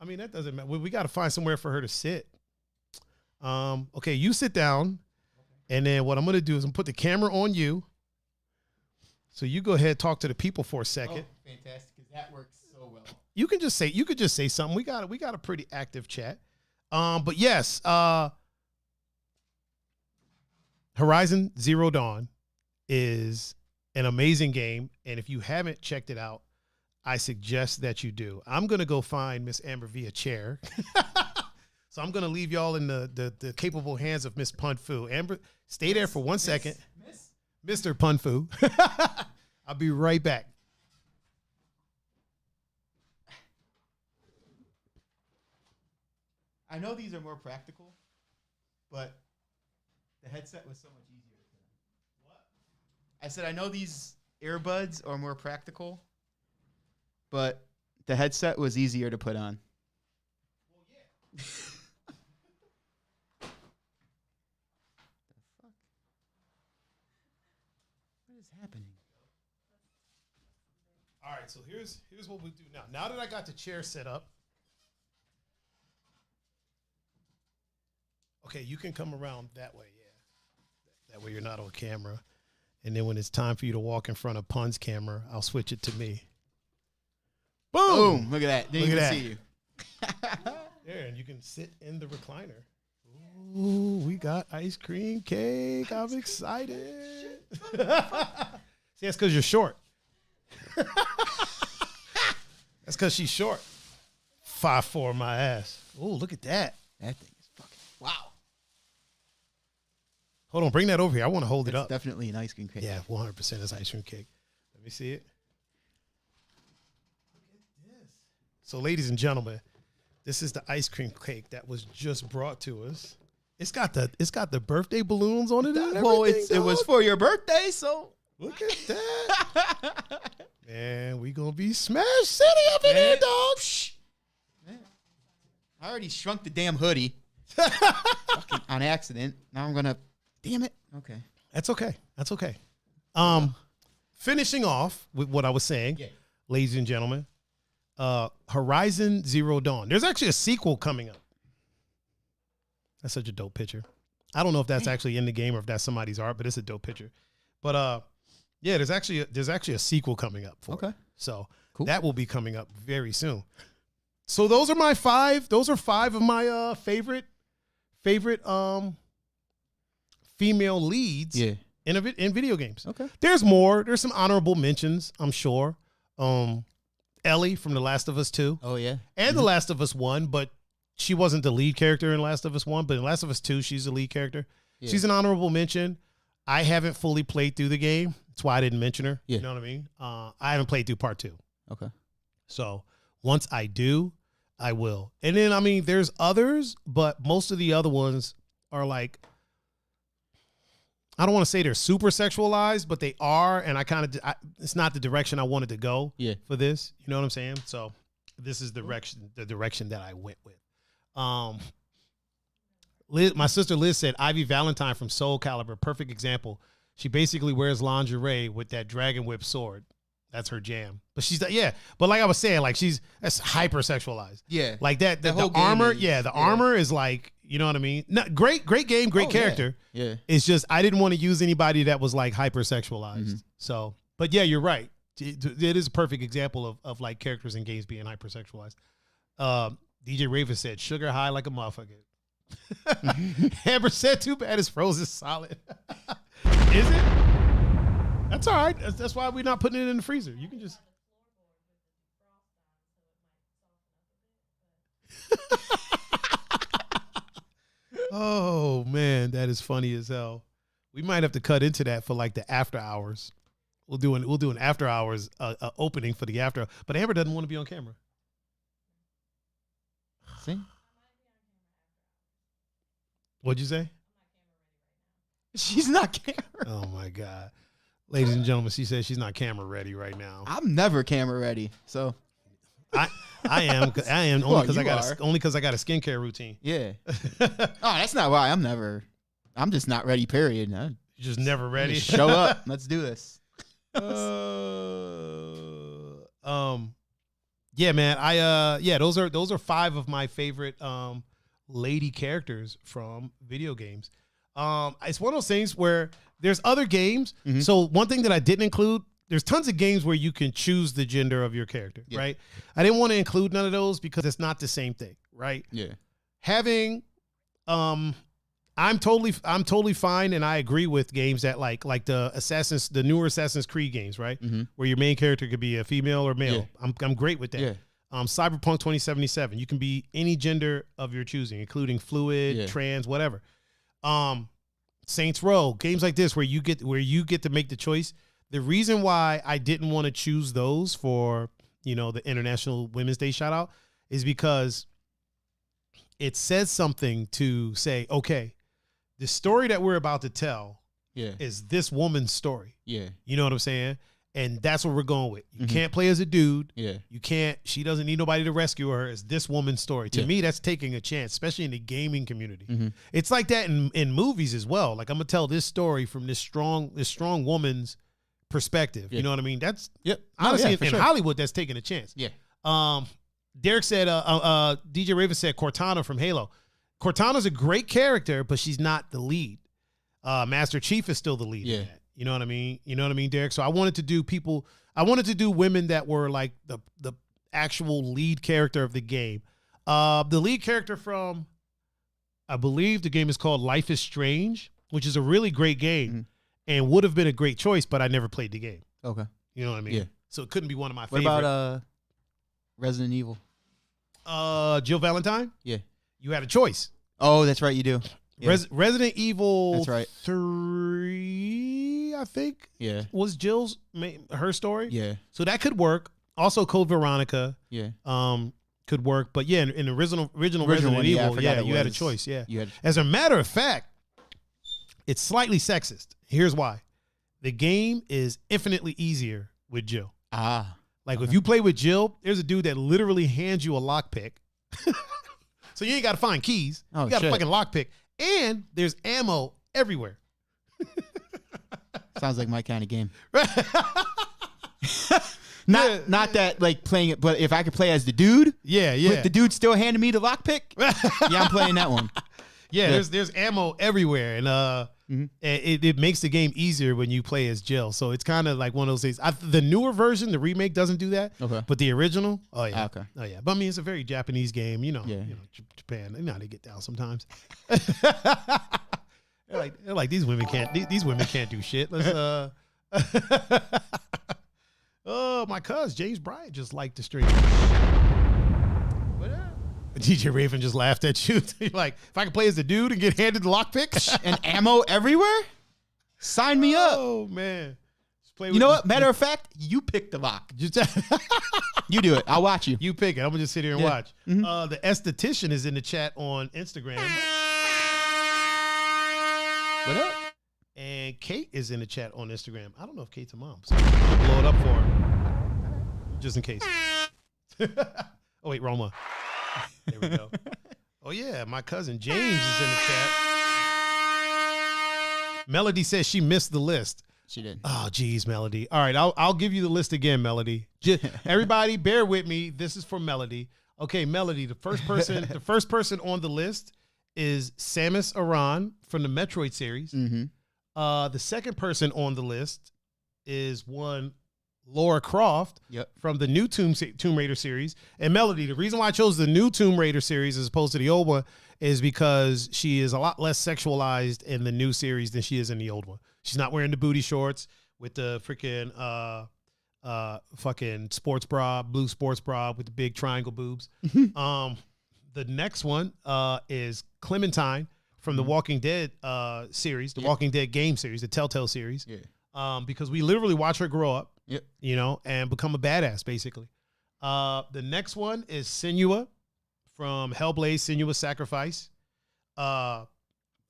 S1: I mean, that doesn't matter. We got to find somewhere for her to sit. Okay, you sit down. Okay. And then what I'm going to do is I'm put the camera on you. So you go ahead, talk to the people for a second.
S2: Oh, fantastic, because that works so well.
S1: You could just say something. We got a pretty active chat. But yes, Horizon Zero Dawn is an amazing game, and if you haven't checked it out, I suggest that you do. I'm gonna go find Miss Amber V a chair. So I'm gonna leave y'all in the capable hands of Miss Pun-Fu. Amber, stay there for 1 second. Mr. Pun-Fu. I'll be right back.
S2: I know these are more practical, but the headset was so much easier. What? I said I know these earbuds are more practical, but the headset was easier to put on.
S1: Well, yeah.
S2: Happening.
S1: All right, so here's what we do now. Now that I got the chair set up, okay, you can come around that way, yeah. That way you're not on camera. And then when it's time for you to walk in front of Pun's camera, I'll switch it to me. Boom!
S2: Look at that. Didn't even see you.
S1: There, and you can sit in the recliner. Ooh, we got ice cream cake. I'm excited. See, that's because you're short. That's because she's short. 5'4" my ass. Oh, look at that.
S2: That thing is fucking wow.
S1: Hold on, bring that over here. I want to hold it up.
S2: Definitely an ice cream cake.
S1: Yeah, 100% is ice cream cake. Let me see it. Look at this. So, ladies and gentlemen, this is the ice cream cake that was just brought to us. It's got the birthday balloons on it. And
S2: Well,
S1: everything,
S2: it was for your birthday, so
S1: look at that. Man, we gonna be Smash City up in here, dog.
S2: Man. I already shrunk the damn hoodie on accident. Now I'm gonna. Damn it. Okay.
S1: That's okay. That's okay. Finishing off with what I was saying, ladies and gentlemen, Horizon Zero Dawn. There's actually a sequel coming up. That's such a dope picture. I don't know if that's actually in the game or if that's somebody's art, but it's a dope picture. But yeah, there's actually a sequel coming up for it. So that will be coming up very soon. So those are my five. Those are five of my favorite female leads in video games. Okay. There's more. There's some honorable mentions, I'm sure. Ellie from The Last of Us 2.
S2: Oh yeah.
S1: And The Last of Us 1, but she wasn't the lead character in Last of Us 1, but in Last of Us 2, she's the lead character. Yeah. She's an honorable mention. I haven't fully played through the game. That's why I didn't mention her. Yeah. You know what I mean? I haven't played through part 2. Okay. So once I do, I will. And then, I mean, there's others, but most of the other ones are like, I don't want to say they're super sexualized, but they are. And it's not the direction I wanted to go for this. You know what I'm saying? So this is the direction that I went with. My sister Liz said Ivy Valentine from Soul Calibur, perfect example. She basically wears lingerie with that dragon whip sword. That's her jam. But she's but like I was saying, like that's hyper sexualized. Yeah. Like that the armor, armor is like, you know what I mean? Great game, great character. Yeah. It's just I didn't want to use anybody that was like hyper sexualized. Mm-hmm. So, but yeah, you're right. It is a perfect example of like characters in games being hyper sexualized. DJ Raven said, sugar high like a motherfucker. Amber said, too bad it's frozen solid. Is it? That's all right. That's why we're not putting it in the freezer. You can just. Oh, man, that is funny as hell. We might have to cut into that for like the after hours. We'll do an after hours opening for the after. But Amber doesn't want to be on camera. See? What'd you say?
S2: She's not camera.
S1: Oh my God. Ladies and gentlemen, she says she's not camera ready right now.
S2: I'm never camera ready. So
S1: I am only because I got a skincare routine.
S2: Yeah. Oh, that's not why I'm just not ready, period.
S1: You're just never ready.
S2: Just show up. Let's do this.
S1: Yeah, man. Those are five of my favorite lady characters from video games. It's one of those things where there's other games. Mm-hmm. So one thing that I didn't include, there's tons of games where you can choose the gender of your character, right? I didn't want to include none of those because it's not the same thing, right? Yeah. Having I'm totally fine, and I agree with games that like the newer Assassin's Creed games, right? Mm-hmm. Where your main character could be a female or male. Yeah. I'm great with that. Yeah. Cyberpunk 2077, you can be any gender of your choosing, including fluid, trans, whatever. Saints Row, games like this where you get to make the choice. The reason why I didn't want to choose those for, the International Women's Day shout out is because it says something to say, okay, the story that we're about to tell is this woman's story. Yeah. You know what I'm saying? And that's what we're going with. You can't play as a dude. Yeah. She doesn't need nobody to rescue her. It's this woman's story. To me, that's taking a chance, especially in the gaming community. Mm-hmm. It's like that in movies as well. Like, I'm going to tell this story from this strong woman's perspective. Yeah. You know what I mean? That's honestly in Hollywood, that's taking a chance. Yeah. Derek said, DJ Raven said Cortana from Halo. Cortana's a great character, but she's not the lead. Master Chief is still the lead. Yeah. In that. You know what I mean? You know what I mean, Derek? So I wanted to do women that were like the actual lead character of the game. The lead character from, I believe the game is called Life is Strange, which is a really great game and would have been a great choice, but I never played the game. Okay. You know what I mean? Yeah. So it couldn't be one of my favorites.
S2: What about Resident Evil?
S1: Jill Valentine? Yeah. You had a choice.
S2: Oh, that's right, you do. Yeah.
S1: Resident Evil
S2: that's right.
S1: 3, I think, was Jill's her story. Yeah. So that could work. Also, Code Veronica. Yeah. could work. But yeah, in the original Resident
S2: one,
S1: Evil,
S2: you
S1: had a choice. Yeah.
S2: You had,
S1: As a matter of fact, it's slightly sexist. Here's why. The game is infinitely easier with Jill. Like if you play with Jill, there's a dude that literally hands you a lockpick. So you ain't got to find keys. You got a fucking lockpick. And there's ammo everywhere.
S2: Sounds like my kind of game. Not that like playing it, but if I could play as the dude, with the dude still handing me the lockpick, yeah, I'm playing that one.
S1: Yeah, there's ammo everywhere, and it makes the game easier when you play as Jill. So it's kind of like one of those things. The newer version, the remake, doesn't do that.
S2: Okay.
S1: But the original, oh yeah,
S2: okay.
S1: Oh yeah. But I mean, it's a very Japanese game. You know, Japan. You know how they get down sometimes. they're like these women can't do shit. Let's Oh, my cousin James Bryant just liked the stream. What up? DJ Raven just laughed at you. You're like, if I can play as the dude and get handed the lockpicks
S2: and ammo everywhere, sign me up.
S1: Oh man,
S2: you know what? Matter of fact, you pick the lock. You do it. I'll watch you.
S1: You pick it. I'm gonna just sit here and watch. The esthetician is in the chat on Instagram. What up? And Kate is in the chat on Instagram. I don't know if Kate's a mom, so I'm gonna blow it up for her, just in case. Oh wait, Roma. There we go. Oh yeah, my cousin James is in the chat. Melody says she missed the list.
S2: She did.
S1: Oh geez, Melody. All right, I'll give you the list again, Melody. Everybody, bear with me. This is for Melody. Okay, Melody. The first person on the list is Samus Aran from the Metroid series. The second person on the list is one Lara Croft from the new Tomb Raider series. And Melody, the reason why I chose the new Tomb Raider series as opposed to the old one is because she is a lot less sexualized in the new series than she is in the old one. She's not wearing the booty shorts with the freaking fucking sports bra, blue sports bra with the big triangle boobs. The next one is Clementine from the Walking Dead series, the Walking Dead game series, the Telltale series. Because we literally watch her grow up, you know, and become a badass, basically. The next one is Senua from Hellblade: Senua's Sacrifice.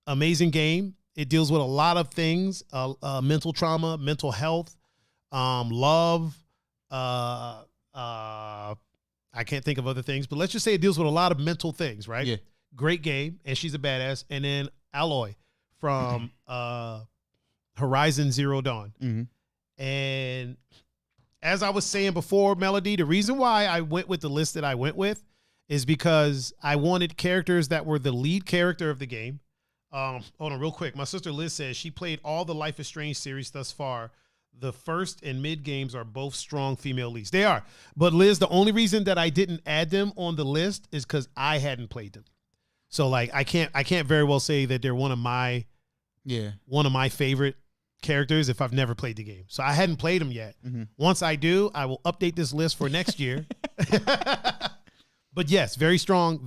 S1: Amazing game. It deals with a lot of things, mental trauma, mental health, love. I can't think of other things, but let's just say it deals with a lot of mental things, right?
S2: Yeah.
S1: Great game, and she's a badass. And then Aloy from Horizon Zero Dawn. And as I was saying before, Melody, the reason why I went with the list that I went with is because I wanted characters that were the lead character of the game. Hold on real quick. My sister Liz says she played all the Life is Strange series thus far. The first and mid games are both strong female leads. They are. But Liz, the only reason that I didn't add them on the list is because I hadn't played them. So like I can't very well say that they're one of my favorite characters if I've never played the game. So I hadn't played them yet. Once I do, I will update this list for next year. But yes, very strong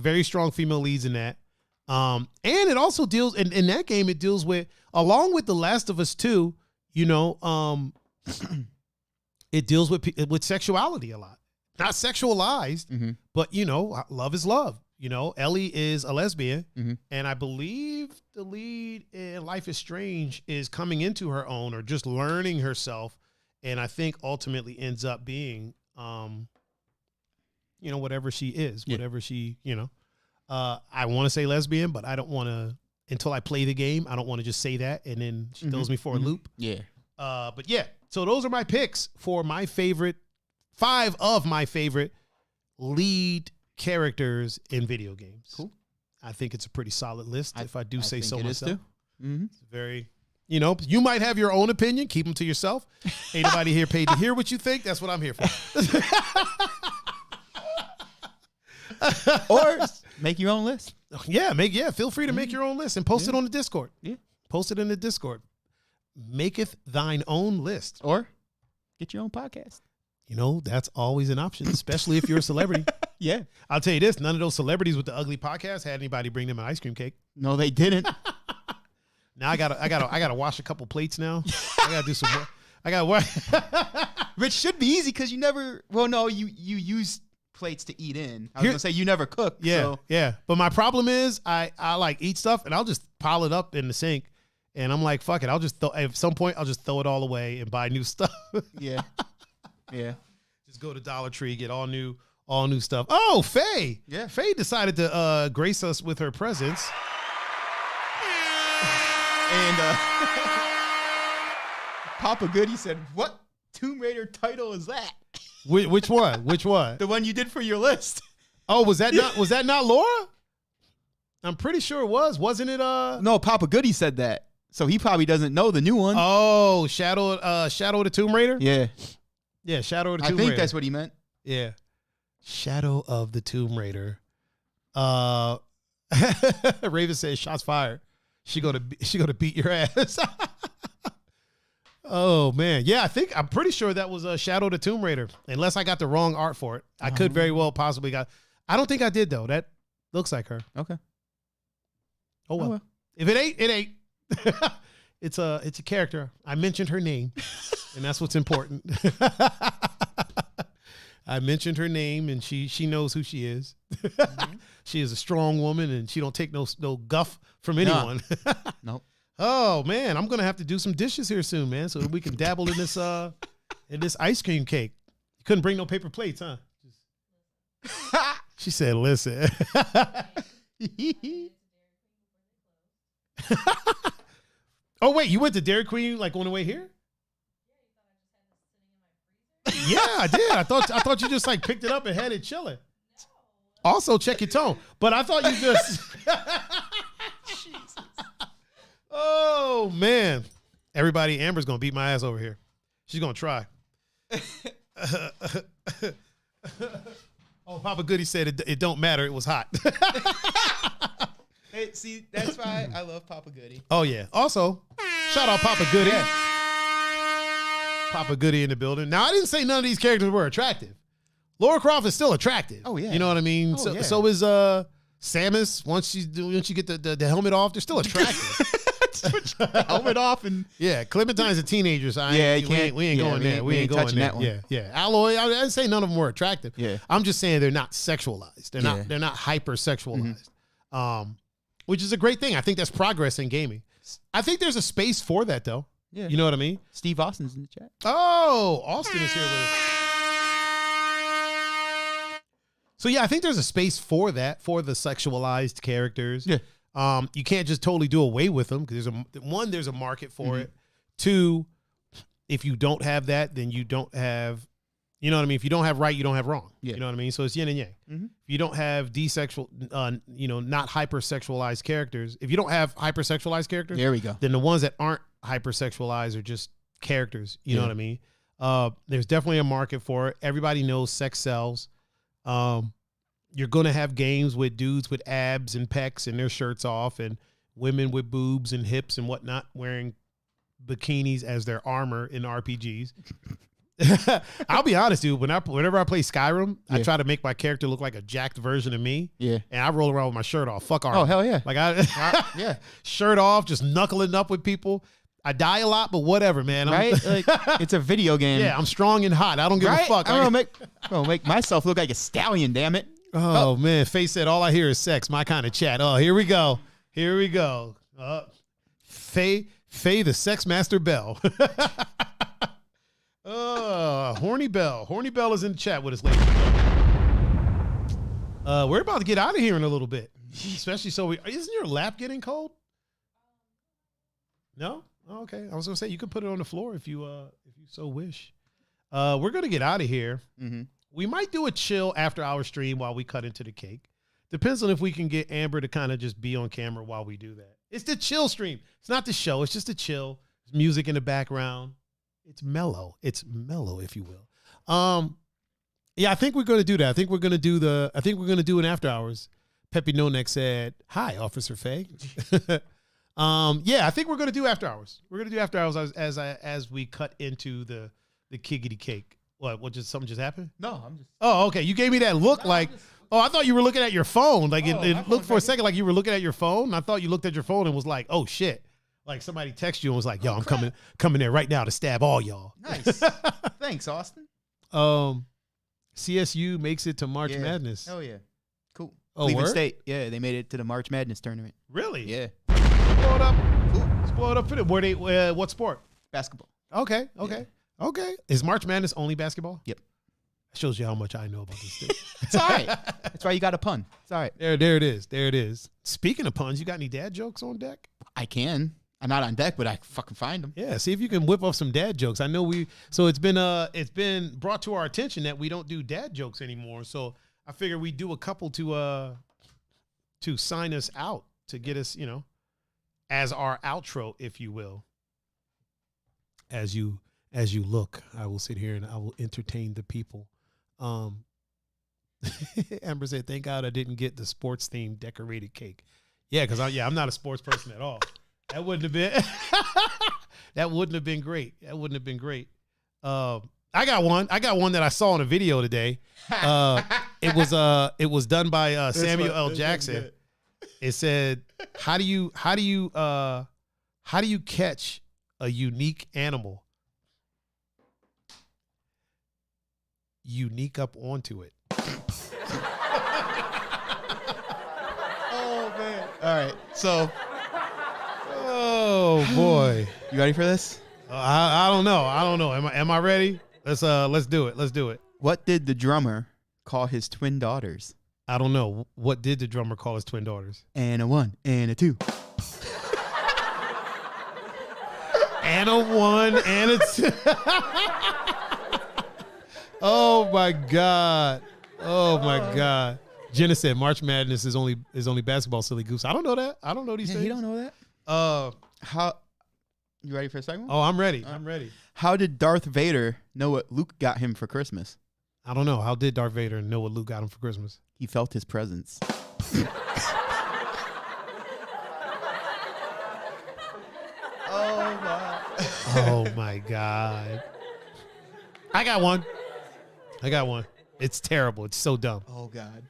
S1: female leads in that. And it also deals in that game, it deals with, along with The Last of Us 2, you know, it deals with sexuality a lot. Not sexualized, but you know, love is love. You know, Ellie is a lesbian, and I believe the lead in Life is Strange is coming into her own or just learning herself, and I think ultimately ends up being, you know, whatever she is, whatever she, you know. I want to say lesbian, but I don't want to, until I play the game, I don't want to just say that, and then she throws me for a loop. But yeah, so those are my picks for my favorite, 5 of my favorite lead characters in video games. Cool. I think it's a pretty solid list, if I do say so myself. It's very, you know, you might have your own opinion. Keep them to yourself. Ain't nobody here paid to hear what you think. That's what I'm here for.
S2: Or make your own list.
S1: Feel free to make your own list and post it on the Discord. Post it in the Discord. Maketh thine own list.
S2: Or get your own podcast.
S1: You know, that's always an option, especially if you're a celebrity. I'll tell you this, none of those celebrities with the ugly podcast had anybody bring them an ice cream cake.
S2: No, they didn't.
S1: Now I gotta wash a couple plates now. I gotta do some work. I gotta work.
S2: Which should be easy because you never, well, no, you use plates to eat in. I was gonna say you never cook.
S1: Yeah,
S2: so.
S1: yeah. But my problem is I like eat stuff and I'll just pile it up in the sink, and I'm like, fuck it. I'll just at some point I'll just throw it all away and buy new stuff.
S2: Yeah, yeah.
S1: Just go to Dollar Tree, get all new stuff. Oh, Faye.
S2: Yeah.
S1: Faye decided to grace us with her presence.
S2: And Papa Goody said, "What Tomb Raider title is that?"
S1: Which one? Which one?
S2: The one you did for your list.
S1: Oh, was that not Laura? I'm pretty sure it was. Wasn't it?
S2: No, Papa Goody said that, so he probably doesn't know the new one.
S1: Oh, Shadow of the Tomb Raider.
S2: Yeah,
S1: Yeah, Shadow of the Tomb Raider.
S2: I think that's what he meant.
S1: Yeah, Shadow of the Tomb Raider. Raven says shots fired. She gonna beat your ass. Oh man, yeah, I'm pretty sure that was Shadow of the Tomb Raider. Unless I got the wrong art for it, I could very well possibly got. I don't think I did though. That looks like her.
S2: Okay.
S1: Oh well. If it ain't, it ain't. It's a character. I mentioned her name, and that's what's important. I mentioned her name, and she knows who she is. Mm-hmm. She is a strong woman, and she don't take no guff from anyone.
S2: Nope.
S1: Oh man, I'm gonna have to do some dishes here soon, man, so that we can dabble in this ice cream cake. You couldn't bring no paper plates, huh? She said, "Listen." Oh wait, you went to Dairy Queen like on the way here? Yeah, I did. I thought you just like picked it up and had it chilling. Also, check your tone. But I thought you just. Jesus. Oh man, everybody! Amber's gonna beat my ass over here. She's gonna try. Oh, Papa Goody said it don't matter. It was hot.
S2: Hey, see, that's why I love Papa Goody.
S1: Oh yeah. Also, shout out Papa Goody. Yeah. Papa Goody in the building. Now I didn't say none of these characters were attractive. Laura Croft is still attractive.
S2: Oh yeah.
S1: You know what I mean?
S2: Oh, yeah.
S1: So is Samus. Once you get the helmet off, they're still attractive.
S2: Helmet off and
S1: yeah, Clementine's a teenager, so
S2: we
S1: ain't going there. We ain't going
S2: touching
S1: there.
S2: that one.
S1: Yeah. Alloy, I didn't say none of them were attractive.
S2: Yeah.
S1: I'm just saying they're not sexualized. They're not hyper sexualized. Mm-hmm. Which is a great thing. I think that's progress in gaming. I think there's a space for that though.
S2: Yeah.
S1: You know what I mean?
S2: Steve Austin's in the chat.
S1: Oh, Austin is here with us. So yeah, I think there's a space for that, for the sexualized characters.
S2: Yeah.
S1: You can't just totally do away with them because there's a market for it. Two, if you don't have that, then you don't have, you know what I mean? If you don't have right, you don't have wrong.
S2: Yeah.
S1: You know what I mean? So it's yin and yang.
S2: Mm-hmm.
S1: If you don't have not hypersexualized characters, if you don't have hypersexualized characters,
S2: there we go.
S1: Then the ones that aren't hypersexualized are just characters. You know what I mean? There's definitely a market for it. Everybody knows sex sells. You're going to have games with dudes with abs and pecs and their shirts off and women with boobs and hips and whatnot wearing bikinis as their armor in RPGs. I'll be honest, dude. Whenever I play Skyrim, I try to make my character look like a jacked version of me.
S2: Yeah.
S1: And I roll around with my shirt off. Fuck armor.
S2: Oh, hell yeah.
S1: Like
S2: yeah.
S1: Shirt off, just knuckling up with people. I die a lot, but whatever, man.
S2: Right? Like, it's a video game.
S1: Yeah, I'm strong and hot. I don't give a fuck.
S2: I'm gonna make myself look like a stallion, damn it.
S1: Oh, man. Faye said, all I hear is sex. My kind of chat. Oh, here we go. Faye the Sex Master Bell. Horny Bell. Horny Bell is in the chat with us, ladies and gentlemen. We're about to get out of here in a little bit. Especially isn't your lap getting cold? No? Oh, okay. I was going to say, you could put it on the floor if you so wish. We're going to get out of here.
S2: Mm-hmm.
S1: We might do a chill after our stream while we cut into the cake. Depends on if we can get Amber to kind of just be on camera while we do that. It's the chill stream. It's not the show. It's just a chill. There's music in the background. It's mellow. It's mellow, if you will. Yeah, I think we're going to do that. I think we're going to do an after hours. Pepe Nonek said, "Hi, Officer Faye." Yeah, I think we're going to do after hours. We're going to do after hours as we cut into the kiggity cake. What just something just happened?
S2: No, I'm just.
S1: Oh, okay. You gave me that look I thought you were looking at your phone. Like it looked for a second like you were looking at your phone. I thought you looked at your phone and was like, "Oh shit!" Like somebody texted you and was like, "Yo, I'm coming there right now to stab all y'all."
S2: Nice. Thanks, Austin.
S1: CSU makes it to March Madness.
S2: Oh yeah, cool.
S1: Oh,
S2: Cleveland
S1: word?
S2: State. Yeah, they made it to the March Madness tournament.
S1: Really?
S2: Yeah,
S1: Blow it up. Let's blow it up for them. Where they? What sport?
S2: basketball.
S1: Okay. Okay. Is March Madness only basketball?
S2: Yep.
S1: That shows you how much I know about this thing.
S2: It's all right. That's why you got a pun. It's all right.
S1: There it is. Speaking of puns, you got any dad jokes on deck?
S2: I can. I'm not on deck, but I fucking find them.
S1: Yeah, see if you can whip up some dad jokes. I know it's been brought to our attention that we don't do dad jokes anymore. So I figure we do a couple to sign us out, to get us, as our outro, if you will. As you look, I will sit here and I will entertain the people. Amber said, "Thank God I didn't get the sports themed decorated cake." Yeah, because I'm not a sports person at all. That wouldn't have been. That wouldn't have been great. I got one that I saw in a video today. It was done by Samuel L. Jackson. It said, "How do you catch a unique animal? Unique up onto it."
S2: Oh man! All right, so.
S1: Oh boy,
S2: You ready for this?
S1: I don't know. Am I ready? Let's do it.
S2: What did the drummer call his twin daughters?
S1: I don't know. What did the drummer call his twin daughters?
S2: And a 1 and a 2.
S1: And a 1 and a 2. Oh my God. Jenna said March Madness is only basketball, silly goose. I don't know that. I don't know these things.
S2: You don't know that? How? You ready for a second one?
S1: Oh, I'm ready. I'm ready.
S2: How did Darth Vader know what Luke got him for Christmas?
S1: I don't know. How did Darth Vader know what Luke got him for Christmas?
S2: He felt his presence.
S1: Oh my God. I got one. It's terrible. It's so dumb.
S2: Oh God.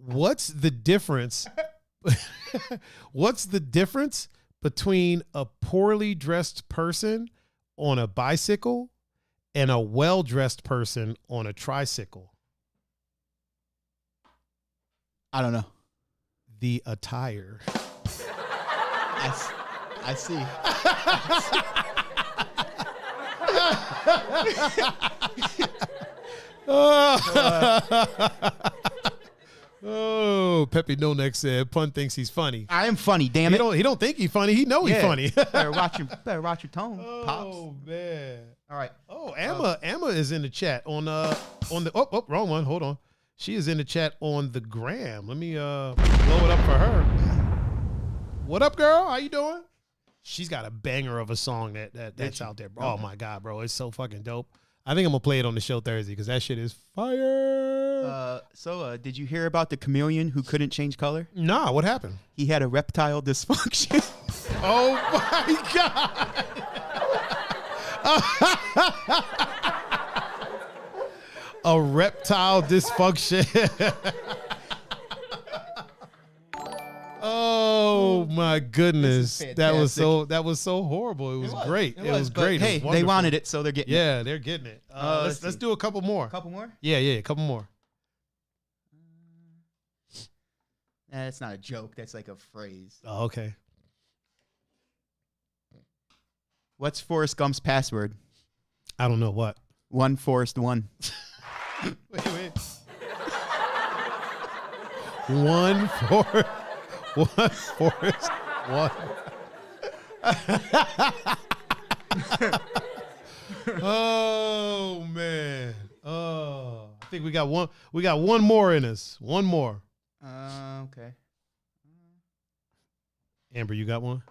S1: What's the difference? What's the difference between a poorly dressed person on a bicycle and a well-dressed person on a tricycle?
S2: I don't know.
S1: The attire.
S2: I see.
S1: Oh, Pepe No Neck said, Pun thinks he's funny.
S2: I am funny, damn it.
S1: He don't think he's funny. He know he's funny.
S2: better watch your tone, pops.
S1: Oh man.
S2: All right.
S1: Oh, Emma is in the chat on the wrong one. Hold on. She is in the chat on the gram. Let me blow it up for her. What up, girl? How you doing? She's got a banger of a song that's out there, bro. Oh my God, bro. It's so fucking dope. I think I'm gonna play it on the show Thursday because that shit is fire.
S2: So did you hear about the chameleon who couldn't change color?
S1: Nah, what happened?
S2: He had a reptile dysfunction.
S1: Oh my God. A reptile dysfunction. Oh my goodness. That was so horrible. It was great. It was great.
S2: Hey, they wanted it, so they're getting it.
S1: Yeah, they're getting it. Let's do a couple more.
S2: Couple more?
S1: Yeah, a couple more.
S2: That's not a joke. That's like a phrase.
S1: Oh, okay.
S2: What's Forrest Gump's password?
S1: I don't know what.
S2: 1 Forrest 1.
S1: Wait. 1 Forrest 1. Oh man. Oh, I think we got one. We got one more in us. One more.
S2: Okay.
S1: Amber, you got one?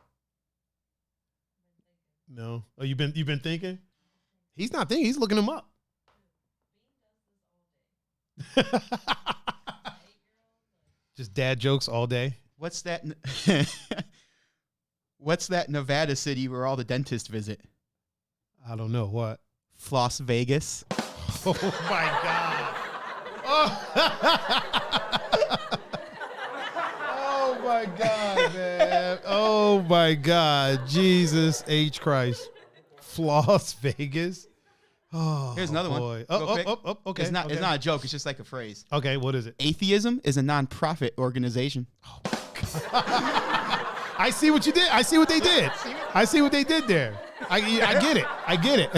S1: No. Oh, you've been thinking? He's not thinking. He's looking them up. Just dad jokes all day.
S2: What's that? What's that Nevada city where all the dentists visit?
S1: I don't know what.
S2: Las Vegas.
S1: Oh my God. Oh my God, man. Oh my God. Jesus H. Christ. Las Vegas. Oh,
S2: Here's another one.
S1: boy.
S2: Real quick.
S1: Okay.
S2: It's not
S1: okay.
S2: it's not a joke. It's just like a phrase.
S1: Okay, what is it?
S2: Atheism is a non-profit organization.
S1: I see what you did. I see what they did. I see what they did there. I get it. I get it.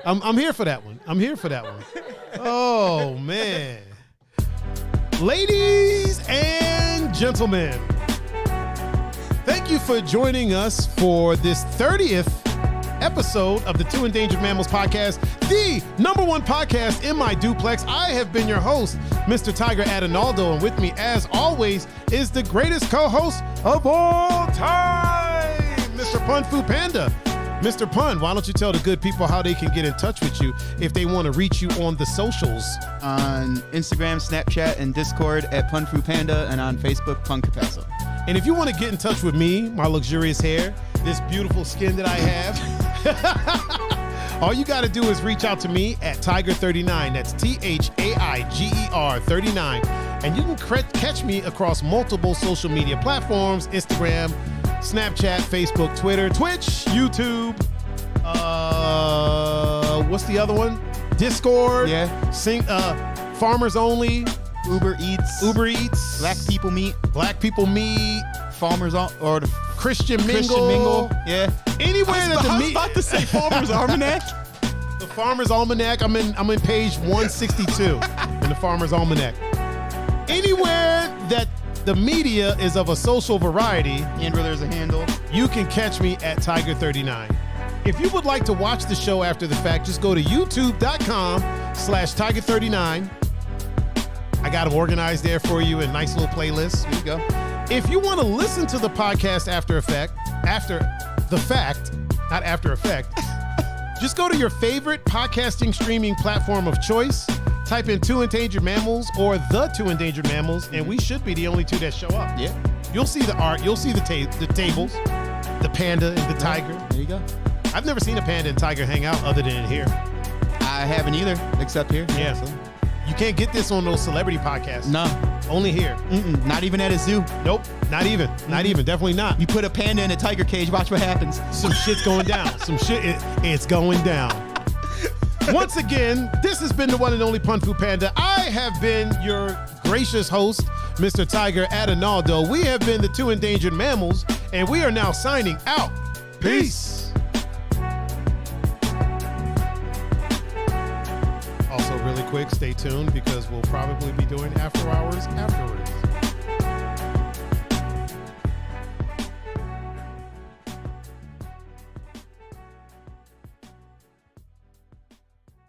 S1: I'm here for that one. I'm here for that one. Oh, man. Ladies and gentlemen, thank you for joining us for this 30th episode of the Two Endangered Mammals podcast, the #1 podcast in my duplex. I have been your host, Mr. Tiger Adinaldo, and with me, as always, is the greatest co-host of all time, Mr. Pun-Fu-Panda. Mr. Pun, why don't you tell the good people how they can get in touch with you if they want to reach you on the socials?
S2: On Instagram, Snapchat, and Discord at Pun-Fu-Panda, and on Facebook, Pun-Capasso.
S1: And if you want to get in touch with me, my luxurious hair, this beautiful skin that I have, all you got to do is reach out to me at Tiger39. That's THAIGER 39. And you can catch me across multiple social media platforms: Instagram, Snapchat, Facebook, Twitter, Twitch, YouTube. What's the other one? Discord.
S2: Yeah.
S1: Farmers Only.
S2: Uber Eats. Black People Meet.
S1: Farmers or the Christian Mingle.
S2: Christian Mingle. Yeah.
S1: Anywhere that the
S2: I was about to say Farmer's Almanac.
S1: The Farmer's Almanac. I'm in page 162 in the Farmer's Almanac. Anywhere that the media is of a social variety,
S2: And where there's a handle.
S1: you can catch me at Tiger39. If you would like to watch the show after the fact, just go to youtube.com/Tiger39. I got them organized there for you in nice little playlists.
S2: There you go.
S1: If you want to listen to the podcast after the fact, just go to your favorite podcasting streaming platform of choice. Type in Two Endangered Mammals or the Two Endangered Mammals, and we should be the only two that show up.
S2: Yeah.
S1: You'll see the art. You'll see the tables, the panda and the tiger.
S2: There you go.
S1: I've never seen a panda and tiger hang out other than here.
S2: I haven't either, except here.
S1: Yeah.
S2: So.
S1: You can't get this on those celebrity podcasts.
S2: No.
S1: Only here.
S2: Not even at a zoo.
S1: Nope. Not even. Not even. Definitely not.
S2: You put a panda in a tiger cage, watch what happens.
S1: Some shit's going down. It's going down. Once again, this has been the one and only Pun-Fu-Panda. I have been your gracious host, Mr. Tiger Adinaldo. We have been the Two Endangered Mammals, and we are now signing out. Peace. Also, really quick, stay tuned because we'll probably be doing after hours afterwards.